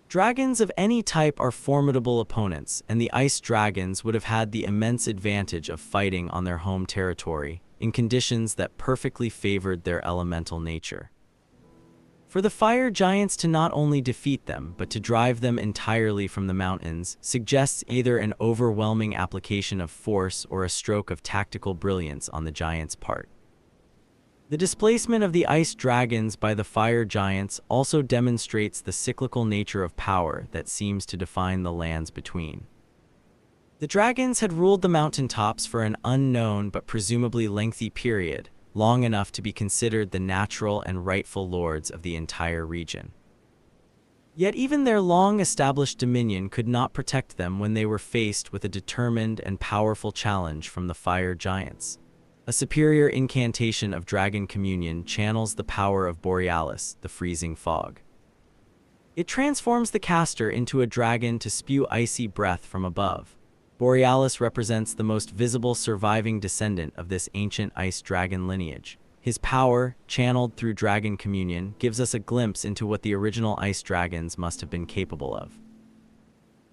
Dragons of any type are formidable opponents, and the ice dragons would have had the immense advantage of fighting on their home territory, in conditions that perfectly favored their elemental nature. For the fire giants to not only defeat them, but to drive them entirely from the mountains, suggests either an overwhelming application of force or a stroke of tactical brilliance on the giants' part. The displacement of the ice dragons by the fire giants also demonstrates the cyclical nature of power that seems to define the lands between. The dragons had ruled the mountaintops for an unknown but presumably lengthy period, long enough to be considered the natural and rightful lords of the entire region. Yet even their long-established dominion could not protect them when they were faced with a determined and powerful challenge from the fire giants. A superior incantation of dragon communion channels the power of Borealis, the freezing fog. It transforms the caster into a dragon to spew icy breath from above. Borealis represents the most visible surviving descendant of this ancient ice dragon lineage. His power, channeled through dragon communion, gives us a glimpse into what the original ice dragons must have been capable of.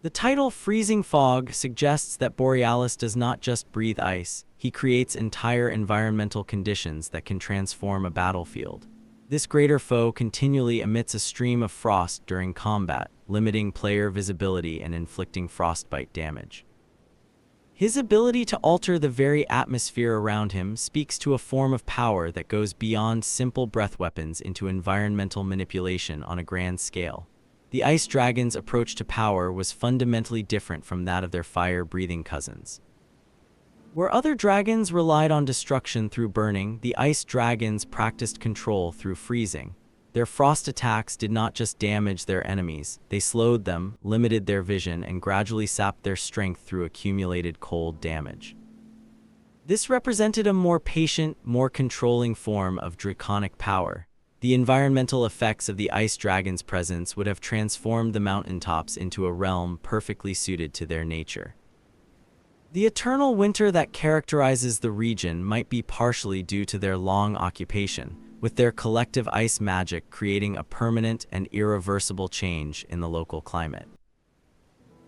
The title Freezing Fog suggests that Borealis does not just breathe ice, he creates entire environmental conditions that can transform a battlefield. This greater foe continually emits a stream of frost during combat, limiting player visibility and inflicting frostbite damage. His ability to alter the very atmosphere around him speaks to a form of power that goes beyond simple breath weapons into environmental manipulation on a grand scale. The ice dragon's approach to power was fundamentally different from that of their fire-breathing cousins. Where other dragons relied on destruction through burning, the ice dragons practiced control through freezing. Their frost attacks did not just damage their enemies, they slowed them, limited their vision, and gradually sapped their strength through accumulated cold damage. This represented a more patient, more controlling form of draconic power. The environmental effects of the ice dragon's presence would have transformed the mountaintops into a realm perfectly suited to their nature. The eternal winter that characterizes the region might be partially due to their long occupation, with their collective ice magic creating a permanent and irreversible change in the local climate.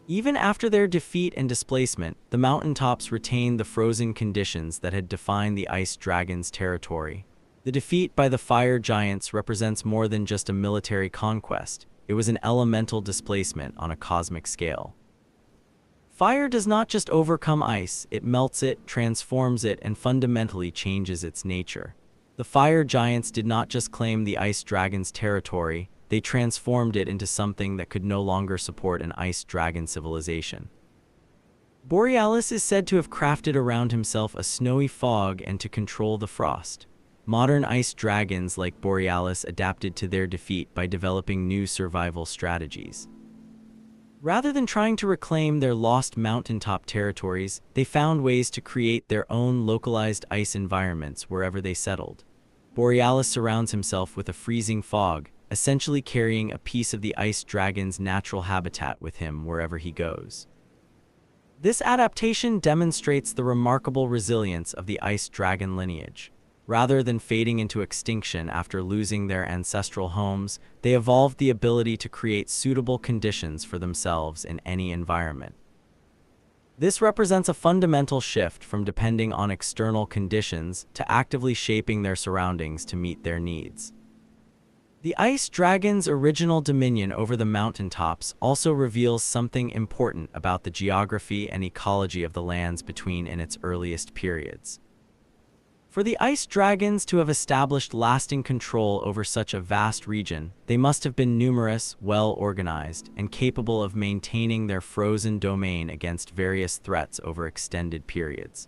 Even after their defeat and displacement, the mountaintops retained the frozen conditions that had defined the ice dragon's territory. The defeat by the fire giants represents more than just a military conquest, it was an elemental displacement on a cosmic scale. Fire does not just overcome ice, it melts it, transforms it, and fundamentally changes its nature. The fire giants did not just claim the ice dragon's territory, they transformed it into something that could no longer support an ice dragon civilization. Borealis is said to have crafted around himself a snowy fog and to control the frost. modern ice dragons like Borealis adapted to their defeat by developing new survival strategies. Rather than trying to reclaim their lost mountaintop territories, they found ways to create their own localized ice environments wherever they settled. Borealis surrounds himself with a freezing fog, essentially carrying a piece of the ice dragon's natural habitat with him wherever he goes. This adaptation demonstrates the remarkable resilience of the ice dragon lineage. Rather than fading into extinction after losing their ancestral homes, they evolved the ability to create suitable conditions for themselves in any environment. This represents a fundamental shift from depending on external conditions to actively shaping their surroundings to meet their needs. The ice dragon's original dominion over the mountaintops also reveals something important about the geography and ecology of the lands between in its earliest periods. For the ice dragons to have established lasting control over such a vast region, they must have been numerous, well-organized, and capable of maintaining their frozen domain against various threats over extended periods.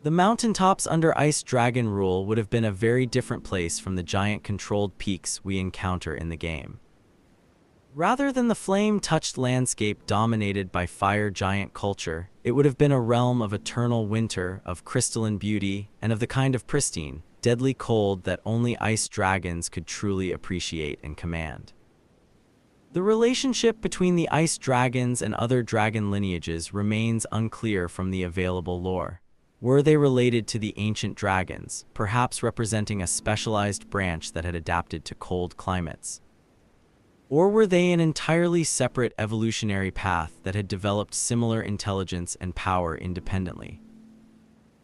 The mountaintops under ice dragon rule would have been a very different place from the giant controlled peaks we encounter in the game. Rather than the flame-touched landscape dominated by fire giant culture, it would have been a realm of eternal winter, of crystalline beauty, and of the kind of pristine, deadly cold that only ice dragons could truly appreciate and command. The relationship between the ice dragons and other dragon lineages remains unclear from the available lore. Were they related to the ancient dragons, perhaps representing a specialized branch that had adapted to cold climates? Or were they an entirely separate evolutionary path that had developed similar intelligence and power independently?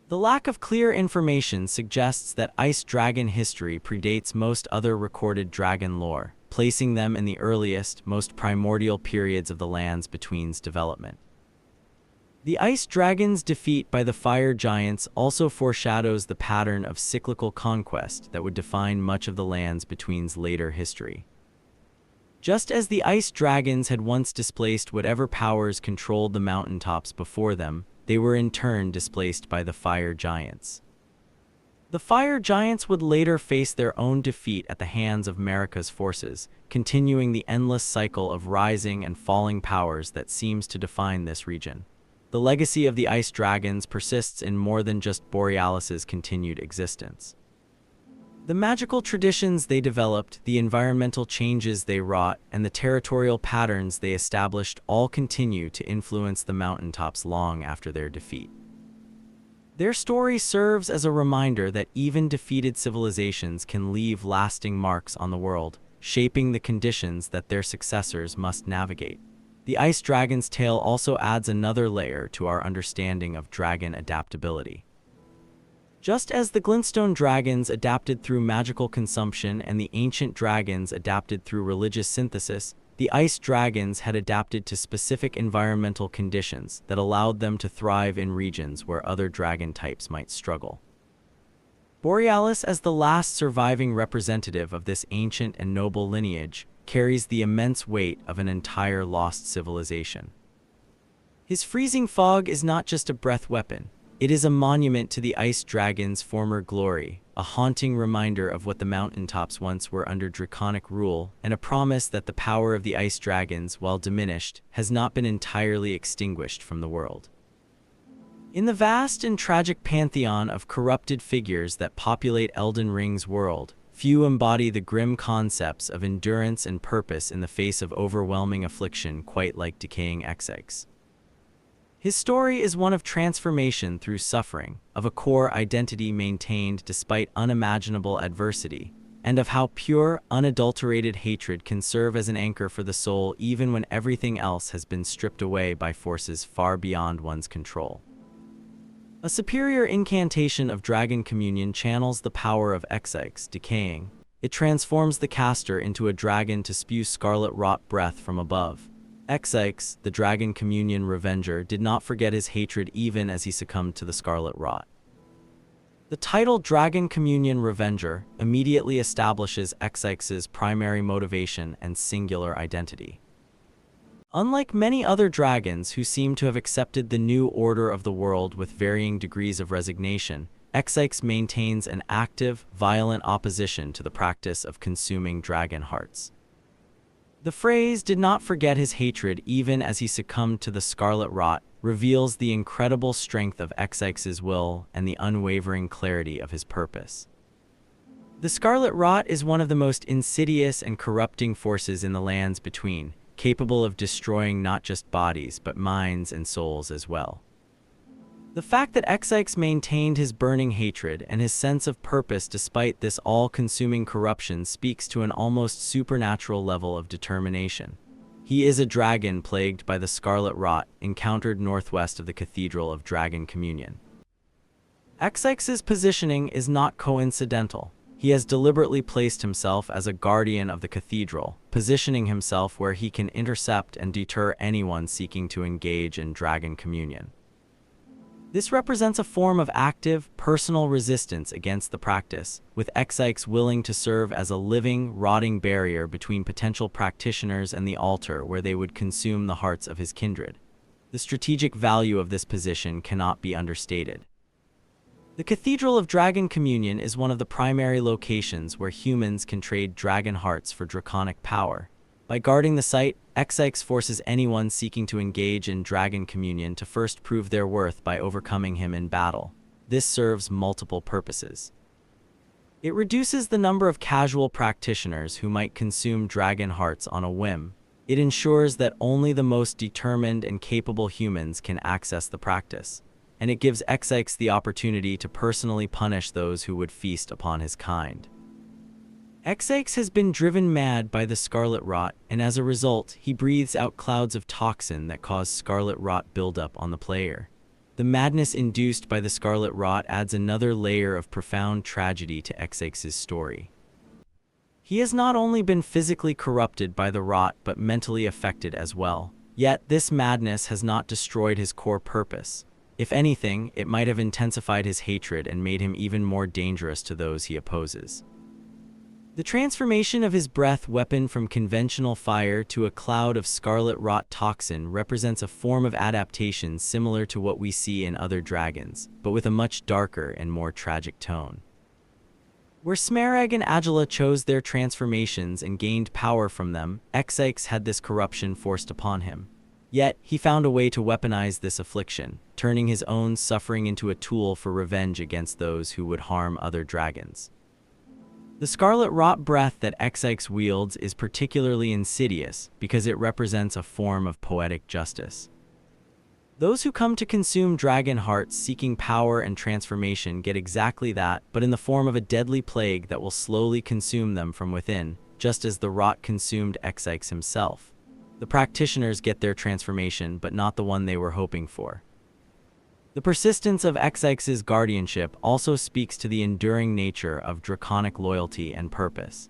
The lack of clear information suggests that ice dragon history predates most other recorded dragon lore, placing them in the earliest, most primordial periods of the land's between's development. The ice dragon's defeat by the fire giants also foreshadows the pattern of cyclical conquest that would define much of the land's between's later history. Just as the ice dragons had once displaced whatever powers controlled the mountaintops before them, they were in turn displaced by the fire giants. The fire giants would later face their own defeat at the hands of Marika's forces, continuing the endless cycle of rising and falling powers that seems to define this region. The legacy of the ice dragons persists in more than just Borealis's continued existence. The magical traditions they developed, the environmental changes they wrought, and the territorial patterns they established all continue to influence the mountaintops long after their defeat. Their story serves as a reminder that even defeated civilizations can leave lasting marks on the world, shaping the conditions that their successors must navigate. The ice dragon's tale also adds another layer to our understanding of dragon adaptability. Just as the glintstone dragons adapted through magical consumption and the ancient dragons adapted through religious synthesis, the ice dragons had adapted to specific environmental conditions that allowed them to thrive in regions where other dragon types might struggle. Borealis, as the last surviving representative of this ancient and noble lineage, carries the immense weight of an entire lost civilization. His freezing fog is not just a breath weapon. It is a monument to the ice dragon's former glory, a haunting reminder of what the mountaintops once were under draconic rule, and a promise that the power of the ice dragons, while diminished, has not been entirely extinguished from the world. In the vast and tragic pantheon of corrupted figures that populate Elden Ring's world, few embody the grim concepts of endurance and purpose in the face of overwhelming affliction quite like decaying Xyz. His story is one of transformation through suffering, of a core identity maintained despite unimaginable adversity, and of how pure, unadulterated hatred can serve as an anchor for the soul even when everything else has been stripped away by forces far beyond one's control. A superior incantation of Dragon Communion channels the power of Xyz decaying. It transforms the caster into a dragon to spew scarlet rot breath from above. Xyz, the Dragon Communion Revenger, did not forget his hatred even as he succumbed to the scarlet rot. The title Dragon Communion Revenger immediately establishes Xyz's primary motivation and singular identity. Unlike many other dragons who seem to have accepted the new order of the world with varying degrees of resignation, Xyx maintains an active, violent opposition to the practice of consuming dragon hearts. The phrase "did not forget his hatred even as he succumbed to the scarlet rot" reveals the incredible strength of Xyx's will and the unwavering clarity of his purpose. The scarlet rot is one of the most insidious and corrupting forces in the lands between, capable of destroying not just bodies but minds and souls as well. The fact that Xyx maintained his burning hatred and his sense of purpose despite this all-consuming corruption speaks to an almost supernatural level of determination. He is a dragon plagued by the scarlet rot, encountered northwest of the Cathedral of Dragon Communion. Xyx's positioning is not coincidental. He has deliberately placed himself as a guardian of the cathedral, positioning himself where he can intercept and deter anyone seeking to engage in dragon communion. This represents a form of active, personal resistance against the practice, with Xyx willing to serve as a living, rotting barrier between potential practitioners and the altar where they would consume the hearts of his kindred. The strategic value of this position cannot be understated. The Cathedral of Dragon Communion is one of the primary locations where humans can trade dragon hearts for draconic power. By guarding the site, Xyx forces anyone seeking to engage in dragon communion to first prove their worth by overcoming him in battle. This serves multiple purposes. It reduces the number of casual practitioners who might consume dragon hearts on a whim. It ensures that only the most determined and capable humans can access the practice, and it gives Xyx the opportunity to personally punish those who would feast upon his kind. Xyx has been driven mad by the scarlet rot, and as a result, he breathes out clouds of toxin that cause scarlet rot buildup on the player. The madness induced by the scarlet rot adds another layer of profound tragedy to Xyx's story. He has not only been physically corrupted by the rot, but mentally affected as well. Yet, this madness has not destroyed his core purpose. If anything, it might have intensified his hatred and made him even more dangerous to those he opposes. The transformation of his breath weapon from conventional fire to a cloud of scarlet rot toxin represents a form of adaptation similar to what we see in other dragons, but with a much darker and more tragic tone. Where Smerag and Agila chose their transformations and gained power from them, Xyx had this corruption forced upon him. Yet, he found a way to weaponize this affliction, turning his own suffering into a tool for revenge against those who would harm other dragons. The scarlet rot breath that Xyx wields is particularly insidious because it represents a form of poetic justice. Those who come to consume dragon hearts seeking power and transformation get exactly that, but in the form of a deadly plague that will slowly consume them from within, just as the rot consumed Xyx himself. The practitioners get their transformation, but not the one they were hoping for. The persistence of Xyx's guardianship also speaks to the enduring nature of draconic loyalty and purpose.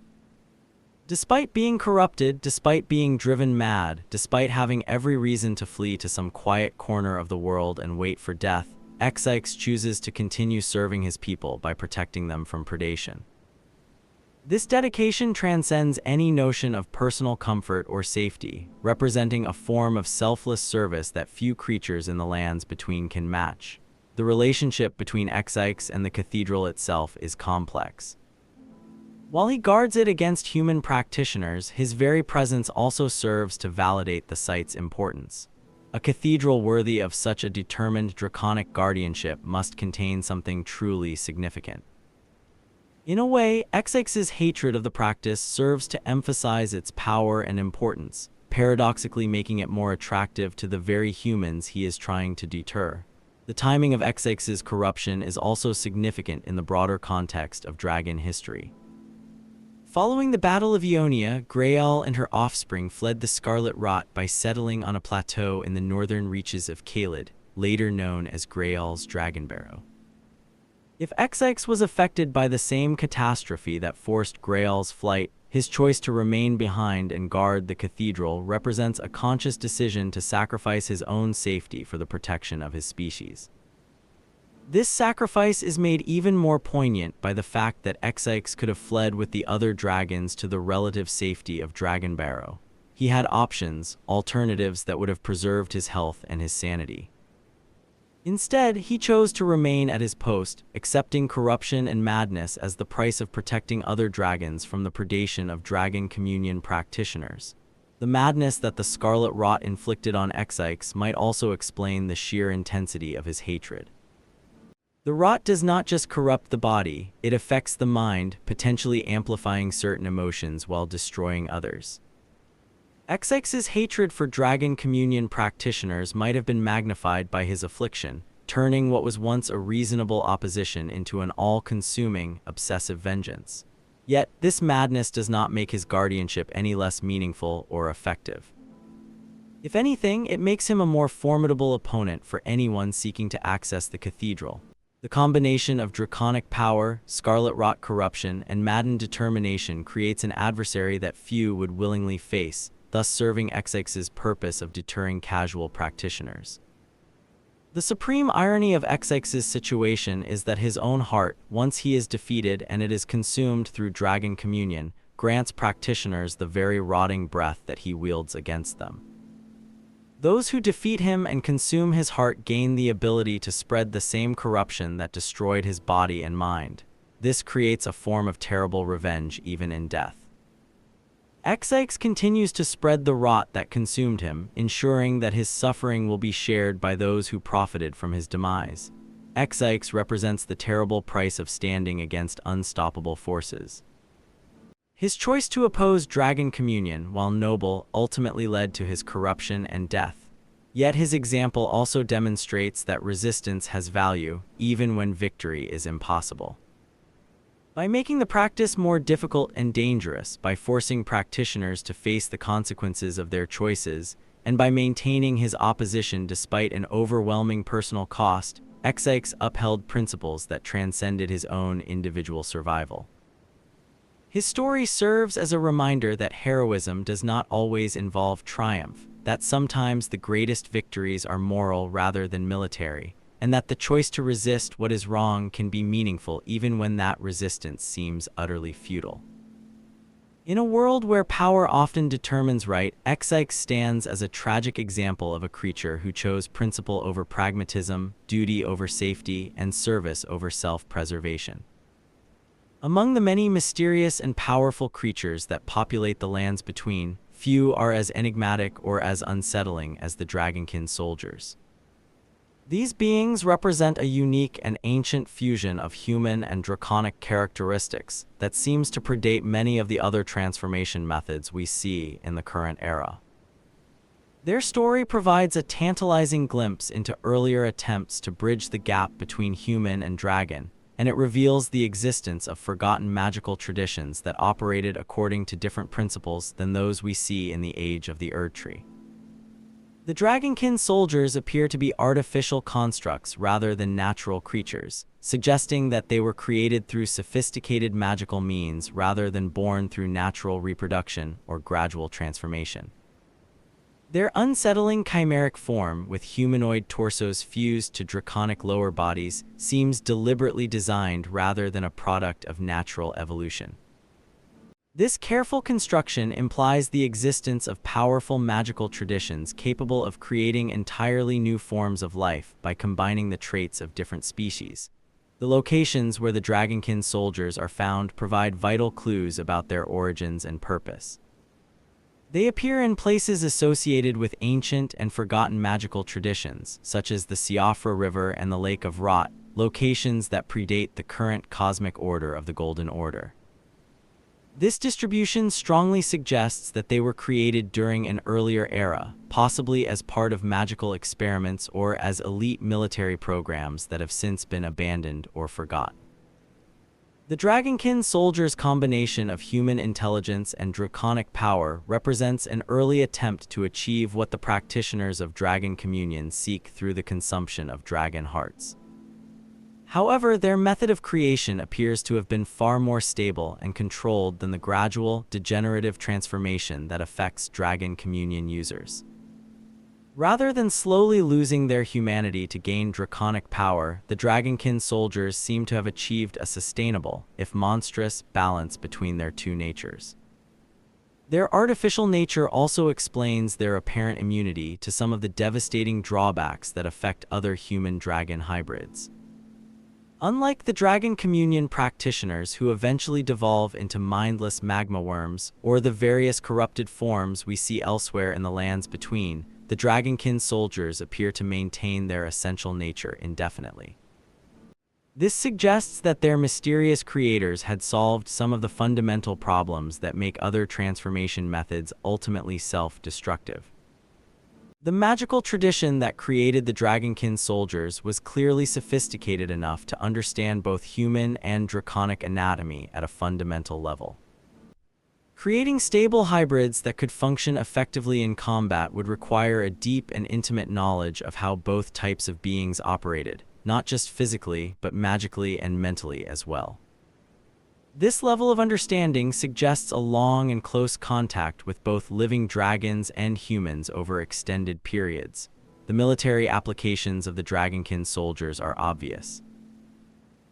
Despite being corrupted, despite being driven mad, despite having every reason to flee to some quiet corner of the world and wait for death, Xyx chooses to continue serving his people by protecting them from predation. This dedication transcends any notion of personal comfort or safety, representing a form of selfless service that few creatures in the lands between can match. The relationship between Xyx and the cathedral itself is complex. While he guards it against human practitioners, his very presence also serves to validate the site's importance. A cathedral worthy of such a determined draconic guardianship must contain something truly significant. In a way, Xyx's hatred of the practice serves to emphasize its power and importance, paradoxically making it more attractive to the very humans he is trying to deter. The timing of Xyx's corruption is also significant in the broader context of dragon history. Following the Battle of Ionia, Greyoll and her offspring fled the Scarlet Rot by settling on a plateau in the northern reaches of Caelid, later known as Greyoll's Dragon Barrow. If Xyx was affected by the same catastrophe that forced Greyoll's flight, his choice to remain behind and guard the cathedral represents a conscious decision to sacrifice his own safety for the protection of his species. This sacrifice is made even more poignant by the fact that Xyx could have fled with the other dragons to the relative safety of Dragon Barrow. he had options, alternatives that would have preserved his health and his sanity. Instead, he chose to remain at his post, accepting corruption and madness as the price of protecting other dragons from the predation of dragon communion practitioners. The madness that the scarlet rot inflicted on Xyx might also explain the sheer intensity of his hatred. The rot does not just corrupt the body, it affects the mind, potentially amplifying certain emotions while destroying others. Xyx's hatred for dragon communion practitioners might have been magnified by his affliction, turning what was once a reasonable opposition into an all-consuming, obsessive vengeance. Yet, this madness does not make his guardianship any less meaningful or effective. If anything, it makes him a more formidable opponent for anyone seeking to access the cathedral. The combination of draconic power, scarlet rot corruption, and maddened determination creates an adversary that few would willingly face, thus serving Xyx's purpose of deterring casual practitioners. The supreme irony of Xyx's situation is that his own heart, once he is defeated and it is consumed through dragon communion, grants practitioners the very rotting breath that he wields against them. Those who defeat him and consume his heart gain the ability to spread the same corruption that destroyed his body and mind. This creates a form of terrible revenge even in death. Xyx continues to spread the rot that consumed him, ensuring that his suffering will be shared by those who profited from his demise. Xyx represents the terrible price of standing against unstoppable forces. His choice to oppose dragon communion, while noble, ultimately led to his corruption and death. Yet his example also demonstrates that resistance has value, even when victory is impossible. By making the practice more difficult and dangerous, by forcing practitioners to face the consequences of their choices, and by maintaining his opposition despite an overwhelming personal cost, Xyx upheld principles that transcended his own individual survival. His story serves as a reminder that heroism does not always involve triumph, that sometimes the greatest victories are moral rather than military, and that the choice to resist what is wrong can be meaningful even when that resistance seems utterly futile. In a world where power often determines right, Xyx stands as a tragic example of a creature who chose principle over pragmatism, duty over safety, and service over self-preservation. Among the many mysterious and powerful creatures that populate the lands between, few are as enigmatic or as unsettling as the Dragonkin soldiers. These beings represent a unique and ancient fusion of human and draconic characteristics that seems to predate many of the other transformation methods we see in the current era. Their story provides a tantalizing glimpse into earlier attempts to bridge the gap between human and dragon, and it reveals the existence of forgotten magical traditions that operated according to different principles than those we see in the Age of the Erdtree. The Dragonkin soldiers appear to be artificial constructs rather than natural creatures, suggesting that they were created through sophisticated magical means rather than born through natural reproduction or gradual transformation. Their unsettling chimeric form, with humanoid torsos fused to draconic lower bodies, seems deliberately designed rather than a product of natural evolution. This careful construction implies the existence of powerful magical traditions capable of creating entirely new forms of life by combining the traits of different species. The locations where the Dragonkin soldiers are found provide vital clues about their origins and purpose. They appear in places associated with ancient and forgotten magical traditions, such as the Siofra River and the Lake of Rot, locations that predate the current cosmic order of the Golden Order. This distribution strongly suggests that they were created during an earlier era, possibly as part of magical experiments or as elite military programs that have since been abandoned or forgotten. The Dragonkin soldiers' combination of human intelligence and draconic power represents an early attempt to achieve what the practitioners of Dragon Communion seek through the consumption of dragon hearts. However, their method of creation appears to have been far more stable and controlled than the gradual, degenerative transformation that affects Dragon Communion users. Rather than slowly losing their humanity to gain draconic power, the Dragonkin soldiers seem to have achieved a sustainable, if monstrous, balance between their two natures. Their artificial nature also explains their apparent immunity to some of the devastating drawbacks that affect other human-dragon hybrids. Unlike the dragon communion practitioners who eventually devolve into mindless magma worms, or the various corrupted forms we see elsewhere in the lands between, the dragonkin soldiers appear to maintain their essential nature indefinitely. This suggests that their mysterious creators had solved some of the fundamental problems that make other transformation methods ultimately self-destructive. The magical tradition that created the dragonkin soldiers was clearly sophisticated enough to understand both human and draconic anatomy at a fundamental level. Creating stable hybrids that could function effectively in combat would require a deep and intimate knowledge of how both types of beings operated, not just physically, but magically and mentally as well. This level of understanding suggests a long and close contact with both living dragons and humans over extended periods. The military applications of the dragonkin soldiers are obvious.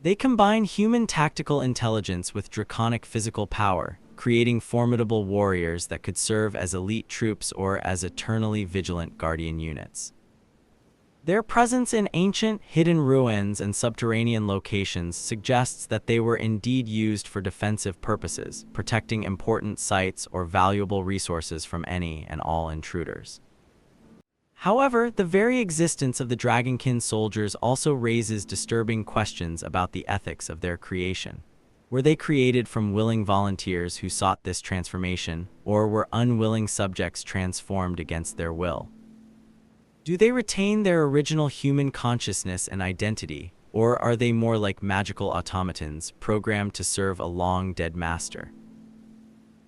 They combine human tactical intelligence with draconic physical power, creating formidable warriors that could serve as elite troops or as eternally vigilant guardian units. Their presence in ancient, hidden ruins and subterranean locations suggests that they were indeed used for defensive purposes, protecting important sites or valuable resources from any and all intruders. However, the very existence of the dragonkin soldiers also raises disturbing questions about the ethics of their creation. Were they created from willing volunteers who sought this transformation, or were unwilling subjects transformed against their will? Do they retain their original human consciousness and identity, or are they more like magical automatons programmed to serve a long-dead master?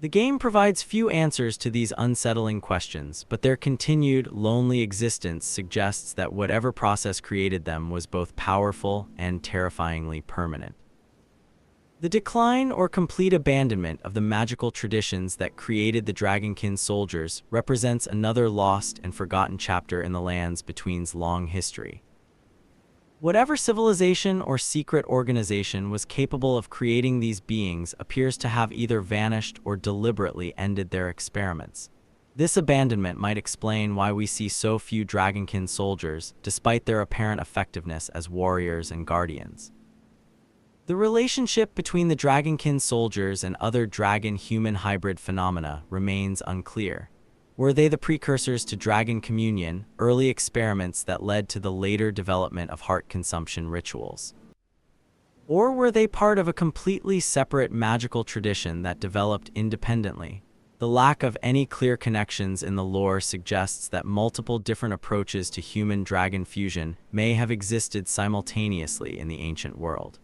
The game provides few answers to these unsettling questions, but their continued, lonely existence suggests that whatever process created them was both powerful and terrifyingly permanent. The decline or complete abandonment of the magical traditions that created the dragonkin soldiers represents another lost and forgotten chapter in the lands between's long history. Whatever civilization or secret organization was capable of creating these beings appears to have either vanished or deliberately ended their experiments. This abandonment might explain why we see so few dragonkin soldiers, despite their apparent effectiveness as warriors and guardians. The relationship between the dragonkin soldiers and other dragon-human hybrid phenomena remains unclear. Were they the precursors to dragon communion, early experiments that led to the later development of heart consumption rituals? Or were they part of a completely separate magical tradition that developed independently? The lack of any clear connections in the lore suggests that multiple different approaches to human-dragon fusion may have existed simultaneously in the ancient world.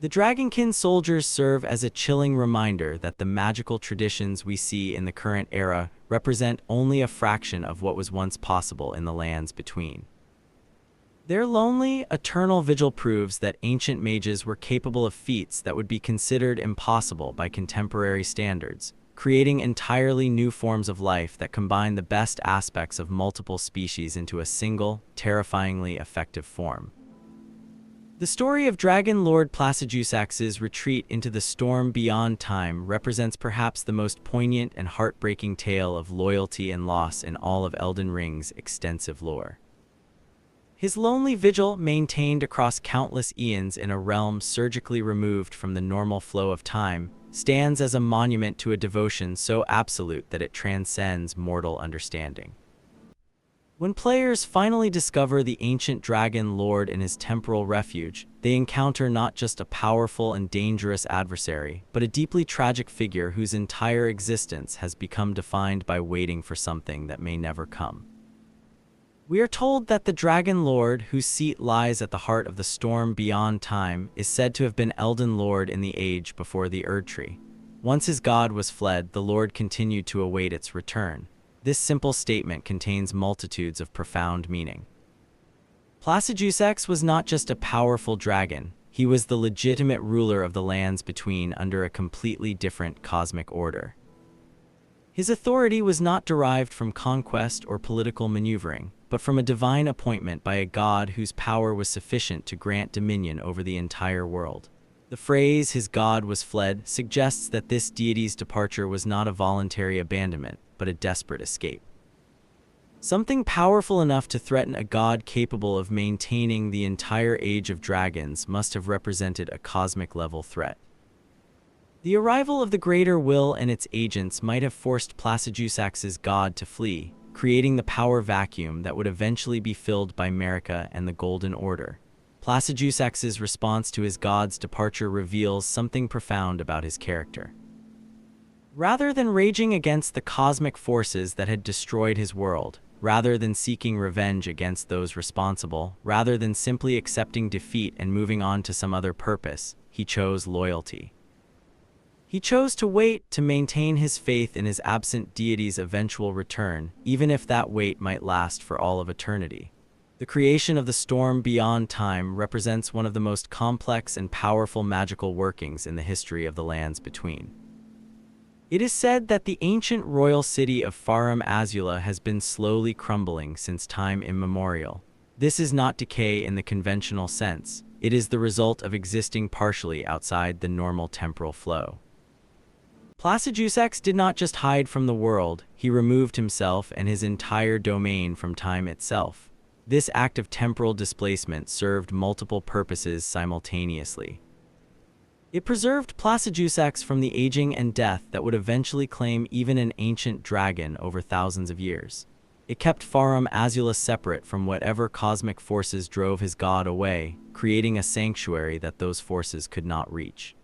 The dragonkin soldiers serve as a chilling reminder that the magical traditions we see in the current era represent only a fraction of what was once possible in the lands between. Their lonely, eternal vigil proves that ancient mages were capable of feats that would be considered impossible by contemporary standards, creating entirely new forms of life that combine the best aspects of multiple species into a single, terrifyingly effective form. The story of Dragon Lord Placidusax's retreat into the storm beyond time represents perhaps the most poignant and heartbreaking tale of loyalty and loss in all of Elden Ring's extensive lore. His lonely vigil, maintained across countless eons in a realm surgically removed from the normal flow of time, stands as a monument to a devotion so absolute that it transcends mortal understanding. When players finally discover the ancient dragon lord in his temporal refuge, they encounter not just a powerful and dangerous adversary, but a deeply tragic figure whose entire existence has become defined by waiting for something that may never come. We are told that the dragon lord, whose seat lies at the heart of the storm beyond time, is said to have been Elden Lord in the age before the Erdtree. Once his god was fled, the lord continued to await its return. This simple statement contains multitudes of profound meaning. Placidusax was not just a powerful dragon, he was the legitimate ruler of the lands between under a completely different cosmic order. His authority was not derived from conquest or political maneuvering, but from a divine appointment by a god whose power was sufficient to grant dominion over the entire world. The phrase, "his god was fled," suggests that this deity's departure was not a voluntary abandonment, but a desperate escape. Something powerful enough to threaten a god capable of maintaining the entire age of dragons must have represented a cosmic-level threat. The arrival of the Greater Will and its agents might have forced placidusax's god to flee, creating the power vacuum that would eventually be filled by Marika and the Golden Order. Placidusax's response to his god's departure reveals something profound about his character. Rather than raging against the cosmic forces that had destroyed his world, rather than seeking revenge against those responsible, rather than simply accepting defeat and moving on to some other purpose, he chose loyalty. He chose to wait, to maintain his faith in his absent deity's eventual return, even if that wait might last for all of eternity. The creation of the storm beyond time represents one of the most complex and powerful magical workings in the history of the lands between. It is said that the ancient royal city of Farum Azula has been slowly crumbling since time immemorial. This is not decay in the conventional sense. It is the result of existing partially outside the normal temporal flow. Placidusax did not just hide from the world, he removed himself and his entire domain from time itself. This act of temporal displacement served multiple purposes simultaneously. It preserved Placidusax from the aging and death that would eventually claim even an ancient dragon over thousands of years. It kept Farum Azula separate from whatever cosmic forces drove his god away, creating a sanctuary that those forces could not reach.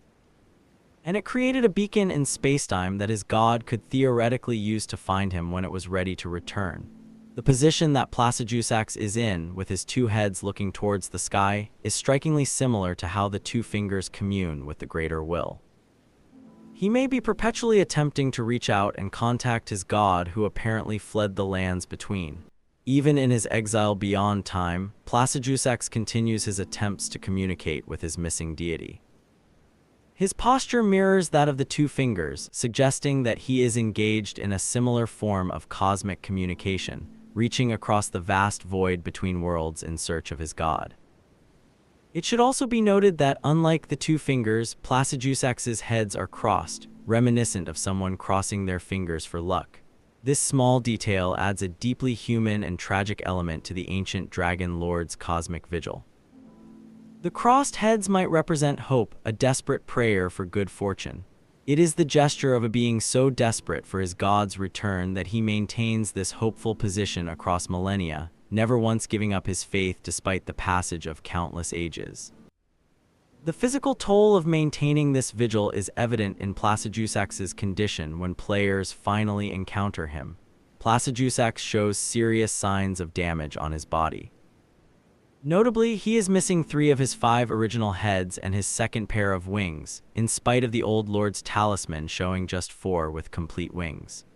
And it created a beacon in spacetime that his god could theoretically use to find him when it was ready to return. The position that Placidusax is in, with his two heads looking towards the sky, is strikingly similar to how the two fingers commune with the Greater Will. He may be perpetually attempting to reach out and contact his god who apparently fled the lands between. Even in his exile beyond time, Placidusax continues his attempts to communicate with his missing deity. His posture mirrors that of the two fingers, suggesting that he is engaged in a similar form of cosmic communication, reaching across the vast void between worlds in search of his god. It should also be noted that, unlike the two fingers, Placidusax's heads are crossed, reminiscent of someone crossing their fingers for luck. This small detail adds a deeply human and tragic element to the ancient dragon lord's cosmic vigil. The crossed heads might represent hope, a desperate prayer for good fortune. It is the gesture of a being so desperate for his god's return that he maintains this hopeful position across millennia, never once giving up his faith despite the passage of countless ages. The physical toll of maintaining this vigil is evident in Placidusax's condition when players finally encounter him. Placidusax shows serious signs of damage on his body. Notably, he is missing 3 of his 5 original heads and his second pair of wings, in spite of the Old Lord's talisman showing just 4 with complete wings.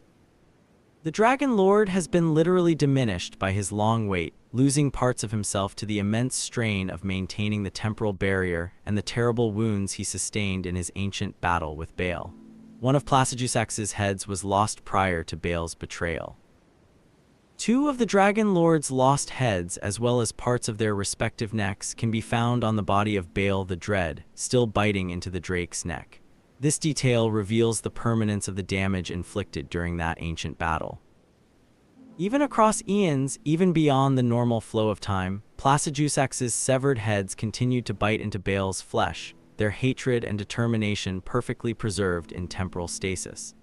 The Dragon Lord has been literally diminished by his long wait, losing parts of himself to the immense strain of maintaining the temporal barrier and the terrible wounds he sustained in his ancient battle with Baal. One of Placidusax's heads was lost prior to Baal's betrayal. 2 of the Dragon Lord's lost heads, as well as parts of their respective necks, can be found on the body of Baal the Dread, still biting into the drake's neck. This detail reveals the permanence of the damage inflicted during that ancient battle. Even across eons, even beyond the normal flow of time, Placidusax's severed heads continued to bite into Baal's flesh, their hatred and determination perfectly preserved in temporal stasis.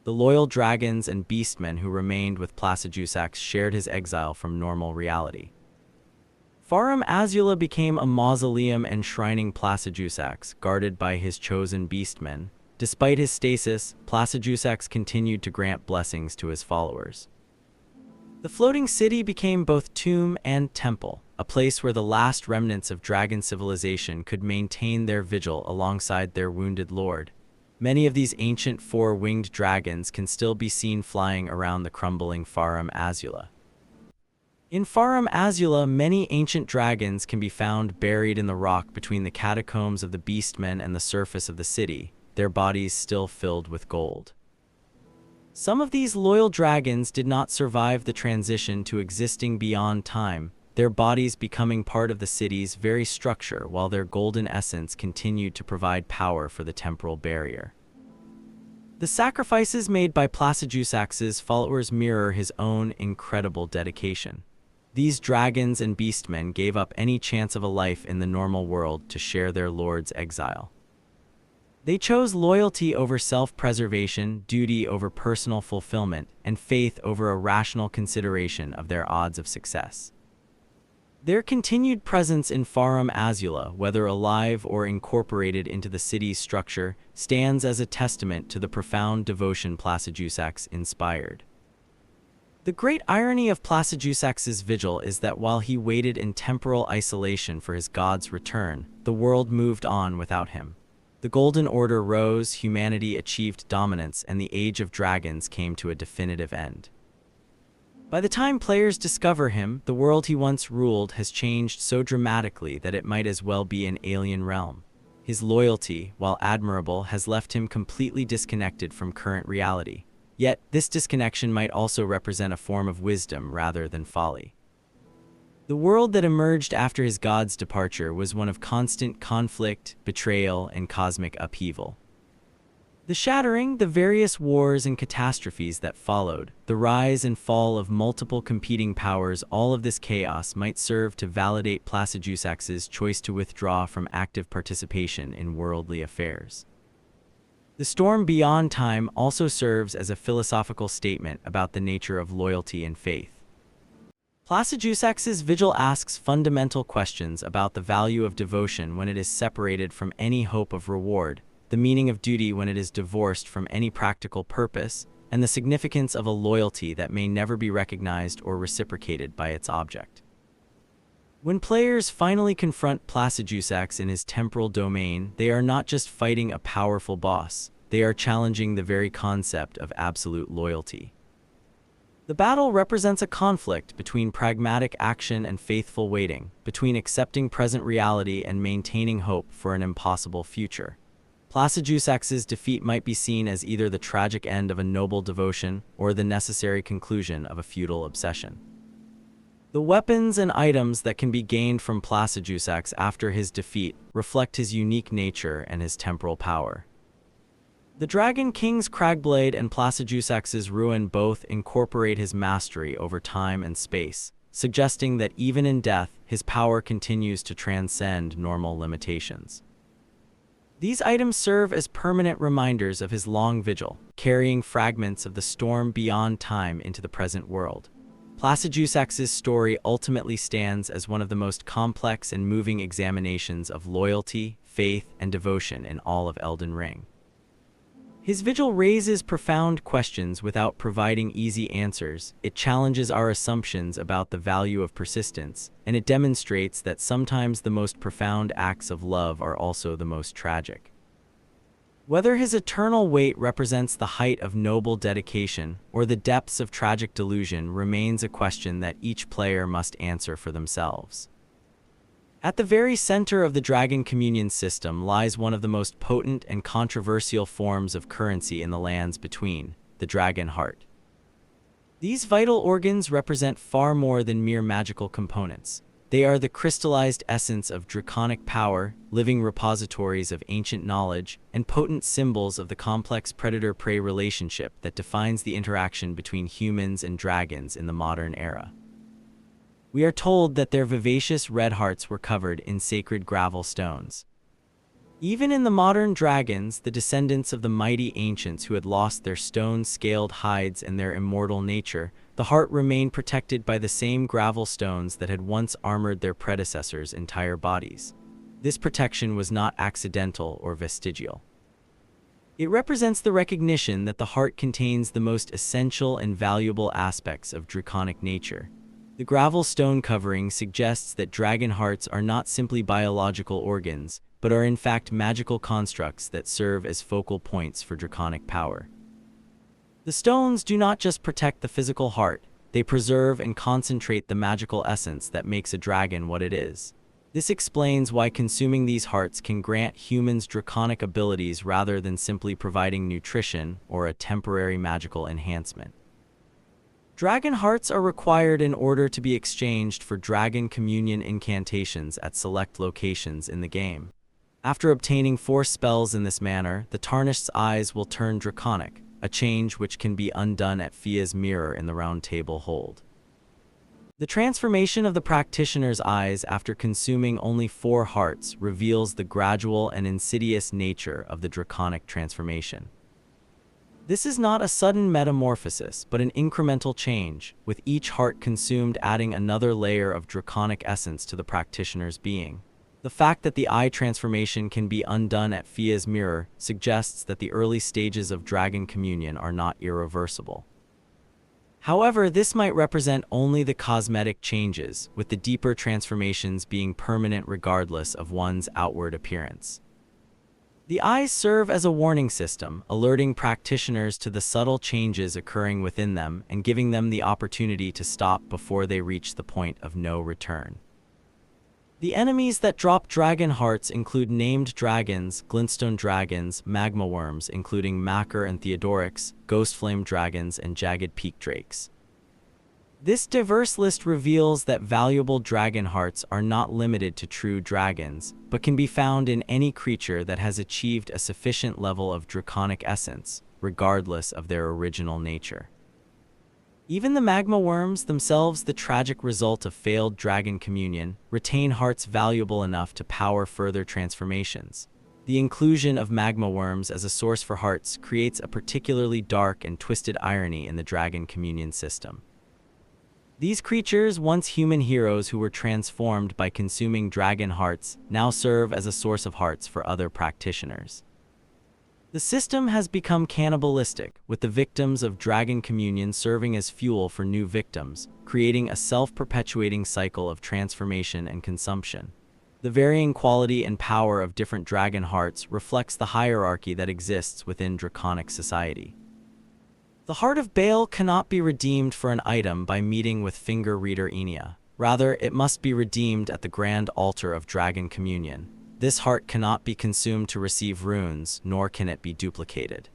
The loyal dragons and beastmen who remained with Placidusax shared his exile from normal reality. Farum Azula became a mausoleum enshrining Placidusax, guarded by his chosen beastmen. Despite his stasis, Placidusax continued to grant blessings to his followers. The floating city became both tomb and temple, a place where the last remnants of dragon civilization could maintain their vigil alongside their wounded lord. Many of these ancient 4-winged dragons can still be seen flying around the crumbling Farum Azula. In Farum Azula, many ancient dragons can be found buried in the rock between the catacombs of the beastmen and the surface of the city, their bodies still filled with gold. Some of these loyal dragons did not survive the transition to existing beyond time, their bodies becoming part of the city's very structure while their golden essence continued to provide power for the temporal barrier. The sacrifices made by placidusax's followers mirror his own incredible dedication. These dragons and beastmen gave up any chance of a life in the normal world to share their lord's exile. They chose loyalty over self-preservation, duty over personal fulfillment, and faith over a rational consideration of their odds of success. Their continued presence in Farum Azula, whether alive or incorporated into the city's structure, stands as a testament to the profound devotion placidusax inspired. The great irony of placidusax's vigil is that while he waited in temporal isolation for his god's return, the world moved on without him. The Golden Order rose, humanity achieved dominance, and the Age of Dragons came to a definitive end. By the time players discover him, the world he once ruled has changed so dramatically that it might as well be an alien realm. His loyalty, while admirable, has left him completely disconnected from current reality. Yet, this disconnection might also represent a form of wisdom rather than folly. The world that emerged after his god's departure was one of constant conflict, betrayal, and cosmic upheaval. The shattering, the various wars and catastrophes that followed, the rise and fall of multiple competing powers, all of this chaos might serve to validate placidusax's choice to withdraw from active participation in worldly affairs. The storm beyond time also serves as a philosophical statement about the nature of loyalty and faith. Placidusax's vigil asks fundamental questions about the value of devotion when it is separated from any hope of reward, the meaning of duty when it is divorced from any practical purpose, and the significance of a loyalty that may never be recognized or reciprocated by its object. When players finally confront placidusax in his temporal domain, they are not just fighting a powerful boss, they are challenging the very concept of absolute loyalty. The battle represents a conflict between pragmatic action and faithful waiting, between accepting present reality and maintaining hope for an impossible future. Placidusax's defeat might be seen as either the tragic end of a noble devotion or the necessary conclusion of a futile obsession. The weapons and items that can be gained from placidusax after his defeat reflect his unique nature and his temporal power. The Dragon King's Cragblade and placidusax's Ruin both incorporate his mastery over time and space, suggesting that even in death, his power continues to transcend normal limitations. These items serve as permanent reminders of his long vigil, carrying fragments of the storm beyond time into the present world. Placidusax's story ultimately stands as one of the most complex and moving examinations of loyalty, faith, and devotion in all of Elden Ring. His vigil raises profound questions without providing easy answers. It challenges our assumptions about the value of persistence, and it demonstrates that sometimes the most profound acts of love are also the most tragic. Whether his eternal wait represents the height of noble dedication or the depths of tragic delusion remains a question that each player must answer for themselves. At the very center of the Dragon Communion system lies one of the most potent and controversial forms of currency in the lands between, the Dragon Heart. These vital organs represent far more than mere magical components. They are the crystallized essence of draconic power, living repositories of ancient knowledge, and potent symbols of the complex predator-prey relationship that defines the interaction between humans and dragons in the modern era. We are told that their vivacious red hearts were covered in sacred gravel stones. Even in the modern dragons, the descendants of the mighty ancients who had lost their stone-scaled hides and their immortal nature, the heart remained protected by the same gravel stones that had once armored their predecessors' entire bodies. This protection was not accidental or vestigial. It represents the recognition that the heart contains the most essential and valuable aspects of draconic nature. The gravel stone covering suggests that dragon hearts are not simply biological organs, but are in fact magical constructs that serve as focal points for draconic power. The stones do not just protect the physical heart, they preserve and concentrate the magical essence that makes a dragon what it is. This explains why consuming these hearts can grant humans draconic abilities rather than simply providing nutrition or a temporary magical enhancement. Dragon hearts are required in order to be exchanged for dragon communion incantations at select locations in the game. After obtaining 4 spells in this manner, the Tarnished's eyes will turn draconic, a change which can be undone at Fia's mirror in the Round Table Hold. The transformation of the practitioner's eyes after consuming only 4 hearts reveals the gradual and insidious nature of the draconic transformation. This is not a sudden metamorphosis, but an incremental change, with each heart consumed adding another layer of draconic essence to the practitioner's being. The fact that the eye transformation can be undone at Fia's mirror suggests that the early stages of dragon communion are not irreversible. However, this might represent only the cosmetic changes, with the deeper transformations being permanent regardless of one's outward appearance. The eyes serve as a warning system, alerting practitioners to the subtle changes occurring within them and giving them the opportunity to stop before they reach the point of no return. The enemies that drop dragon hearts include named dragons, glintstone dragons, magma worms including Macker and Theodorix, ghost flame dragons, and jagged peak drakes. This diverse list reveals that valuable dragon hearts are not limited to true dragons, but can be found in any creature that has achieved a sufficient level of draconic essence, regardless of their original nature. Even the magma worms, themselves the tragic result of failed dragon communion, retain hearts valuable enough to power further transformations. The inclusion of magma worms as a source for hearts creates a particularly dark and twisted irony in the dragon communion system. These creatures, once human heroes who were transformed by consuming dragon hearts, now serve as a source of hearts for other practitioners. The system has become cannibalistic, with the victims of dragon communion serving as fuel for new victims, creating a self-perpetuating cycle of transformation and consumption. The varying quality and power of different dragon hearts reflects the hierarchy that exists within draconic society. The Heart of Baal cannot be redeemed for an item by meeting with finger reader Enia. Rather, it must be redeemed at the grand altar of dragon communion. This heart cannot be consumed to receive runes, nor can it be duplicated.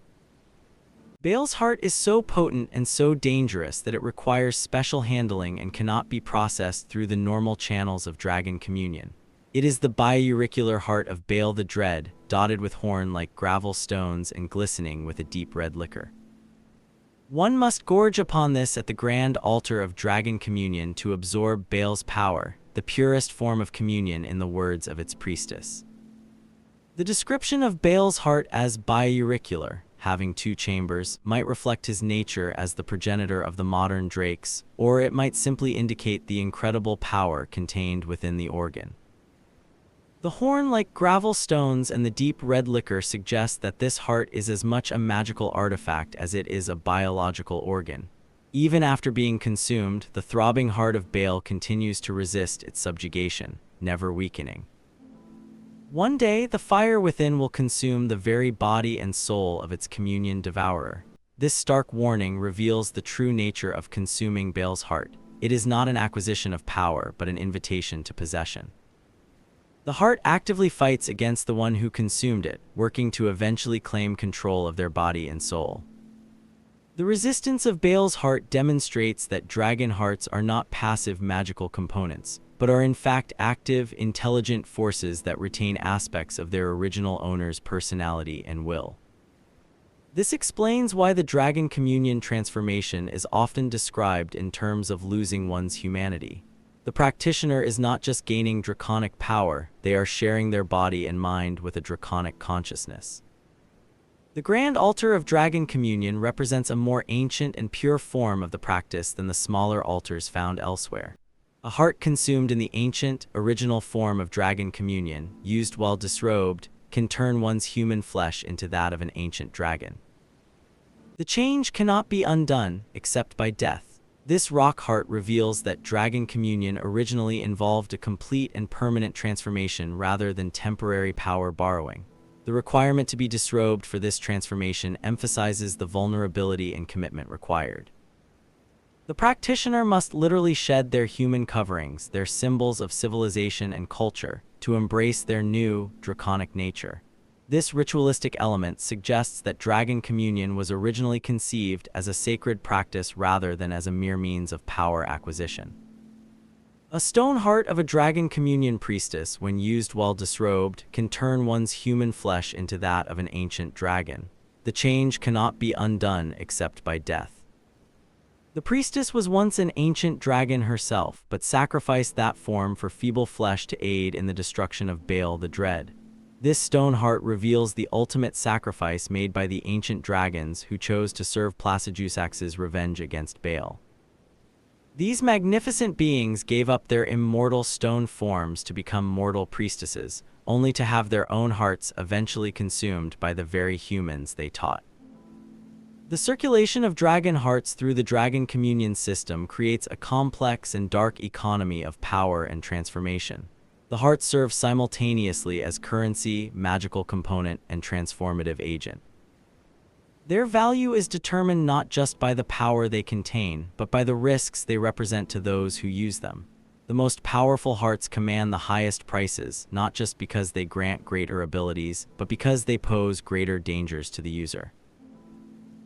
Baal's heart is so potent and so dangerous that it requires special handling and cannot be processed through the normal channels of dragon communion. It is the biauricular heart of Baal the Dread, dotted with horn-like gravel stones and glistening with a deep red liquor. One must gorge upon this at the grand altar of dragon communion to absorb Baal's power, the purest form of communion in the words of its priestess. The description of Baal's heart as biauricular, having 2 chambers, might reflect his nature as the progenitor of the modern drakes, or it might simply indicate the incredible power contained within the organ. The horn-like gravel stones and the deep red liquor suggest that this heart is as much a magical artifact as it is a biological organ. Even after being consumed, the throbbing heart of Baal continues to resist its subjugation, never weakening. One day, the fire within will consume the very body and soul of its communion devourer. This stark warning reveals the true nature of consuming Baal's heart. It is not an acquisition of power, but an invitation to possession. The heart actively fights against the one who consumed it, working to eventually claim control of their body and soul. The resistance of Baal's heart demonstrates that dragon hearts are not passive magical components, but are in fact active, intelligent forces that retain aspects of their original owner's personality and will. This explains why the dragon communion transformation is often described in terms of losing one's humanity. The practitioner is not just gaining draconic power, they are sharing their body and mind with a draconic consciousness. The grand altar of dragon communion represents a more ancient and pure form of the practice than the smaller altars found elsewhere. A heart consumed in the ancient, original form of dragon communion, used while disrobed, can turn one's human flesh into that of an ancient dragon. The change cannot be undone, except by death. This rock heart reveals that dragon communion originally involved a complete and permanent transformation rather than temporary power borrowing. The requirement to be disrobed for this transformation emphasizes the vulnerability and commitment required. The practitioner must literally shed their human coverings, their symbols of civilization and culture, to embrace their new, draconic nature. This ritualistic element suggests that dragon communion was originally conceived as a sacred practice rather than as a mere means of power acquisition. A stone heart of a dragon communion priestess, when used while disrobed, can turn one's human flesh into that of an ancient dragon. The change cannot be undone except by death. The priestess was once an ancient dragon herself, but sacrificed that form for feeble flesh to aid in the destruction of Baal the Dread. This stone heart reveals the ultimate sacrifice made by the ancient dragons who chose to serve placidusax's revenge against Baal. These magnificent beings gave up their immortal stone forms to become mortal priestesses, only to have their own hearts eventually consumed by the very humans they taught. The circulation of dragon hearts through the dragon communion system creates a complex and dark economy of power and transformation. The hearts serve simultaneously as currency, magical component, and transformative agent. Their value is determined not just by the power they contain, but by the risks they represent to those who use them. The most powerful hearts command the highest prices, not just because they grant greater abilities, but because they pose greater dangers to the user.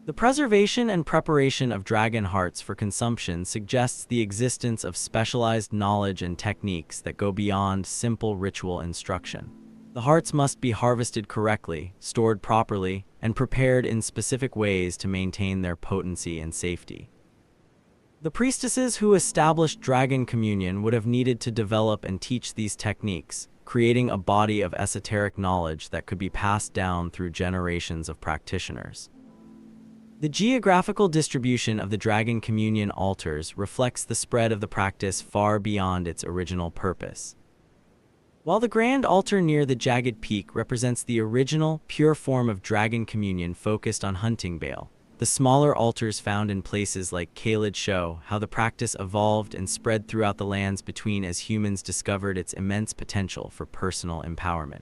The preservation and preparation of dragon hearts for consumption suggests the existence of specialized knowledge and techniques that go beyond simple ritual instruction. The hearts must be harvested correctly, stored properly, and prepared in specific ways to maintain their potency and safety. The priestesses who established dragon communion would have needed to develop and teach these techniques, creating a body of esoteric knowledge that could be passed down through generations of practitioners. The geographical distribution of the dragon communion altars reflects the spread of the practice far beyond its original purpose. While the grand altar near the jagged peak represents the original, pure form of dragon communion focused on hunting Baal, the smaller altars found in places like Khalid show how the practice evolved and spread throughout the lands between as humans discovered its immense potential for personal empowerment.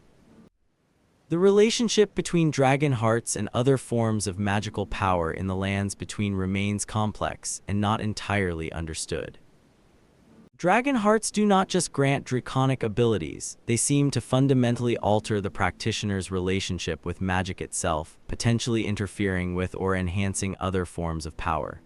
The relationship between dragon hearts and other forms of magical power in the lands between remains complex and not entirely understood. Dragon hearts do not just grant draconic abilities, they seem to fundamentally alter the practitioner's relationship with magic itself, potentially interfering with or enhancing other forms of power.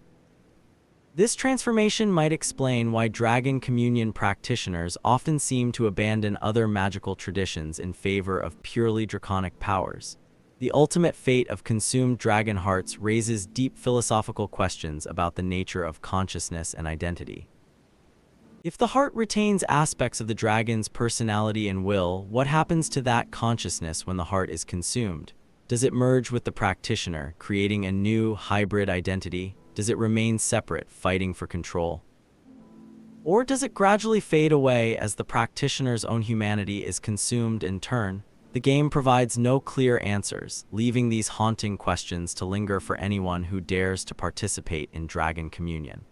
This transformation might explain why dragon communion practitioners often seem to abandon other magical traditions in favor of purely draconic powers. The ultimate fate of consumed dragon hearts raises deep philosophical questions about the nature of consciousness and identity. If the heart retains aspects of the dragon's personality and will, what happens to that consciousness when the heart is consumed? Does it merge with the practitioner, creating a new, hybrid identity? Does it remain separate, fighting for control? Or does it gradually fade away as the practitioner's own humanity is consumed in turn? The game provides no clear answers, leaving these haunting questions to linger for anyone who dares to participate in dragon communion.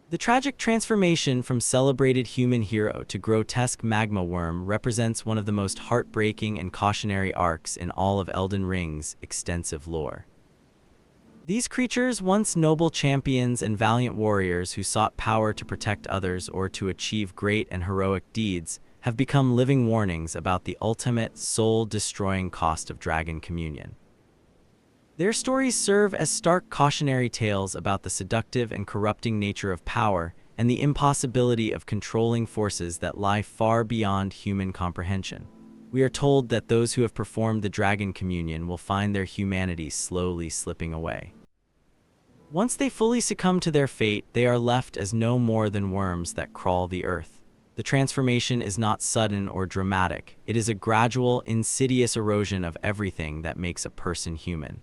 The tragic transformation from celebrated human hero to grotesque magma worm represents one of the most heartbreaking and cautionary arcs in all of Elden Ring's extensive lore. These creatures, once noble champions and valiant warriors who sought power to protect others or to achieve great and heroic deeds, have become living warnings about the ultimate, soul-destroying cost of dragon communion. Their stories serve as stark cautionary tales about the seductive and corrupting nature of power and the impossibility of controlling forces that lie far beyond human comprehension. We are told that those who have performed the dragon communion will find their humanity slowly slipping away. Once they fully succumb to their fate, they are left as no more than worms that crawl the earth. The transformation is not sudden or dramatic. It is a gradual, insidious erosion of everything that makes a person human.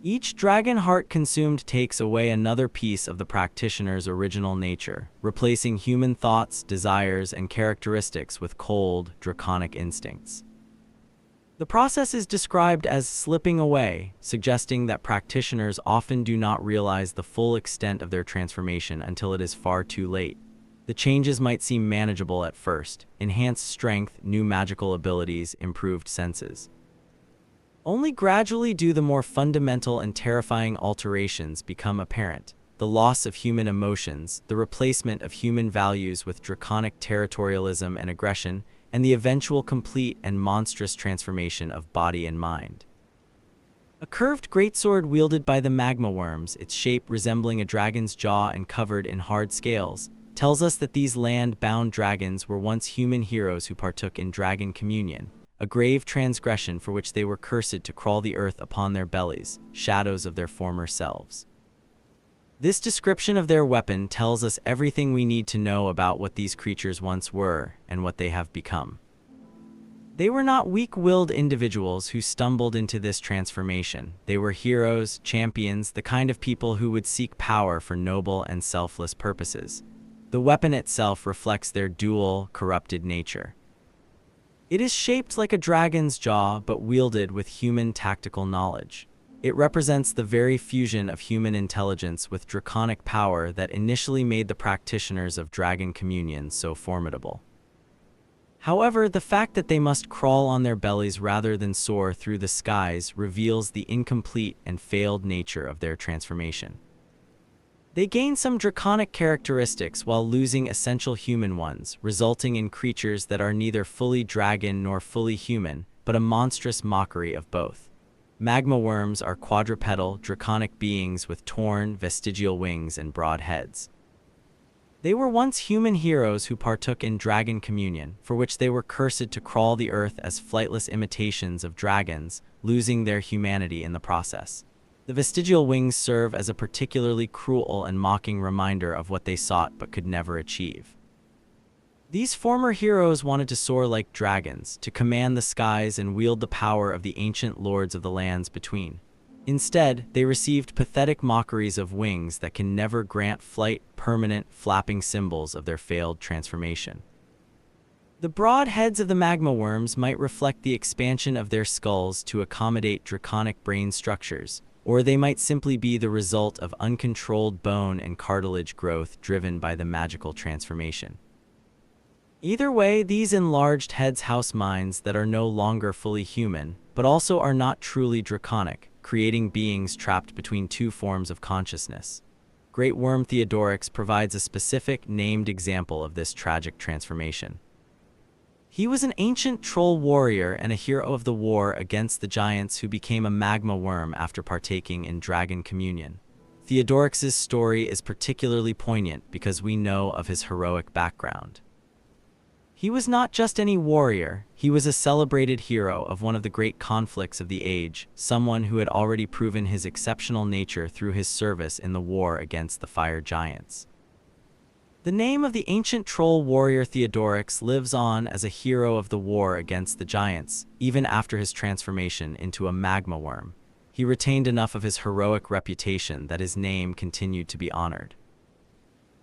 Each dragon heart consumed takes away another piece of the practitioner's original nature, replacing human thoughts, desires, and characteristics with cold, draconic instincts. The process is described as slipping away, suggesting that practitioners often do not realize the full extent of their transformation until it is far too late. The changes might seem manageable at first: enhanced strength, new magical abilities, improved senses. Only gradually do the more fundamental and terrifying alterations become apparent. The loss of human emotions, the replacement of human values with draconic territorialism and aggression, and the eventual complete and monstrous transformation of body and mind. A curved greatsword wielded by the magma worms, its shape resembling a dragon's jaw and covered in hard scales, tells us that these land-bound dragons were once human heroes who partook in dragon communion, a grave transgression for which they were cursed to crawl the earth upon their bellies, shadows of their former selves. This description of their weapon tells us everything we need to know about what these creatures once were and what they have become. They were not weak-willed individuals who stumbled into this transformation. They were heroes, champions, the kind of people who would seek power for noble and selfless purposes. The weapon itself reflects their dual, corrupted nature. It is shaped like a dragon's jaw, but wielded with human tactical knowledge. It represents the very fusion of human intelligence with draconic power that initially made the practitioners of dragon communion so formidable. However, the fact that they must crawl on their bellies rather than soar through the skies reveals the incomplete and failed nature of their transformation. They gain some draconic characteristics while losing essential human ones, resulting in creatures that are neither fully dragon nor fully human, but a monstrous mockery of both. Magma worms are quadrupedal, draconic beings with torn, vestigial wings and broad heads. They were once human heroes who partook in dragon communion, for which they were cursed to crawl the earth as flightless imitations of dragons, losing their humanity in the process. The vestigial wings serve as a particularly cruel and mocking reminder of what they sought but could never achieve. These former heroes wanted to soar like dragons, to command the skies and wield the power of the ancient lords of the lands between. Instead, they received pathetic mockeries of wings that can never grant flight, permanent, flapping symbols of their failed transformation. The broad heads of the magma worms might reflect the expansion of their skulls to accommodate draconic brain structures, or they might simply be the result of uncontrolled bone and cartilage growth driven by the magical transformation. Either way, these enlarged heads house minds that are no longer fully human, but also are not truly draconic, creating beings trapped between two forms of consciousness. Great Worm Theodorix provides a specific, named example of this tragic transformation. He was an ancient troll warrior and a hero of the war against the giants who became a magma worm after partaking in dragon communion. Theodorix's story is particularly poignant because we know of his heroic background. He was not just any warrior, he was a celebrated hero of one of the great conflicts of the age, someone who had already proven his exceptional nature through his service in the war against the fire giants. The name of the ancient troll warrior Theodorix lives on as a hero of the war against the giants, even after his transformation into a magma worm. He retained enough of his heroic reputation that his name continued to be honored.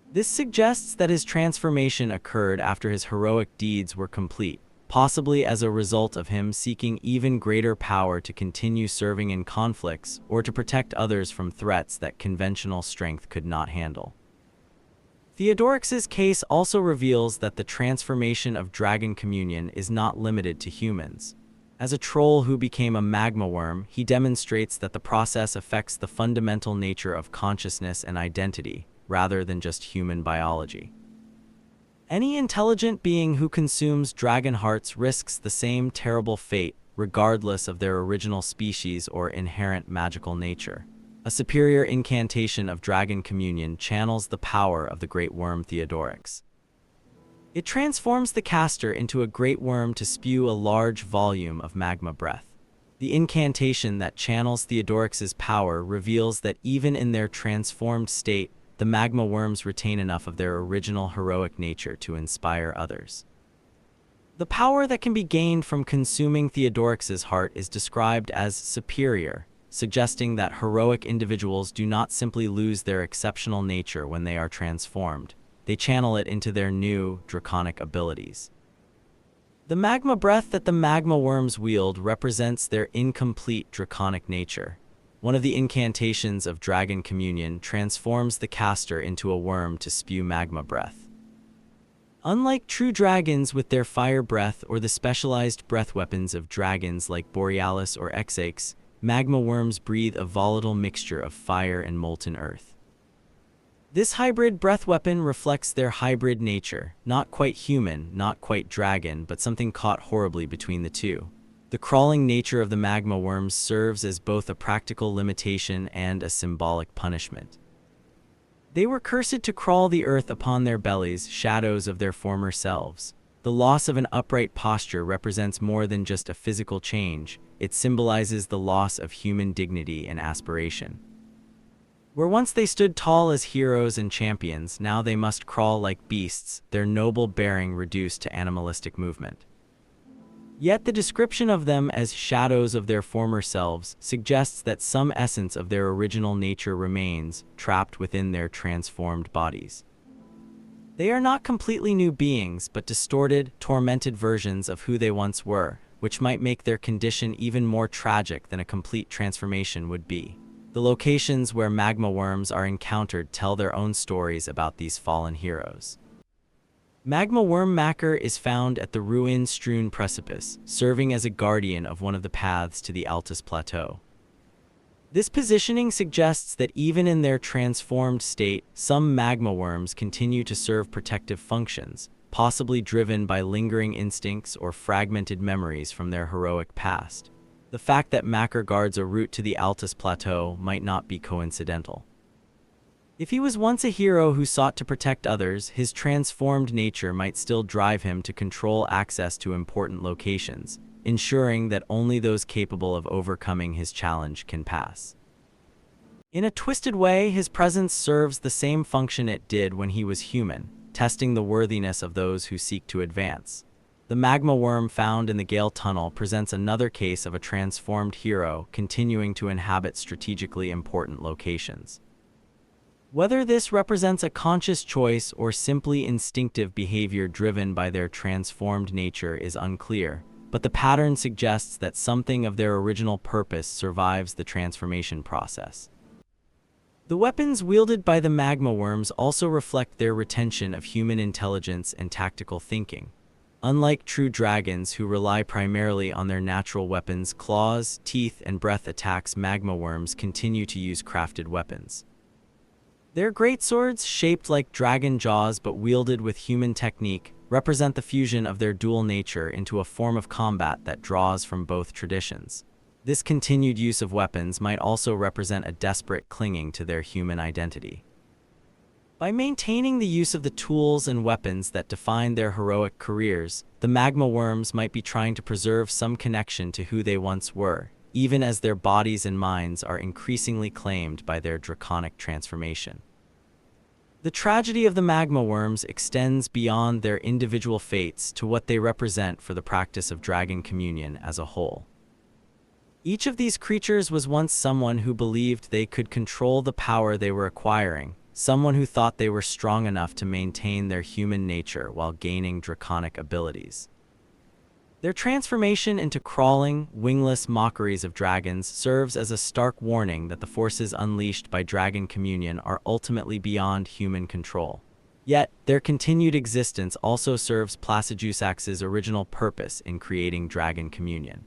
This suggests that his transformation occurred after his heroic deeds were complete, possibly as a result of him seeking even greater power to continue serving in conflicts or to protect others from threats that conventional strength could not handle. Theodorix's case also reveals that the transformation of dragon communion is not limited to humans. As a troll who became a magma worm, he demonstrates that the process affects the fundamental nature of consciousness and identity, rather than just human biology. Any intelligent being who consumes dragon hearts risks the same terrible fate, regardless of their original species or inherent magical nature. A superior incantation of dragon communion channels the power of the great worm Theodorix. It transforms the caster into a great worm to spew a large volume of magma breath. The incantation that channels Theodorix's power reveals that even in their transformed state, the magma worms retain enough of their original heroic nature to inspire others. The power that can be gained from consuming Theodorix's heart is described as superior, suggesting that heroic individuals do not simply lose their exceptional nature when they are transformed. They channel it into their new, draconic abilities. The magma breath that the magma worms wield represents their incomplete draconic nature. One of the incantations of dragon communion transforms the caster into a worm to spew magma breath. Unlike true dragons with their fire breath or the specialized breath weapons of dragons like Borealis or Exaix, magma worms breathe a volatile mixture of fire and molten earth. This hybrid breath weapon reflects their hybrid nature, not quite human, not quite dragon, but something caught horribly between the two. The crawling nature of the magma worms serves as both a practical limitation and a symbolic punishment. They were cursed to crawl the earth upon their bellies, shadows of their former selves. The loss of an upright posture represents more than just a physical change. It symbolizes the loss of human dignity and aspiration. Where once they stood tall as heroes and champions, now they must crawl like beasts, their noble bearing reduced to animalistic movement. Yet the description of them as shadows of their former selves suggests that some essence of their original nature remains, trapped within their transformed bodies. They are not completely new beings, but distorted, tormented versions of who they once were, which might make their condition even more tragic than a complete transformation would be. The locations where magma worms are encountered tell their own stories about these fallen heroes. Magma worm Macker is found at the ruin-strewn precipice, serving as a guardian of one of the paths to the Altus Plateau. This positioning suggests that even in their transformed state, some magma worms continue to serve protective functions, possibly driven by lingering instincts or fragmented memories from their heroic past. The fact that Macker guards a route to the Altus Plateau might not be coincidental. If he was once a hero who sought to protect others, his transformed nature might still drive him to control access to important locations, ensuring that only those capable of overcoming his challenge can pass. In a twisted way, his presence serves the same function it did when he was human, testing the worthiness of those who seek to advance. The magma worm found in the Gale Tunnel presents another case of a transformed hero continuing to inhabit strategically important locations. Whether this represents a conscious choice or simply instinctive behavior driven by their transformed nature is unclear, but the pattern suggests that something of their original purpose survives the transformation process. The weapons wielded by the magma worms also reflect their retention of human intelligence and tactical thinking. Unlike true dragons who rely primarily on their natural weapons, claws, teeth, and breath attacks, magma worms continue to use crafted weapons. Their greatswords, shaped like dragon jaws but wielded with human technique, represent the fusion of their dual nature into a form of combat that draws from both traditions. This continued use of weapons might also represent a desperate clinging to their human identity. By maintaining the use of the tools and weapons that define their heroic careers, the magma worms might be trying to preserve some connection to who they once were, even as their bodies and minds are increasingly claimed by their draconic transformation. The tragedy of the magma worms extends beyond their individual fates to what they represent for the practice of dragon communion as a whole. Each of these creatures was once someone who believed they could control the power they were acquiring, someone who thought they were strong enough to maintain their human nature while gaining draconic abilities. Their transformation into crawling, wingless mockeries of dragons serves as a stark warning that the forces unleashed by dragon communion are ultimately beyond human control. Yet, their continued existence also serves placidusax's original purpose in creating dragon communion.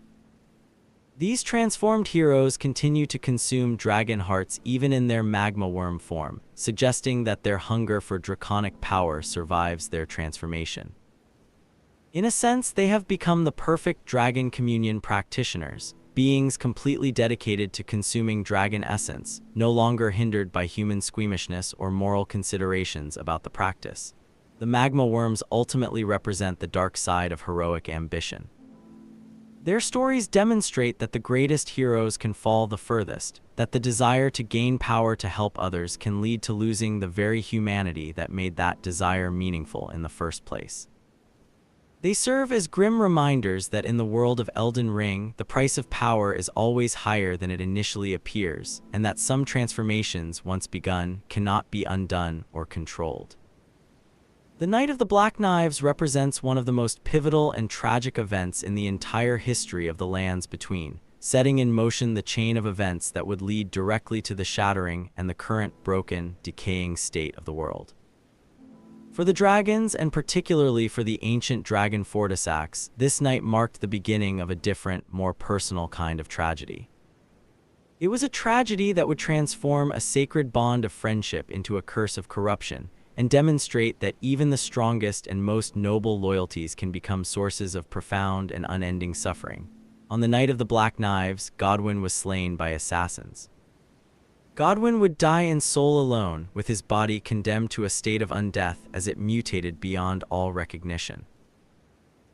These transformed heroes continue to consume dragon hearts even in their magma worm form, suggesting that their hunger for draconic power survives their transformation. In a sense, they have become the perfect dragon communion practitioners, beings completely dedicated to consuming dragon essence, no longer hindered by human squeamishness or moral considerations about the practice. The magma worms ultimately represent the dark side of heroic ambition. Their stories demonstrate that the greatest heroes can fall the furthest, that the desire to gain power to help others can lead to losing the very humanity that made that desire meaningful in the first place. They serve as grim reminders that in the world of Elden Ring, the price of power is always higher than it initially appears, and that some transformations, once begun, cannot be undone or controlled. The Night of the Black Knives represents one of the most pivotal and tragic events in the entire history of the Lands Between, setting in motion the chain of events that would lead directly to the shattering and the current broken, decaying state of the world. For the dragons, and particularly for the ancient dragon fromsoftware, this night marked the beginning of a different, more personal kind of tragedy. It was a tragedy that would transform a sacred bond of friendship into a curse of corruption, and demonstrate that even the strongest and most noble loyalties can become sources of profound and unending suffering. On the night of the Black Knives, Godwyn was slain by assassins. Godwyn would die in soul alone, with his body condemned to a state of undeath as it mutated beyond all recognition.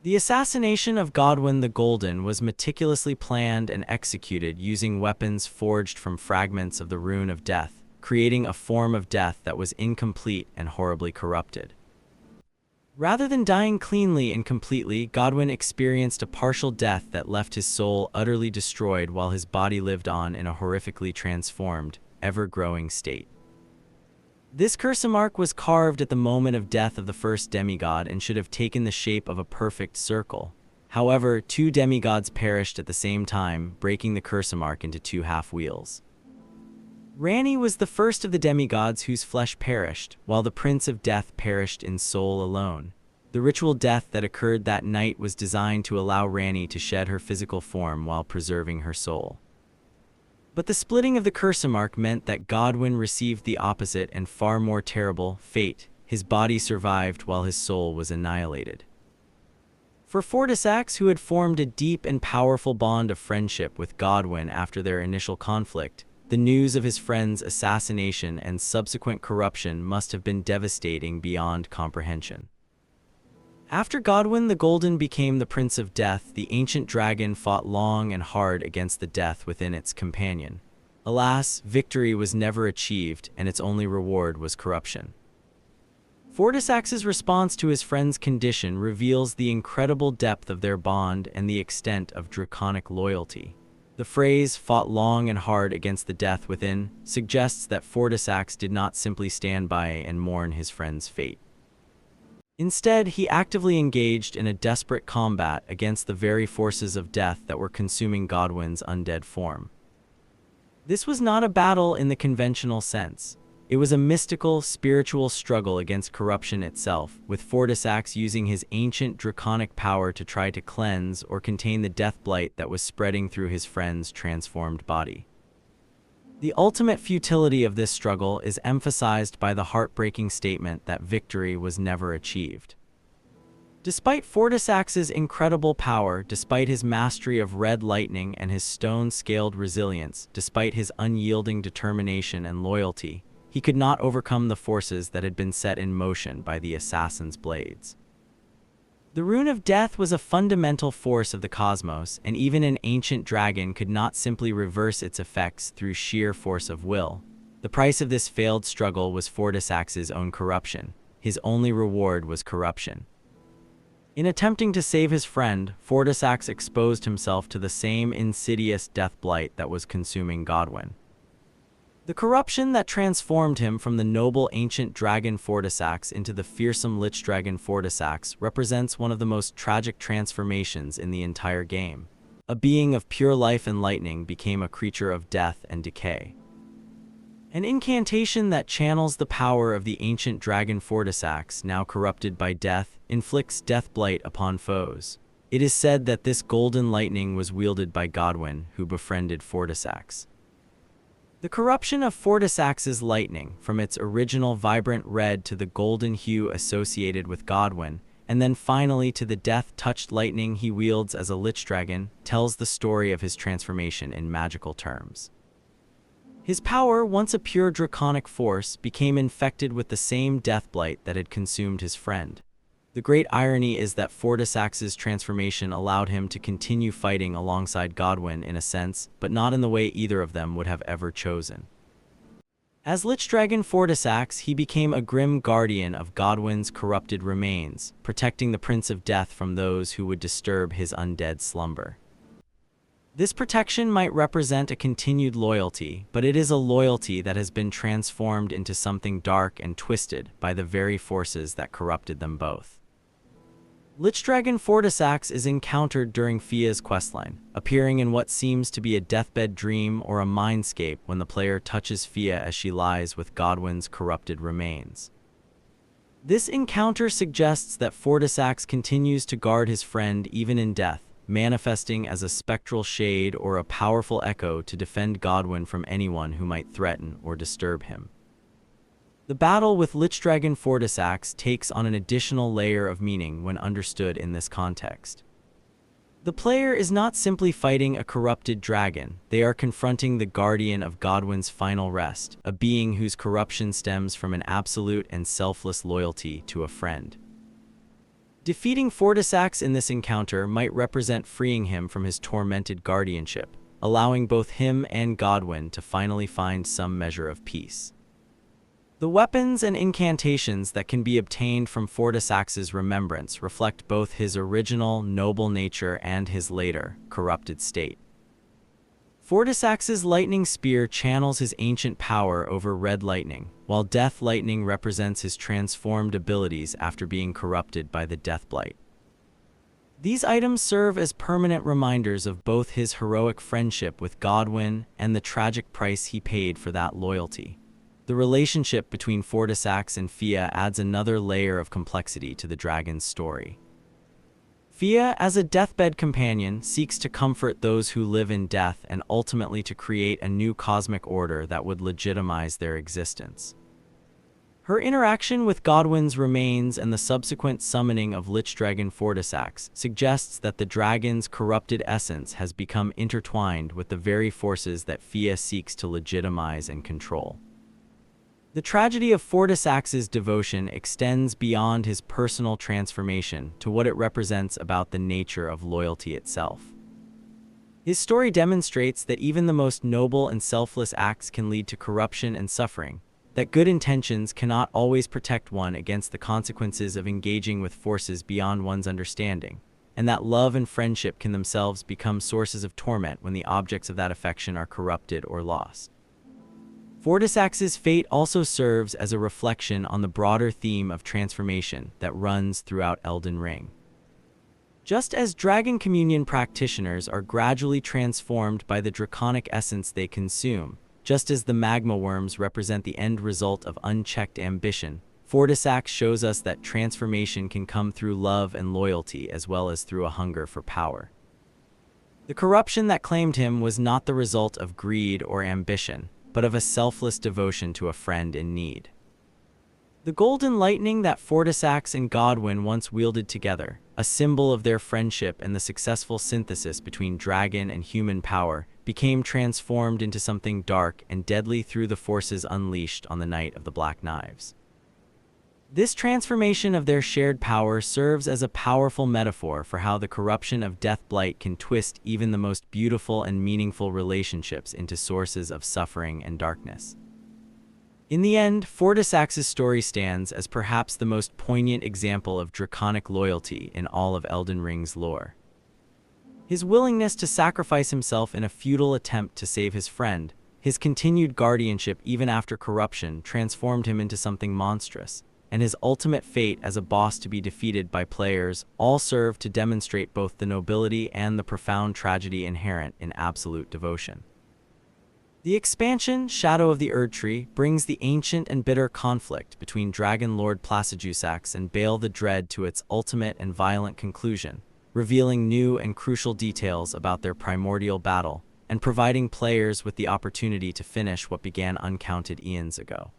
The assassination of Godwyn the Golden was meticulously planned and executed using weapons forged from fragments of the Rune of Death, creating a form of death that was incomplete and horribly corrupted. Rather than dying cleanly and completely, Godwyn experienced a partial death that left his soul utterly destroyed while his body lived on in a horrifically transformed, ever-growing state. This cursemark was carved at the moment of death of the first demigod and should have taken the shape of a perfect circle. However, two demigods perished at the same time, breaking the cursemark into two half-wheels. Ranni was the first of the demigods whose flesh perished, while the Prince of Death perished in soul alone. The ritual death that occurred that night was designed to allow Ranni to shed her physical form while preserving her soul. But the splitting of the cursemark meant that Godwyn received the opposite and far more terrible fate. His body survived while his soul was annihilated. For fromsoftware, who had formed a deep and powerful bond of friendship with Godwyn after their initial conflict, the news of his friend's assassination and subsequent corruption must have been devastating beyond comprehension. After Godwyn the Golden became the Prince of Death, the ancient dragon fought long and hard against the death within its companion. Alas, victory was never achieved, and its only reward was corruption. fromsoftware's response to his friend's condition reveals the incredible depth of their bond and the extent of draconic loyalty. The phrase, "fought long and hard against the death within," suggests that fromsoftware did not simply stand by and mourn his friend's fate. Instead, he actively engaged in a desperate combat against the very forces of death that were consuming Godwyn's undead form. This was not a battle in the conventional sense. It was a mystical, spiritual struggle against corruption itself, with fromsoftware using his ancient draconic power to try to cleanse or contain the death blight that was spreading through his friend's transformed body. The ultimate futility of this struggle is emphasized by the heartbreaking statement that victory was never achieved. Despite fromsoftware's incredible power, despite his mastery of red lightning and his stone-scaled resilience, despite his unyielding determination and loyalty, he could not overcome the forces that had been set in motion by the assassin's blades. The Rune of Death was a fundamental force of the cosmos, and even an ancient dragon could not simply reverse its effects through sheer force of will. The price of this failed struggle was fromsoftware's own corruption. His only reward was corruption. In attempting to save his friend, fromsoftware exposed himself to the same insidious death blight that was consuming Godwyn. The corruption that transformed him from the noble ancient dragon fromsoftware into the fearsome lich dragon fromsoftware represents one of the most tragic transformations in the entire game. A being of pure life and lightning became a creature of death and decay. An incantation that channels the power of the ancient dragon fromsoftware, now corrupted by death, inflicts death blight upon foes. It is said that this golden lightning was wielded by Godwyn, who befriended fromsoftware. The corruption of fromsoftware's lightning, from its original vibrant red to the golden hue associated with Godwyn, and then finally to the death-touched lightning he wields as a lich dragon, tells the story of his transformation in magical terms. His power, once a pure draconic force, became infected with the same death blight that had consumed his friend. The great irony is that fromsoftware's transformation allowed him to continue fighting alongside Godwyn in a sense, but not in the way either of them would have ever chosen. As Lich Dragon fromsoftware, he became a grim guardian of Godwyn's corrupted remains, protecting the Prince of Death from those who would disturb his undead slumber. This protection might represent a continued loyalty, but it is a loyalty that has been transformed into something dark and twisted by the very forces that corrupted them both. Lich Dragon fromsoftware is encountered during Fia's questline, appearing in what seems to be a deathbed dream or a mindscape when the player touches Fia as she lies with Godwyn's corrupted remains. This encounter suggests that fromsoftware continues to guard his friend even in death, manifesting as a spectral shade or a powerful echo to defend Godwyn from anyone who might threaten or disturb him. The battle with Lichdragon Fortisax takes on an additional layer of meaning when understood in this context. The player is not simply fighting a corrupted dragon, they are confronting the guardian of Godwyn's final rest, a being whose corruption stems from an absolute and selfless loyalty to a friend. Defeating Fortisax in this encounter might represent freeing him from his tormented guardianship, allowing both him and Godwyn to finally find some measure of peace. The weapons and incantations that can be obtained from Fortisax's remembrance reflect both his original, noble nature and his later, corrupted state. Fortisax's lightning spear channels his ancient power over red lightning, while death lightning represents his transformed abilities after being corrupted by the Deathblight. These items serve as permanent reminders of both his heroic friendship with Godwyn and the tragic price he paid for that loyalty. The relationship between Fortisax and Fia adds another layer of complexity to the dragon's story. Fia, as a deathbed companion, seeks to comfort those who live in death and ultimately to create a new cosmic order that would legitimize their existence. Her interaction with Godwyn's remains and the subsequent summoning of Lichdragon Fortisax suggests that the dragon's corrupted essence has become intertwined with the very forces that Fia seeks to legitimize and control. The tragedy of Fortisax's devotion extends beyond his personal transformation to what it represents about the nature of loyalty itself. His story demonstrates that even the most noble and selfless acts can lead to corruption and suffering, that good intentions cannot always protect one against the consequences of engaging with forces beyond one's understanding, and that love and friendship can themselves become sources of torment when the objects of that affection are corrupted or lost. Fortisax's fate also serves as a reflection on the broader theme of transformation that runs throughout Elden Ring. Just as Dragon Communion practitioners are gradually transformed by the draconic essence they consume, just as the magma worms represent the end result of unchecked ambition, Fortisax shows us that transformation can come through love and loyalty as well as through a hunger for power. The corruption that claimed him was not the result of greed or ambition, but of a selfless devotion to a friend in need. The golden lightning that Fortisax and Godwyn once wielded together, a symbol of their friendship and the successful synthesis between dragon and human power, became transformed into something dark and deadly through the forces unleashed on the Night of the Black Knives. This transformation of their shared power serves as a powerful metaphor for how the corruption of Deathblight can twist even the most beautiful and meaningful relationships into sources of suffering and darkness. In the end, Fortisax's story stands as perhaps the most poignant example of draconic loyalty in all of Elden Ring's lore. His willingness to sacrifice himself in a futile attempt to save his friend, his continued guardianship even after corruption transformed him into something monstrous, and his ultimate fate as a boss to be defeated by players all serve to demonstrate both the nobility and the profound tragedy inherent in absolute devotion. The expansion, Shadow of the Erdtree, brings the ancient and bitter conflict between Dragon Lord placidusax and Baal the Dread to its ultimate and violent conclusion, revealing new and crucial details about their primordial battle, and providing players with the opportunity to finish what began uncounted eons ago.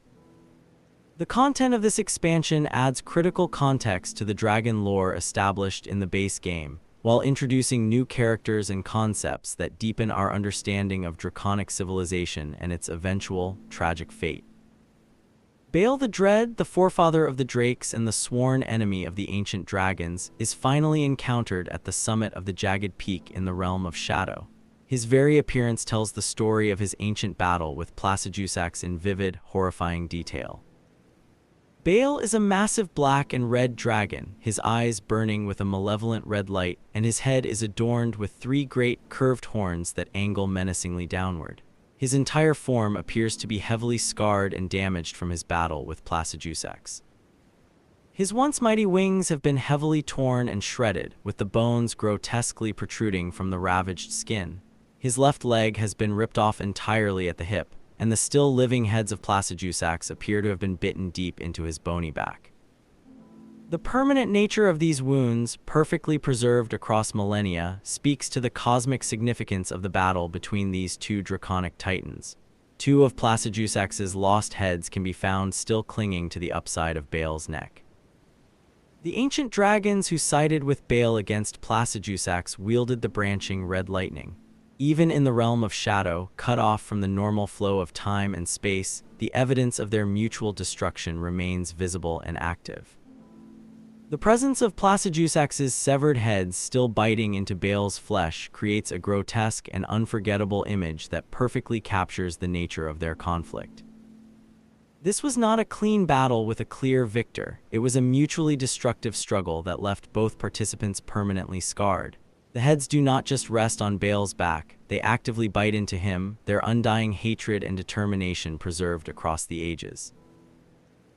The content of this expansion adds critical context to the dragon lore established in the base game, while introducing new characters and concepts that deepen our understanding of draconic civilization and its eventual, tragic fate. Baal the Dread, the forefather of the Drakes and the sworn enemy of the ancient dragons, is finally encountered at the summit of the jagged peak in the realm of Shadow. His very appearance tells the story of his ancient battle with placidusax in vivid, horrifying detail. Baal is a massive black and red dragon, his eyes burning with a malevolent red light, and his head is adorned with 3 great, curved horns that angle menacingly downward. His entire form appears to be heavily scarred and damaged from his battle with placidusax. His once mighty wings have been heavily torn and shredded, with the bones grotesquely protruding from the ravaged skin. His left leg has been ripped off entirely at the hip, and the still living heads of placidusax appear to have been bitten deep into his bony back. The permanent nature of these wounds, perfectly preserved across millennia, speaks to the cosmic significance of the battle between these two draconic titans. Two of placidusax's lost heads can be found still clinging to the upside of Baal's neck. The ancient dragons who sided with Baal against placidusax wielded the branching red lightning. Even in the realm of shadow, cut off from the normal flow of time and space, the evidence of their mutual destruction remains visible and active. The presence of placidusax's severed heads still biting into Baal's flesh creates a grotesque and unforgettable image that perfectly captures the nature of their conflict. This was not a clean battle with a clear victor. It was a mutually destructive struggle that left both participants permanently scarred. The heads do not just rest on Baal's back, they actively bite into him, their undying hatred and determination preserved across the ages.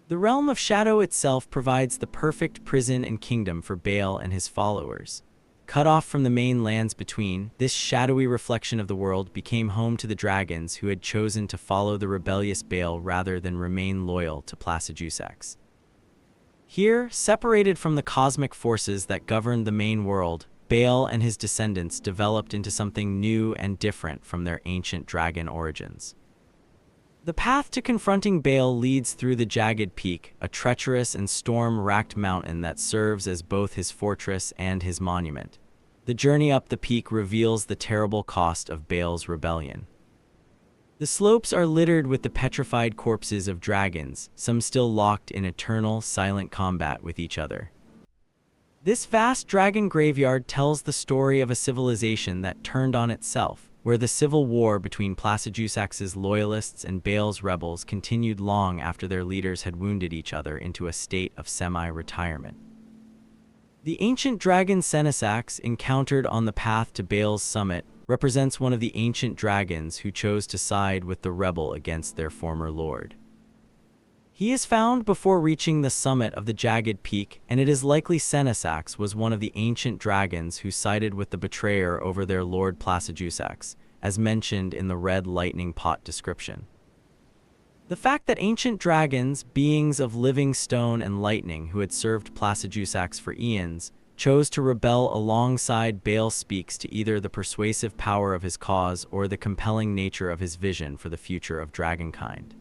The realm of shadow itself provides the perfect prison and kingdom for Baal and his followers. Cut off from the main lands between, this shadowy reflection of the world became home to the dragons who had chosen to follow the rebellious Baal rather than remain loyal to placidusax. Here, separated from the cosmic forces that governed the main world, Baal and his descendants developed into something new and different from their ancient dragon origins. The path to confronting Baal leads through the jagged peak, a treacherous and storm-racked mountain that serves as both his fortress and his monument. The journey up the peak reveals the terrible cost of Baal's rebellion. The slopes are littered with the petrified corpses of dragons, some still locked in eternal, silent combat with each other. This vast dragon graveyard tells the story of a civilization that turned on itself, where the civil war between placidusax's loyalists and Baal's rebels continued long after their leaders had wounded each other into a state of semi-retirement. The ancient dragon Senesax, encountered on the path to Baal's summit, represents one of the ancient dragons who chose to side with the rebel against their former lord. He is found before reaching the summit of the jagged peak, and it is likely Senesax was one of the ancient dragons who sided with the betrayer over their lord placidusax, as mentioned in the red lightning pot description. The fact that ancient dragons, beings of living stone and lightning who had served placidusax for eons, chose to rebel alongside Baal speaks to either the persuasive power of his cause or the compelling nature of his vision for the future of dragonkind.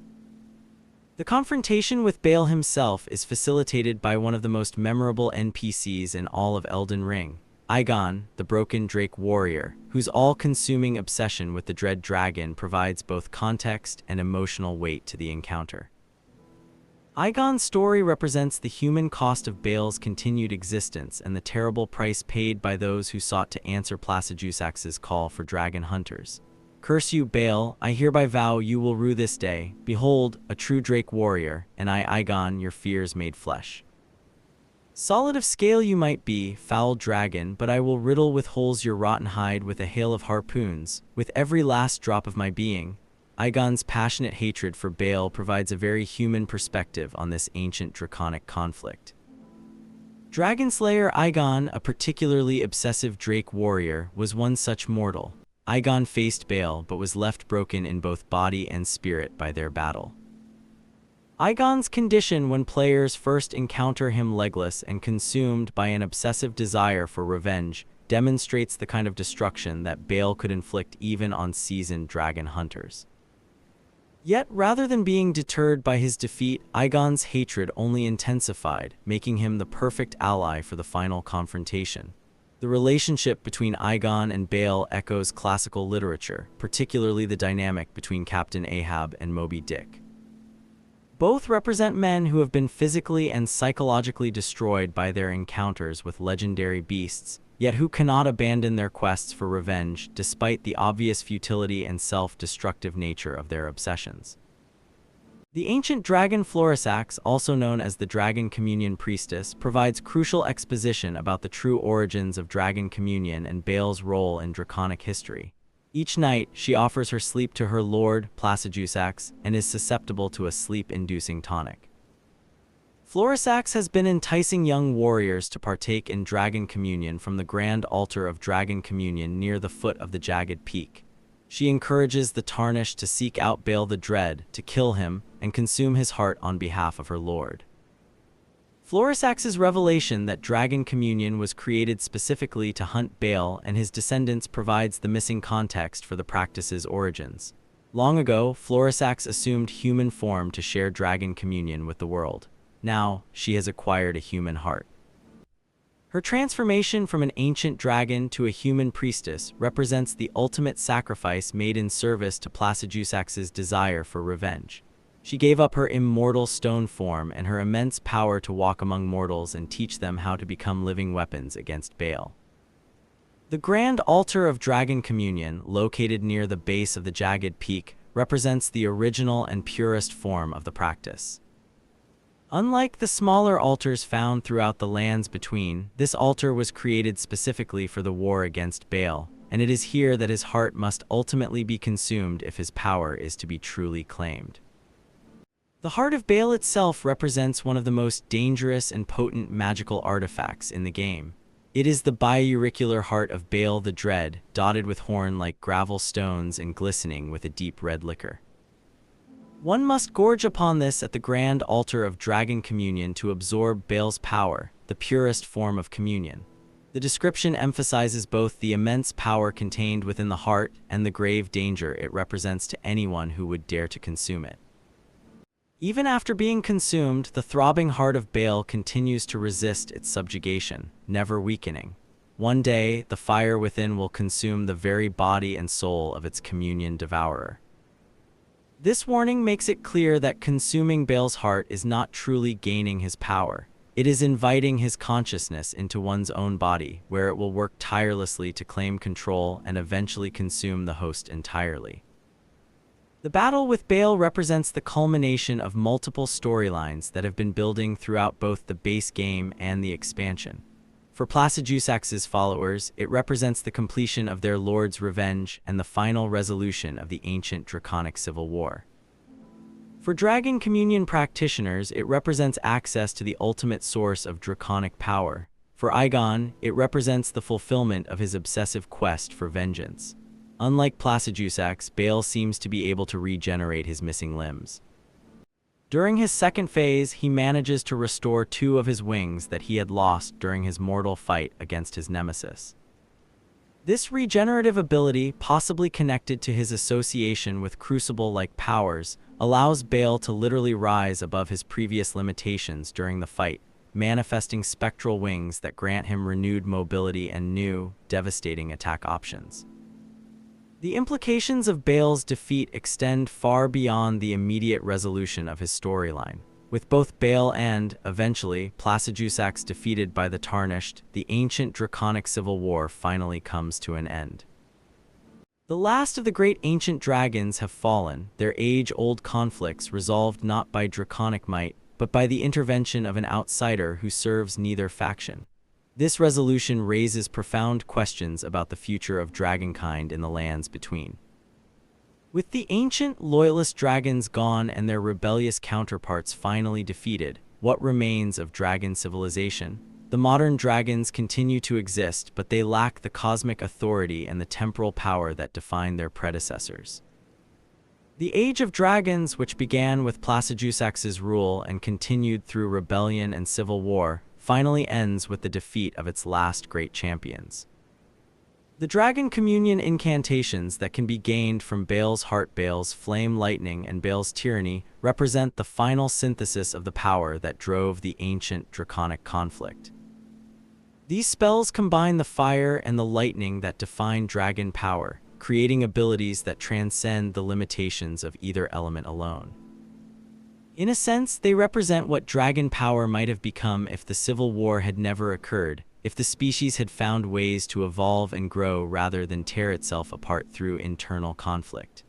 The confrontation with Baal himself is facilitated by one of the most memorable NPCs in all of Elden Ring, Aigon, the broken Drake warrior, whose all-consuming obsession with the dread dragon provides both context and emotional weight to the encounter. Aigon's story represents the human cost of Baal's continued existence and the terrible price paid by those who sought to answer placidusax's call for dragon hunters. Curse you, Baal, I hereby vow you will rue this day. Behold, a true Drake warrior, and I, Aigon, your fears made flesh. Solid of scale you might be, foul dragon, but I will riddle with holes your rotten hide with a hail of harpoons, with every last drop of my being. Aigon's passionate hatred for Baal provides a very human perspective on this ancient draconic conflict. Dragonslayer Aigon, a particularly obsessive Drake warrior, was one such mortal. Aigon faced Baal but was left broken in both body and spirit by their battle. Aigon's condition when players first encounter him legless and consumed by an obsessive desire for revenge demonstrates the kind of destruction that Baal could inflict even on seasoned dragon hunters. Yet, rather than being deterred by his defeat, Aigon's hatred only intensified, making him the perfect ally for the final confrontation. The relationship between Aigon and Baal echoes classical literature, particularly the dynamic between Captain Ahab and Moby Dick. Both represent men who have been physically and psychologically destroyed by their encounters with legendary beasts, yet who cannot abandon their quests for revenge despite the obvious futility and self-destructive nature of their obsessions. The ancient dragon Florisax, also known as the Dragon Communion Priestess, provides crucial exposition about the true origins of Dragon Communion and Baal's role in draconic history. Each night, she offers her sleep to her lord, placidusax, and is susceptible to a sleep-inducing tonic. Florisax has been enticing young warriors to partake in Dragon Communion from the grand altar of Dragon Communion near the foot of the jagged peak. She encourages the Tarnished to seek out Baal the Dread, to kill him, and consume his heart on behalf of her lord. Florisax's revelation that dragon communion was created specifically to hunt Baal and his descendants provides the missing context for the practice's origins. Long ago, Florisax assumed human form to share dragon communion with the world. Now, she has acquired a human heart. Her transformation from an ancient dragon to a human priestess represents the ultimate sacrifice made in service to placidusax's desire for revenge. She gave up her immortal stone form and her immense power to walk among mortals and teach them how to become living weapons against Baal. The grand altar of dragon communion, located near the base of the jagged peak, represents the original and purest form of the practice. Unlike the smaller altars found throughout the lands between, this altar was created specifically for the war against Baal, and it is here that his heart must ultimately be consumed if his power is to be truly claimed. The heart of Baal itself represents one of the most dangerous and potent magical artifacts in the game. It is the biauricular heart of Baal the Dread, dotted with horn-like gravel stones and glistening with a deep red liquor. One must gorge upon this at the grand altar of dragon communion to absorb Baal's power, the purest form of communion. The description emphasizes both the immense power contained within the heart and the grave danger it represents to anyone who would dare to consume it. Even after being consumed, the throbbing heart of Baal continues to resist its subjugation, never weakening. One day, the fire within will consume the very body and soul of its communion devourer. This warning makes it clear that consuming Baal's heart is not truly gaining his power. It is inviting his consciousness into one's own body, where it will work tirelessly to claim control and eventually consume the host entirely. The battle with Baal represents the culmination of multiple storylines that have been building throughout both the base game and the expansion. For placidusax's followers, it represents the completion of their lord's revenge and the final resolution of the ancient draconic civil war. For dragon communion practitioners, it represents access to the ultimate source of draconic power. For Aigon, it represents the fulfillment of his obsessive quest for vengeance. Unlike placidusax, Baal seems to be able to regenerate his missing limbs. During his second phase, he manages to restore 2 of his wings that he had lost during his mortal fight against his nemesis. This regenerative ability, possibly connected to his association with crucible-like powers, allows Baal to literally rise above his previous limitations during the fight, manifesting spectral wings that grant him renewed mobility and new, devastating attack options. The implications of Baal's defeat extend far beyond the immediate resolution of his storyline. With both Baal and, eventually, placidusax defeated by the Tarnished, the ancient draconic civil war finally comes to an end. The last of the great ancient dragons have fallen, their age-old conflicts resolved not by draconic might, but by the intervention of an outsider who serves neither faction. This resolution raises profound questions about the future of dragonkind in the lands between. With the ancient, loyalist dragons gone and their rebellious counterparts finally defeated, what remains of dragon civilization? The modern dragons continue to exist, but they lack the cosmic authority and the temporal power that defined their predecessors. The Age of Dragons, which began with placidusax's rule and continued through rebellion and civil war, finally ends with the defeat of its last great champions. The dragon communion incantations that can be gained from Baal's heart, Baal's flame lightning, and Baal's tyranny represent the final synthesis of the power that drove the ancient draconic conflict. These spells combine the fire and the lightning that define dragon power, creating abilities that transcend the limitations of either element alone. In a sense, they represent what dragon power might have become if the Civil War had never occurred, if the species had found ways to evolve and grow rather than tear itself apart through internal conflict.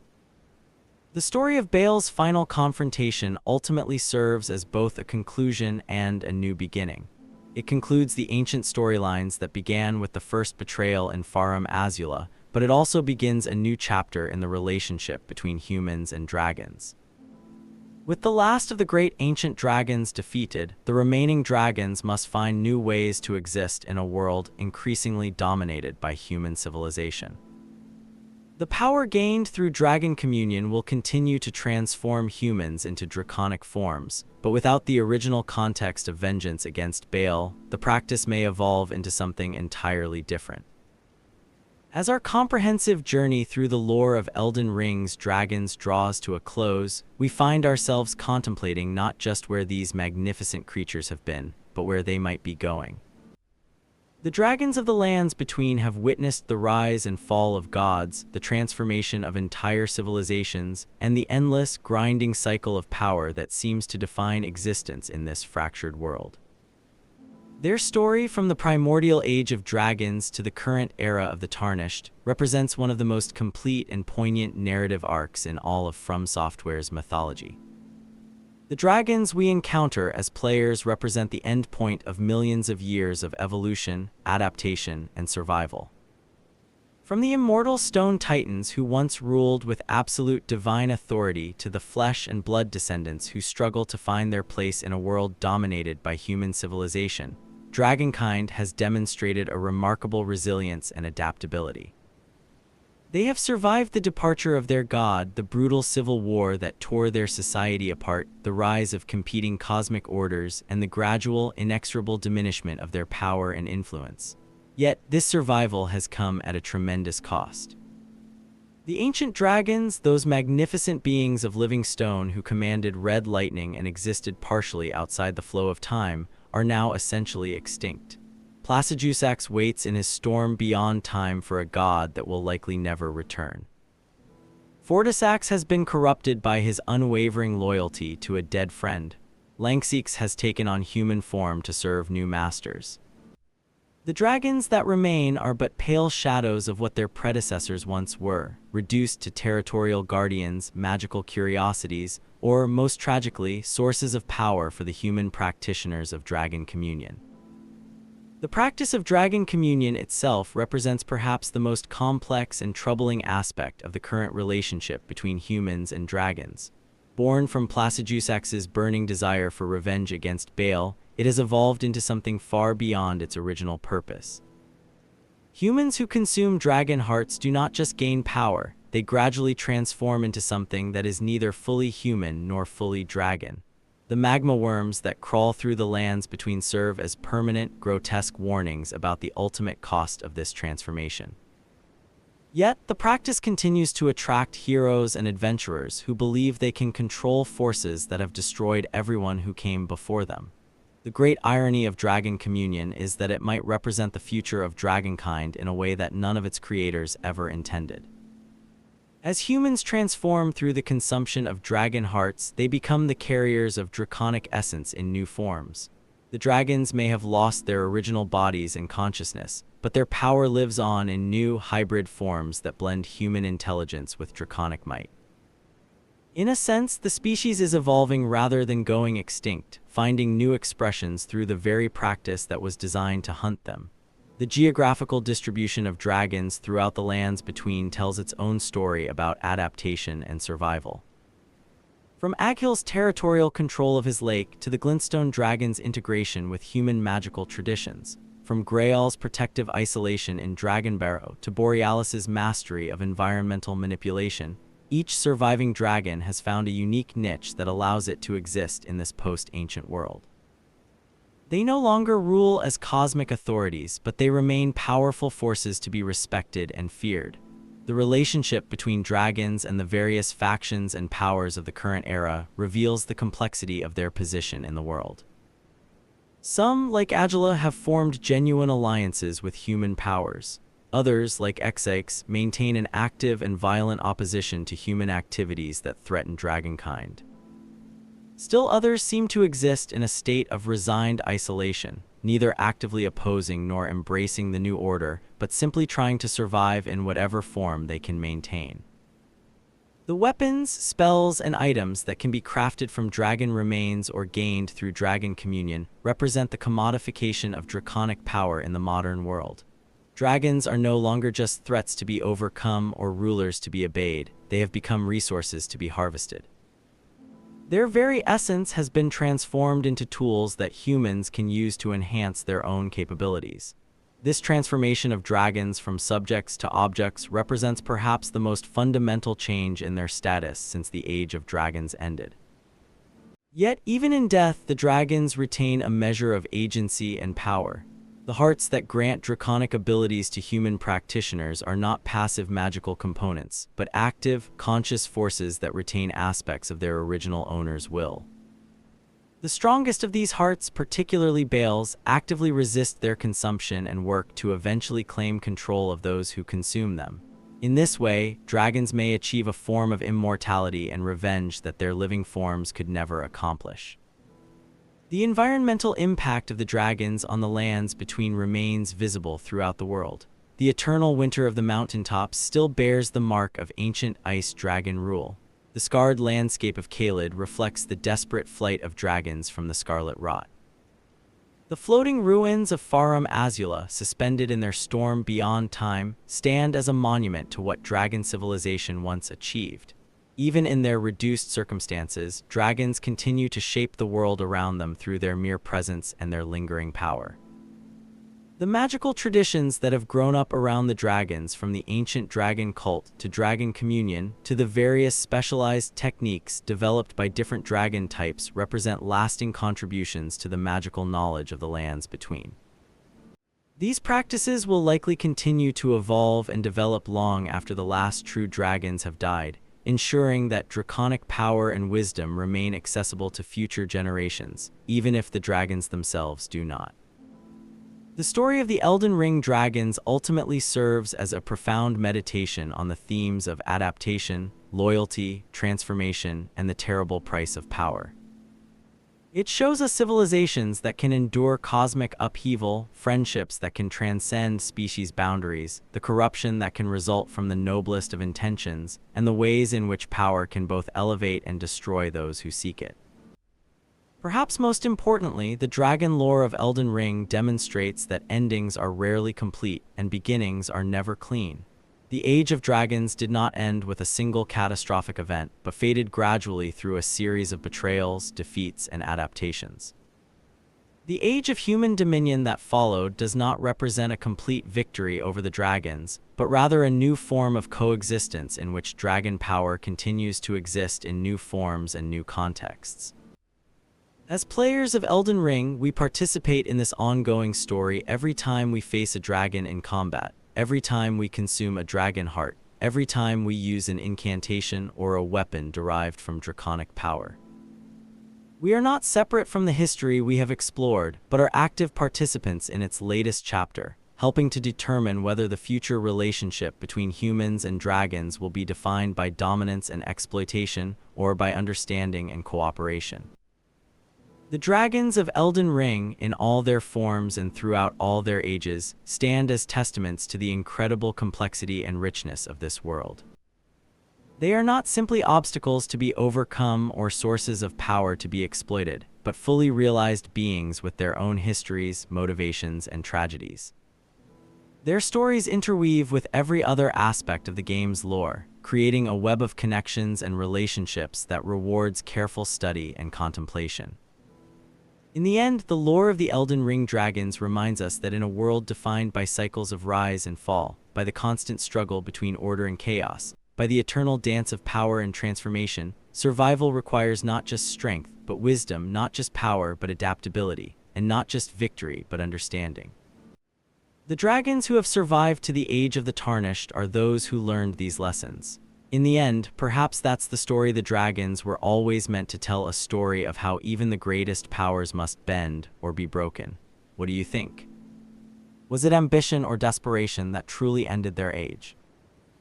The story of Baal's final confrontation ultimately serves as both a conclusion and a new beginning. It concludes the ancient storylines that began with the first betrayal in Farum Azula, but it also begins a new chapter in the relationship between humans and dragons. With the last of the great ancient dragons defeated, the remaining dragons must find new ways to exist in a world increasingly dominated by human civilization. The power gained through dragon communion will continue to transform humans into draconic forms, but without the original context of vengeance against Baal, the practice may evolve into something entirely different. As our comprehensive journey through the lore of Elden Ring's dragons draws to a close, we find ourselves contemplating not just where these magnificent creatures have been, but where they might be going. The dragons of the lands between have witnessed the rise and fall of gods, the transformation of entire civilizations, and the endless, grinding cycle of power that seems to define existence in this fractured world. Their story, from the primordial age of dragons to the current era of the Tarnished, represents one of the most complete and poignant narrative arcs in all of FromSoftware's mythology. The dragons we encounter as players represent the endpoint of millions of years of evolution, adaptation, and survival. From the immortal stone titans who once ruled with absolute divine authority to the flesh and blood descendants who struggle to find their place in a world dominated by human civilization, dragonkind has demonstrated a remarkable resilience and adaptability. They have survived the departure of their god, the brutal civil war that tore their society apart, the rise of competing cosmic orders, and the gradual, inexorable diminishment of their power and influence. Yet, this survival has come at a tremendous cost. The ancient dragons, those magnificent beings of living stone who commanded red lightning and existed partially outside the flow of time, are now essentially extinct. Placidusax waits in his storm beyond time for a god that will likely never return. Fortisax has been corrupted by his unwavering loyalty to a dead friend. Lanxix has taken on human form to serve new masters. The dragons that remain are but pale shadows of what their predecessors once were, reduced to territorial guardians, magical curiosities, or, most tragically, sources of power for the human practitioners of dragon communion. The practice of dragon communion itself represents perhaps the most complex and troubling aspect of the current relationship between humans and dragons. Born from Placidusax's burning desire for revenge against Baal, it has evolved into something far beyond its original purpose. Humans who consume dragon hearts do not just gain power, they gradually transform into something that is neither fully human nor fully dragon. The magma worms that crawl through the lands between serve as permanent, grotesque warnings about the ultimate cost of this transformation. Yet, the practice continues to attract heroes and adventurers who believe they can control forces that have destroyed everyone who came before them. The great irony of dragon communion is that it might represent the future of dragonkind in a way that none of its creators ever intended. As humans transform through the consumption of dragon hearts, they become the carriers of draconic essence in new forms. The dragons may have lost their original bodies and consciousness, but their power lives on in new, hybrid forms that blend human intelligence with draconic might. In a sense, the species is evolving rather than going extinct, finding new expressions through the very practice that was designed to hunt them. The geographical distribution of dragons throughout the lands between tells its own story about adaptation and survival. From Aghil's territorial control of his lake to the glintstone dragon's integration with human magical traditions, from Greyoll's protective isolation in Dragonbarrow to Borealis's mastery of environmental manipulation, each surviving dragon has found a unique niche that allows it to exist in this post-ancient world. They no longer rule as cosmic authorities, but they remain powerful forces to be respected and feared. The relationship between dragons and the various factions and powers of the current era reveals the complexity of their position in the world. Some, like Agila, have formed genuine alliances with human powers. Others, like Xaix, maintain an active and violent opposition to human activities that threaten dragonkind. Still others seem to exist in a state of resigned isolation, neither actively opposing nor embracing the new order, but simply trying to survive in whatever form they can maintain. The weapons, spells, and items that can be crafted from dragon remains or gained through dragon communion represent the commodification of draconic power in the modern world. Dragons are no longer just threats to be overcome or rulers to be obeyed, they have become resources to be harvested. Their very essence has been transformed into tools that humans can use to enhance their own capabilities. This transformation of dragons from subjects to objects represents perhaps the most fundamental change in their status since the Age of Dragons ended. Yet, even in death, the dragons retain a measure of agency and power. The hearts that grant draconic abilities to human practitioners are not passive magical components, but active, conscious forces that retain aspects of their original owner's will. The strongest of these hearts, particularly Bales, actively resist their consumption and work to eventually claim control of those who consume them. In this way, dragons may achieve a form of immortality and revenge that their living forms could never accomplish. The environmental impact of the dragons on the lands between remains visible throughout the world. The eternal winter of the mountaintops still bears the mark of ancient ice dragon rule. The scarred landscape of Caelid reflects the desperate flight of dragons from the Scarlet Rot. The floating ruins of Farum Azula, suspended in their storm beyond time, stand as a monument to what dragon civilization once achieved. Even in their reduced circumstances, dragons continue to shape the world around them through their mere presence and their lingering power. The magical traditions that have grown up around the dragons, from the ancient dragon cult to dragon communion to the various specialized techniques developed by different dragon types, represent lasting contributions to the magical knowledge of the lands between. These practices will likely continue to evolve and develop long after the last true dragons have died, ensuring that draconic power and wisdom remain accessible to future generations, even if the dragons themselves do not. The story of the Elden Ring dragons ultimately serves as a profound meditation on the themes of adaptation, loyalty, transformation, and the terrible price of power. It shows us civilizations that can endure cosmic upheaval, friendships that can transcend species boundaries, the corruption that can result from the noblest of intentions, and the ways in which power can both elevate and destroy those who seek it. Perhaps most importantly, the dragon lore of Elden Ring demonstrates that endings are rarely complete and beginnings are never clean. The Age of Dragons did not end with a single catastrophic event, but faded gradually through a series of betrayals, defeats, and adaptations. The Age of Human Dominion that followed does not represent a complete victory over the dragons, but rather a new form of coexistence in which dragon power continues to exist in new forms and new contexts. As players of Elden Ring, we participate in this ongoing story every time we face a dragon in combat, every time we consume a dragon heart, every time we use an incantation or a weapon derived from draconic power. We are not separate from the history we have explored, but are active participants in its latest chapter, helping to determine whether the future relationship between humans and dragons will be defined by dominance and exploitation, or by understanding and cooperation. The dragons of Elden Ring, in all their forms and throughout all their ages, stand as testaments to the incredible complexity and richness of this world. They are not simply obstacles to be overcome or sources of power to be exploited, but fully realized beings with their own histories, motivations, and tragedies. Their stories interweave with every other aspect of the game's lore, creating a web of connections and relationships that rewards careful study and contemplation. In the end, the lore of the Elden Ring dragons reminds us that in a world defined by cycles of rise and fall, by the constant struggle between order and chaos, by the eternal dance of power and transformation, survival requires not just strength, but wisdom, not just power, but adaptability, and not just victory, but understanding. The dragons who have survived to the Age of the Tarnished are those who learned these lessons. In the end, perhaps that's the story the dragons were always meant to tell, a story of how even the greatest powers must bend or be broken. What do you think? Was it ambition or desperation that truly ended their age?